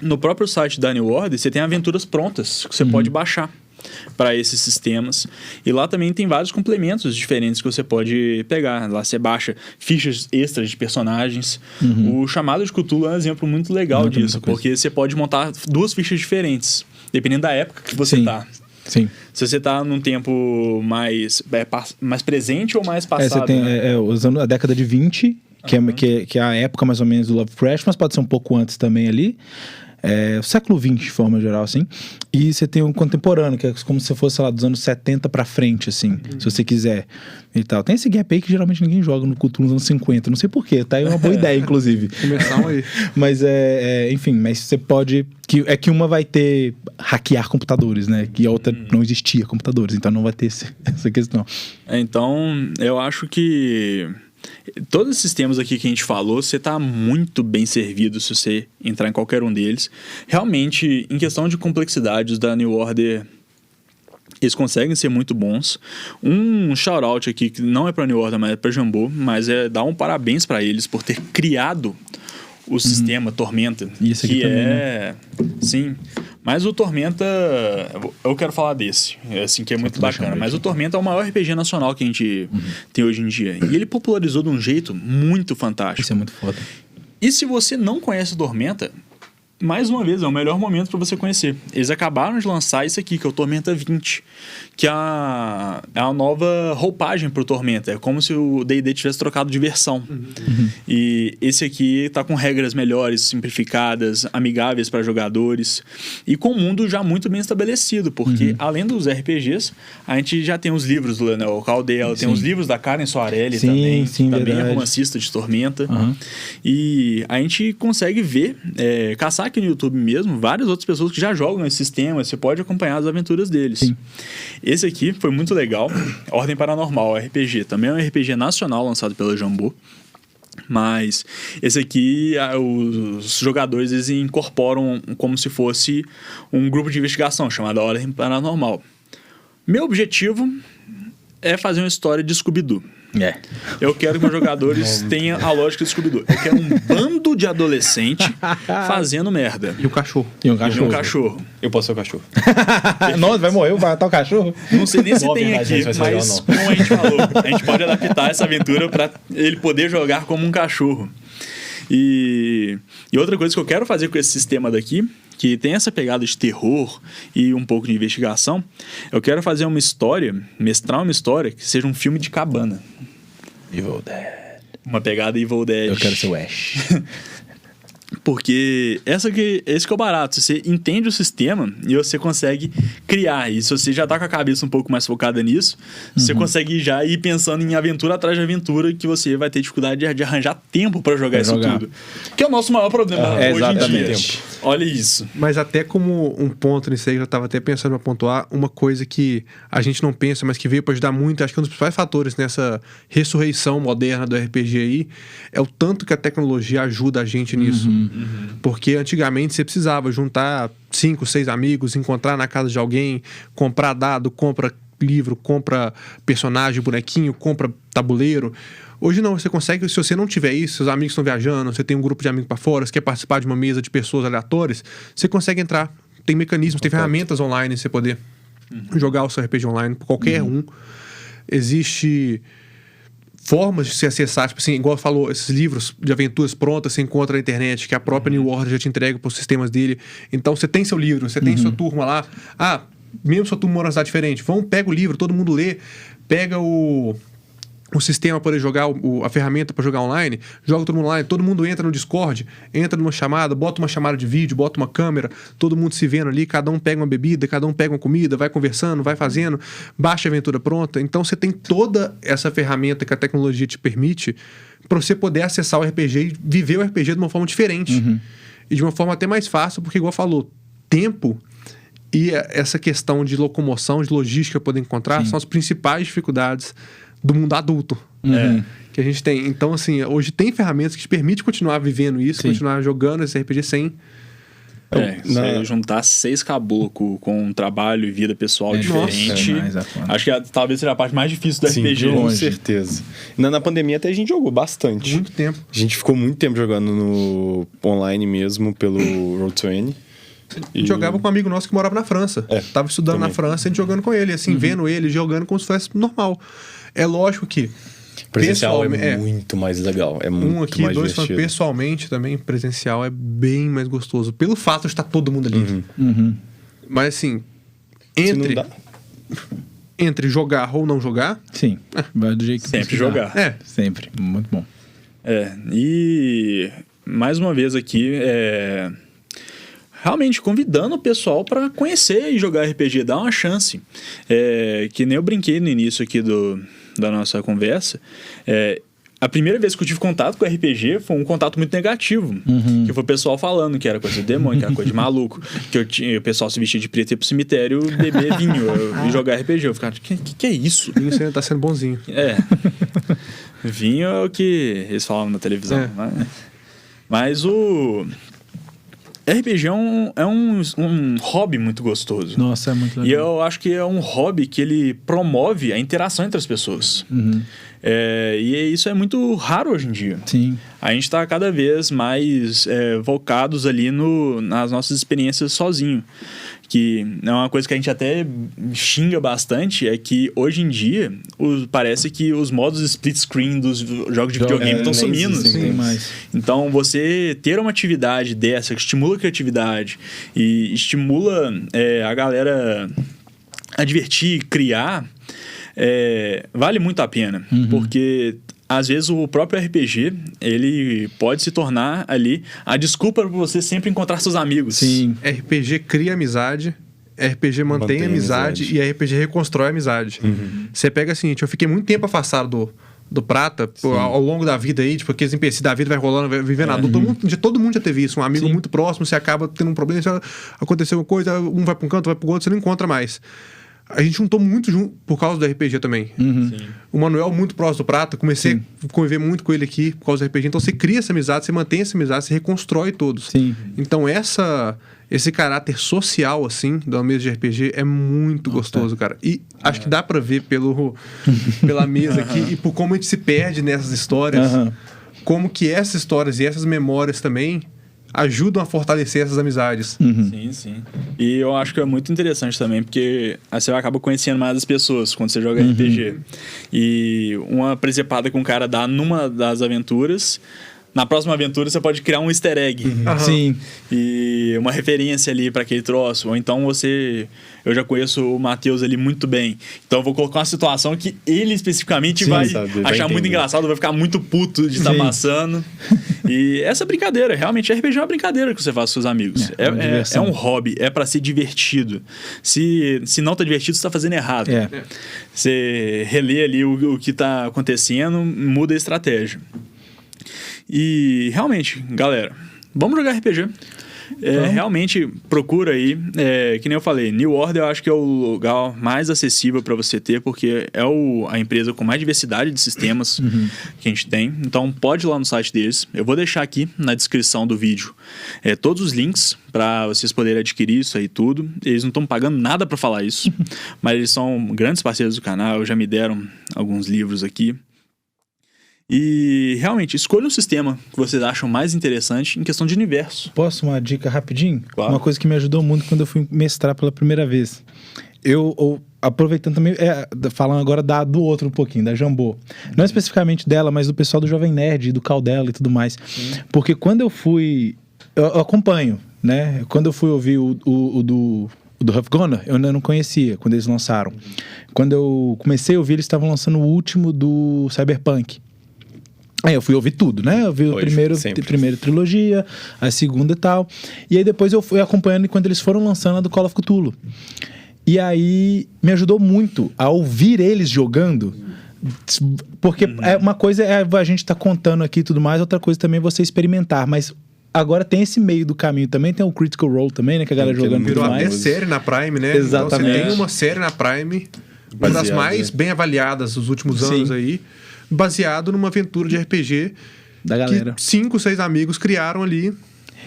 No próprio site da New Order, você tem aventuras prontas que você pode baixar para esses sistemas. E lá também tem vários complementos diferentes que você pode pegar. Lá você baixa fichas extras de personagens. O chamado de Cthulhu é um exemplo muito legal disso, porque você pode montar 2 fichas diferentes, dependendo da época que você tá. Sim. Se você tá num tempo mais presente ou mais passado. Você tem, usando a década de 20, que é a época mais ou menos do Lovecraft, mas pode ser um pouco antes também ali. Século XX, de forma geral, assim. E você tem um contemporâneo, que é como se fosse, sei lá, dos anos 70 pra frente, assim, se você quiser e tal. Tem esse gap aí que geralmente ninguém joga no Cthulhu nos anos 50, não sei porquê, tá aí uma boa ideia, inclusive. Começamos aí. Mas enfim, mas você pode... que uma vai ter hackear computadores, né? Que a outra não existia computadores, então não vai ter essa questão. Então, eu acho que Todos esses sistemas aqui que a gente falou, você tá muito bem servido se você entrar em qualquer um deles. Realmente, em questão de complexidade, os da New Order, eles conseguem ser muito bons. Um shout-out aqui, que não é para New Order, mas é para Jambô, mas é dar um parabéns para eles por ter criado o sistema Tormenta. Isso aqui que também, é... Sim. Mas o Tormenta... Eu quero falar desse, assim, que é muito bacana. Mas o Tormenta é o maior RPG nacional que a gente tem hoje em dia. E ele popularizou de um jeito muito fantástico. Isso é muito foda. E se você não conhece o Tormenta, mais uma vez, é o melhor momento para você conhecer. Eles acabaram de lançar isso aqui, que é o Tormenta 20, que é a nova roupagem pro Tormenta. É como se o D&D tivesse trocado de versão. E esse aqui tá com regras melhores, simplificadas, amigáveis para jogadores e com um mundo já muito bem estabelecido, porque além dos RPGs, a gente já tem os livros do Leonel Caldela, tem os livros da Karen Soarelli também, que também é romancista de Tormenta. E a gente consegue ver, caçar aqui no YouTube mesmo, várias outras pessoas que já jogam esse sistema, você pode acompanhar as aventuras deles. Sim. Esse aqui foi muito legal, Ordem Paranormal, RPG, também é um RPG nacional lançado pela Jambô, mas esse aqui, os jogadores eles incorporam como se fosse um grupo de investigação chamado Ordem Paranormal. Meu objetivo é fazer uma história de Scooby-Doo. Eu quero que os jogadores tenham a lógica de Scooby-Doo. Eu quero um bando de adolescente fazendo merda. E o cachorro. E um cachorro. Eu posso ser o cachorro. Nossa, vai morrer, vai matar o cachorro? Não sei nem se Não, tem verdade, aqui, vai ser mas legal, não. como a gente falou, a gente pode adaptar essa aventura para ele poder jogar como um cachorro. E outra coisa que eu quero fazer com esse sistema daqui, que tem essa pegada de terror e um pouco de investigação, eu quero fazer uma história, mestrar uma história que seja um filme de cabana. Evil Dead. Uma pegada Evil Dead. Eu quero ser o Ash. Porque esse que é o barato. Você entende o sistema e você consegue criar. E se você já tá com a cabeça um pouco mais focada nisso, você consegue já ir pensando em aventura atrás de aventura, que você vai ter dificuldade de arranjar tempo pra jogar isso tudo. Que é o nosso maior problema hoje exatamente. em dia. Olha isso. Mas até como um ponto nisso aí, eu tava até pensando pra pontuar, uma coisa que a gente não pensa, mas que veio pra ajudar muito, acho que um dos principais fatores nessa ressurreição moderna do RPG aí, é o tanto que a tecnologia ajuda a gente nisso. Porque antigamente você precisava juntar 5, 6 amigos, encontrar na casa de alguém, comprar dado, compra livro, compra personagem, bonequinho, compra tabuleiro. Hoje não, você consegue, se você não tiver isso, seus amigos estão viajando, você tem um grupo de amigos para fora, você quer participar de uma mesa de pessoas aleatórias, você consegue entrar. Tem mecanismos, tem ferramentas online você poder jogar o seu RPG online, por qualquer um. Existe formas de se acessar, tipo assim, igual falou, esses livros de aventuras prontas você encontra na internet, que a própria New Order já te entrega para os sistemas dele. Então você tem seu livro, você tem sua turma lá. Mesmo sua turma mora numa cidade diferente, pega o livro, todo mundo lê, pega o sistema para poder jogar, a ferramenta para jogar online, joga todo mundo online, todo mundo entra no Discord, entra numa chamada, bota uma chamada de vídeo, bota uma câmera, todo mundo se vendo ali, cada um pega uma bebida, cada um pega uma comida, vai conversando, vai fazendo, baixa a aventura pronta. Então você tem toda essa ferramenta que a tecnologia te permite para você poder acessar o RPG e viver o RPG de uma forma diferente. E de uma forma até mais fácil, porque igual falou, tempo e essa questão de locomoção, de logística poder encontrar, são as principais dificuldades do mundo adulto que a gente tem. Então, assim, hoje tem ferramentas que te permitem continuar vivendo isso, continuar jogando esse RPG sem... Você juntar 6 caboclos com um trabalho e vida pessoal diferente. Acho que talvez seja a parte mais difícil do RPG. Com certeza. Na pandemia até a gente jogou bastante. Muito tempo. A gente ficou muito tempo jogando no online mesmo, pelo Roll20. E jogava com um amigo nosso que morava na França. Tava estudando na França, a gente jogando com ele, assim, vendo ele, jogando como se fosse normal. É lógico que presencial é muito mais legal. É muito mais divertido. Pessoalmente também, presencial é bem mais gostoso. Pelo fato de estar todo mundo ali. Mas assim, entre jogar ou não jogar... Sim, vai do jeito que sempre jogar. Sempre, muito bom. E mais uma vez aqui, realmente convidando o pessoal para conhecer e jogar RPG, dar uma chance. Que nem eu brinquei no início aqui da nossa conversa. A primeira vez que eu tive contato com RPG foi um contato muito negativo. Que foi o pessoal falando que era coisa de demônio, que era coisa de maluco. O pessoal se vestia de preto e ia pro cemitério beber vinho e jogar RPG. Eu ficava, que é isso? Vinho você tá sendo bonzinho. Vinho é o que eles falavam na televisão. É. Mas o RPG é um hobby muito gostoso. Nossa, é muito legal. E eu acho que é um hobby que ele promove a interação entre as pessoas. E isso é muito raro hoje em dia. Sim. A gente está cada vez mais focados ali nas nossas experiências sozinho. Que é uma coisa que a gente até xinga bastante, é que hoje em dia parece que os modos split screen dos jogos de videogame estão sumindo. Sim, mais. Então, você ter uma atividade dessa que estimula a criatividade e estimula a galera a divertir, criar, vale muito a pena. Porque às vezes o próprio RPG, ele pode se tornar ali a desculpa para você sempre encontrar seus amigos. Sim. RPG cria amizade, RPG mantém amizade e RPG reconstrói amizade. Você pega assim, eu fiquei muito tempo afastado do Prata ao longo da vida aí, tipo, aqueles NPC da vida vai rolando, vai vivendo adulto. Todo mundo já teve isso, um amigo muito próximo, você acaba tendo um problema, aconteceu uma coisa, um vai para um canto, vai para o outro, você não encontra mais. A gente juntou muito junto por causa do RPG também. O Manuel, muito próximo do Prata, comecei a conviver muito com ele aqui por causa do RPG. Então você cria essa amizade, você mantém essa amizade, você reconstrói todos. Sim. Então esse caráter social, assim, da mesa de RPG é muito gostoso, cara. E acho que dá pra ver pela mesa aqui e por como a gente se perde nessas histórias. Como que essas histórias e essas memórias também ajudam a fortalecer essas amizades. Sim, sim. E eu acho que é muito interessante também, porque você acaba conhecendo mais as pessoas quando você joga RPG. E uma presepada que um cara dá numa das aventuras, na próxima aventura você pode criar um easter egg. Sim. E uma referência ali para aquele troço. Ou então eu já conheço o Matheus ali muito bem. Então eu vou colocar uma situação que ele especificamente vai achar muito engraçado, vai ficar muito puto de estar passando. E essa brincadeira, realmente, RPG é uma brincadeira que você faz com seus amigos. É um hobby, é para ser divertido. Se não tá divertido, você tá fazendo errado. Você relê ali o que tá acontecendo, muda a estratégia. E realmente, galera, vamos jogar RPG. Realmente procura aí, que nem eu falei, New Order eu acho que é o lugar mais acessível para você ter, porque é a empresa com mais diversidade de sistemas que a gente tem. Então pode ir lá no site deles. Eu vou deixar aqui na descrição do vídeo todos os links para vocês poderem adquirir isso aí tudo. Eles não estão pagando nada para falar isso, mas eles são grandes parceiros do canal, já me deram alguns livros aqui. E realmente, escolha um sistema que vocês acham mais interessante em questão de universo. Posso uma dica rapidinho? Claro. Uma coisa que me ajudou muito quando eu fui mestrar pela primeira vez. Aproveitando também, falando agora do outro um pouquinho, da Jambô. Não especificamente dela, mas do pessoal do Jovem Nerd, do Caldela e tudo mais. Porque quando eu fui... Eu acompanho, né? Quando eu fui ouvir o do Huff Gunner, eu ainda não conhecia quando eles lançaram. Quando eu comecei a ouvir, eles estavam lançando o último do Cyberpunk. Eu fui ouvir tudo, né? Eu vi a primeira trilogia, a segunda e tal. E aí depois eu fui acompanhando quando eles foram lançando a do Call of Cthulhu. E aí me ajudou muito a ouvir eles jogando. Porque uma coisa é a gente tá contando aqui e tudo mais, outra coisa também é você experimentar. Mas agora tem esse meio do caminho também, tem o Critical Role também, né? Que a galera jogando virou mais. até série na Prime, né? Exatamente. Então você tem uma série na Prime, uma das mais bem avaliadas dos últimos anos aí, baseado numa aventura de RPG da galera. Que 5, 6 amigos criaram ali.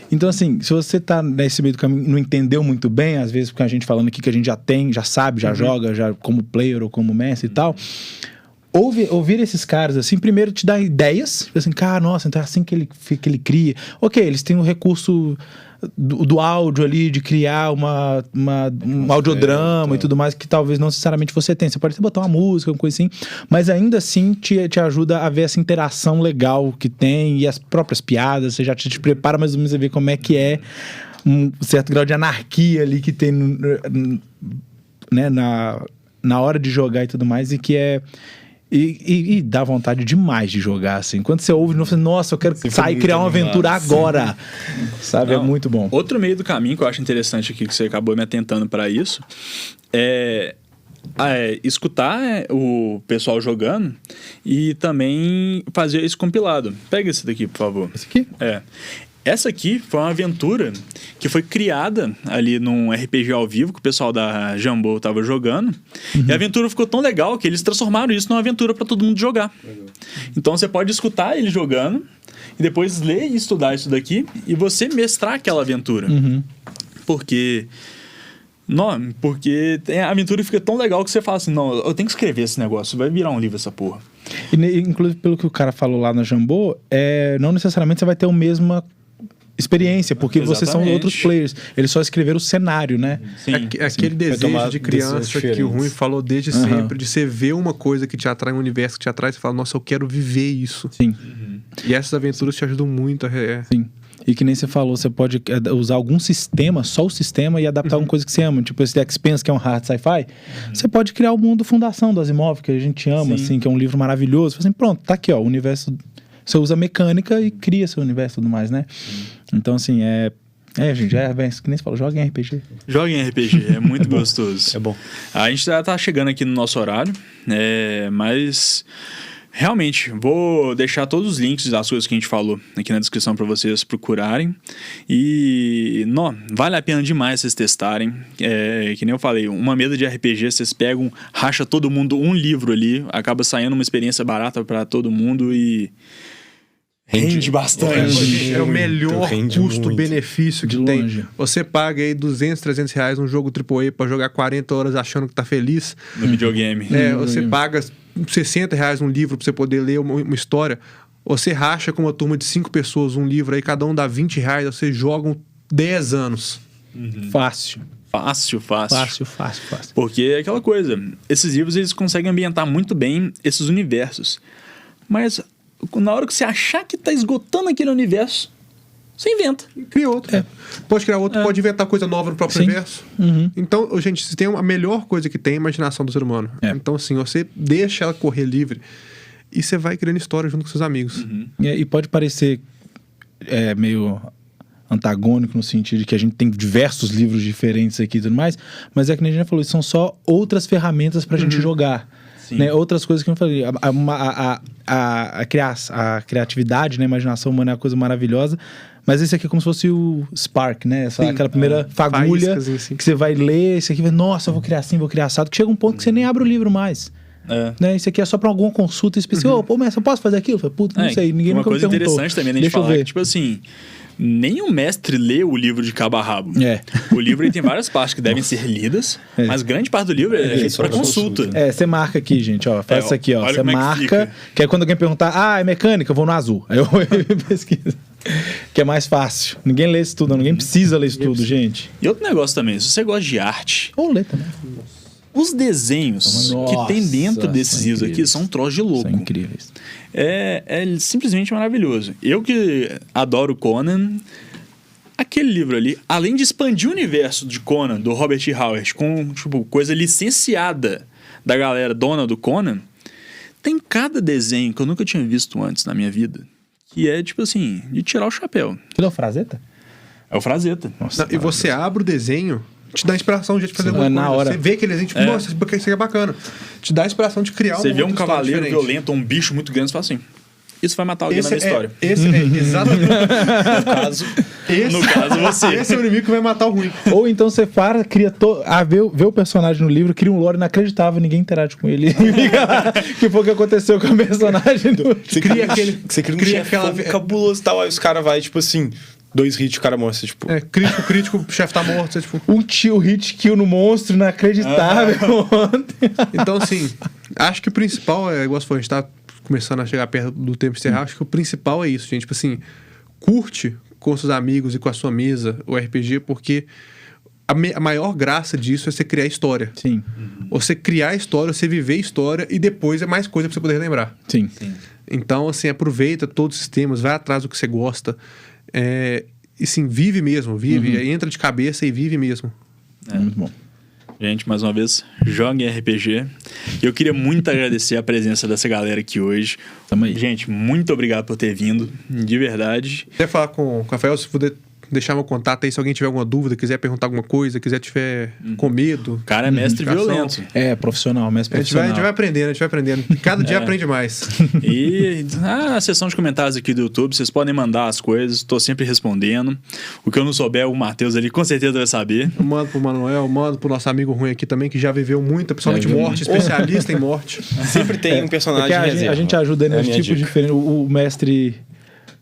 Então, assim, se você tá nesse meio do caminho e não entendeu muito bem, às vezes, porque a gente falando aqui que a gente já tem, já sabe, já joga, já como player ou como mestre e tal, ouvir esses caras, assim, primeiro te dá ideias, assim, cara, nossa, então é assim que ele cria. Ok, eles têm o recurso do áudio ali, de criar um audiodrama e tudo mais, que talvez não necessariamente você tenha. Você pode até botar uma música, uma coisa assim, mas ainda assim te ajuda a ver essa interação legal que tem e as próprias piadas, você já te prepara mais ou menos a ver como é que é um certo grau de anarquia ali que tem, né, na hora de jogar e tudo mais, e que é... E dá vontade demais de jogar, assim. Quando você ouve, você, nossa, eu quero sair e criar uma aventura agora. Sabe? Não, é muito bom. Outro meio do caminho que eu acho interessante aqui, que você acabou me atentando para isso, é escutar o pessoal jogando e também fazer isso compilado. Pega esse daqui, por favor. Esse aqui? Essa aqui foi uma aventura que foi criada ali num RPG ao vivo que o pessoal da Jambô tava jogando. E a aventura ficou tão legal que eles transformaram isso numa aventura para todo mundo jogar. Então você pode escutar ele jogando e depois ler e estudar isso daqui e você mestrar aquela aventura. Porque a aventura fica tão legal que você fala assim, não, eu tenho que escrever esse negócio, vai virar um livro essa porra. E, inclusive, pelo que o cara falou lá na Jambô, não necessariamente você vai ter a mesma experiência, porque vocês são outros players. Eles só escreveram o cenário, né? Sim. Aquele desejo de criança que o Rui falou desde sempre, de você ver uma coisa que te atrai, um universo que te atrai, você fala, nossa, eu quero viver isso. Sim. E essas aventuras te ajudam muito a... Sim. E que nem você falou, você pode usar algum sistema, só o sistema, e adaptar alguma coisa que você ama. Tipo esse The Expanse, que é um hard sci-fi. Você pode criar o mundo Fundação do Asimov, que a gente ama, assim, que é um livro maravilhoso. Assim, pronto, tá aqui, ó, o universo... Você usa mecânica e cria seu universo e tudo mais, né? Então, assim, gente, que nem você falou, joga em RPG. Joga em RPG, é muito gostoso. É bom. A gente já tá chegando aqui no nosso horário, mas... Realmente, vou deixar todos os links das coisas que a gente falou aqui na descrição para vocês procurarem. E, vale a pena demais vocês testarem. Que nem eu falei, uma mesa de RPG, vocês pegam, racha todo mundo um livro ali, acaba saindo uma experiência barata para todo mundo e rende bastante. É o melhor custo-benefício que tem. Você paga aí R$200, R$300 um jogo AAA pra jogar 40 horas achando que tá feliz. No videogame. Você paga R$60 um livro pra você poder ler uma história. Você racha com uma turma de 5 pessoas um livro aí, cada um dá R$20, vocês jogam 10 anos. Fácil. Fácil. Porque é aquela coisa, esses livros eles conseguem ambientar muito bem esses universos. Mas na hora que você achar que tá esgotando aquele universo, você inventa. Cria outro. Pode criar outro, pode inventar coisa nova no próprio universo. Então, gente, se tem a melhor coisa que tem é a imaginação do ser humano. Então, assim, você deixa ela correr livre e você vai criando história junto com seus amigos. E pode parecer meio antagônico no sentido de que a gente tem diversos livros diferentes aqui e tudo mais, mas que nem a gente já falou, são só outras ferramentas pra gente jogar. Né? Outras coisas que eu falei, a criatividade, né? A imaginação humana é uma coisa maravilhosa, mas esse aqui é como se fosse o Spark, né? Aquela primeira fagulha assim. que você vai ler, esse aqui vai, nossa, eu vou criar assim, vou criar assado, que chega um ponto que você nem abre o livro mais. Né? Isso aqui é só pra alguma consulta específica. Pô, mestre, eu posso fazer aquilo? Eu falei, puta, não sei, ninguém nunca me perguntou. Uma coisa interessante também, né? Deixa eu ver. Tipo assim, nem o mestre lê o livro de cabo a rabo. O livro ele tem várias partes que devem ser lidas, mas grande parte do livro é feito para consulta. Você marca aqui, gente, ó. Faz isso aqui, ó. Você marca, que é quando alguém perguntar, é mecânica, eu vou no azul. Aí eu pesquiso. Que é mais fácil. Ninguém lê isso tudo, ninguém precisa ler isso tudo, gente. E outro negócio também, se você gosta de arte... Ou lê também. Os desenhos que tem dentro desses livros aqui são um troço de louco. São incríveis. É simplesmente maravilhoso. Eu que adoro Conan, aquele livro ali, além de expandir o universo de Conan, do Robert E. Howard, com coisa licenciada da galera dona do Conan, tem cada desenho que eu nunca tinha visto antes na minha vida, que é, tipo assim, de tirar o chapéu. Aquilo é o Frazetta? É o Frazetta. Nossa, e você abre o desenho... Te dá inspiração de fazer alguma coisa. hora. Você vê aquele desenho, tipo, nossa, isso aqui é bacana. Te dá inspiração de criar Você vê um cavaleiro violento, um bicho muito grande, você fala assim, isso vai matar alguém na minha história. Exatamente. No caso, você. Esse é o inimigo que vai matar o ruim. Ou então você cria vê o personagem no livro, cria um lore inacreditável, ninguém interage com ele. Que foi o que aconteceu com o personagem Você cria um chefão cabuloso e tal, aí os caras vai tipo assim... 2 hits, o cara mostra, tipo... Crítico, o chefe tá morto, tipo... Um hit kill no monstro inacreditável ontem. Então, assim, acho que o principal igual você falou, a gente tá começando a chegar perto do tempo de encerrar, acho que o principal é isso, gente. Tipo assim, curte com seus amigos e com a sua mesa o RPG, porque a maior graça disso é você criar história. Sim. Você criar história, você viver história e depois é mais coisa pra você poder lembrar. Sim. Então, assim, aproveita todos os temas, vai atrás do que você gosta. E sim, vive mesmo, entra de cabeça e vive mesmo. Muito bom. Gente, mais uma vez, joguem RPG. Eu queria muito agradecer a presença dessa galera aqui hoje. Tamo aí. Gente, muito obrigado por ter vindo, de verdade. Quer falar com o Rafael, se puder deixar meu contato aí se alguém tiver alguma dúvida, quiser perguntar alguma coisa, tiver com medo. O cara é mestre violento. É, profissional, mestre A gente profissional. vai aprendendo. Cada dia aprende mais. E na seção de comentários aqui do YouTube, vocês podem mandar as coisas, tô sempre respondendo. O que eu não souber, o Matheus ali com certeza vai saber. Eu mando pro Manuel, mando pro nosso amigo ruim aqui também, que já viveu muita, principalmente morte, especialista em morte. Sempre tem um personagem Porque reserva. a gente ajuda É a nesse minha tipo dica. diferente. O mestre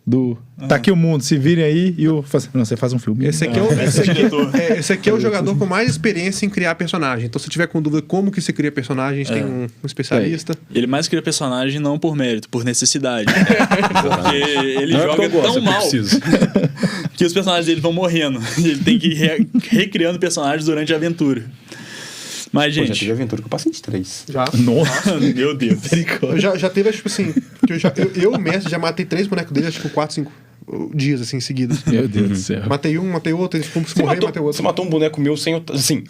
do... Tá aqui o mundo, se virem aí e o... Não, você faz um filme. Esse aqui é o jogador com mais experiência em criar personagem. Então, se tiver com dúvida como que se cria personagem, a gente tem um especialista. Ele mais cria personagem não por mérito, por necessidade. Porque ele Não é porque joga eu gosto, tão é porque eu mal preciso. que os personagens dele vão morrendo. E ele tem que ir recriando personagens durante a aventura. Mas, Pô, já gente... tive aventura que eu passei de 3. Já. Nossa, Meu Deus. Já teve, tipo assim, que eu mestre, já matei 3 bonecos dele, acho que com 4, 5 dias, assim, seguidos. meu Deus do céu. Matei um, matei outro, eles se morrer, matei outro. Você matou um boneco meu sem... Assim,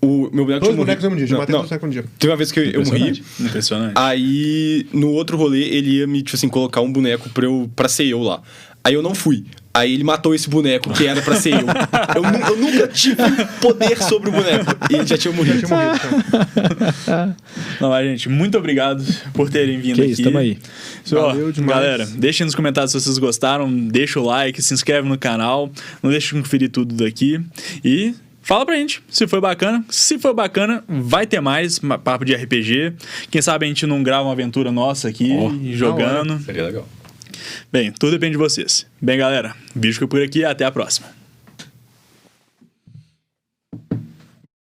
o meu boneco... Dois tinha bonecos no morrido. mesmo dia, já Não, matei não. 2 bonecos no dia. Teve uma vez que eu morri, Impressionante. aí no outro rolê ele ia me, tipo assim, colocar um boneco pra ser eu lá. Aí eu não fui. Aí ele matou esse boneco que era pra ser eu. Eu nunca tive poder sobre o boneco. E ele já tinha morrido. Não, mas, gente, muito obrigado por terem vindo Que aqui. isso, tamo aí. Ó, Valeu demais. galera, deixem nos comentários se vocês gostaram, deixa o like, se inscreve no canal, não deixe de conferir tudo daqui e fala pra gente se foi bacana. Se for bacana, vai ter mais papo de RPG. Quem sabe a gente não grava uma aventura nossa aqui, jogando. Seria legal. Bem, tudo depende de vocês. Bem, galera, o vídeo fica por aqui e até a próxima.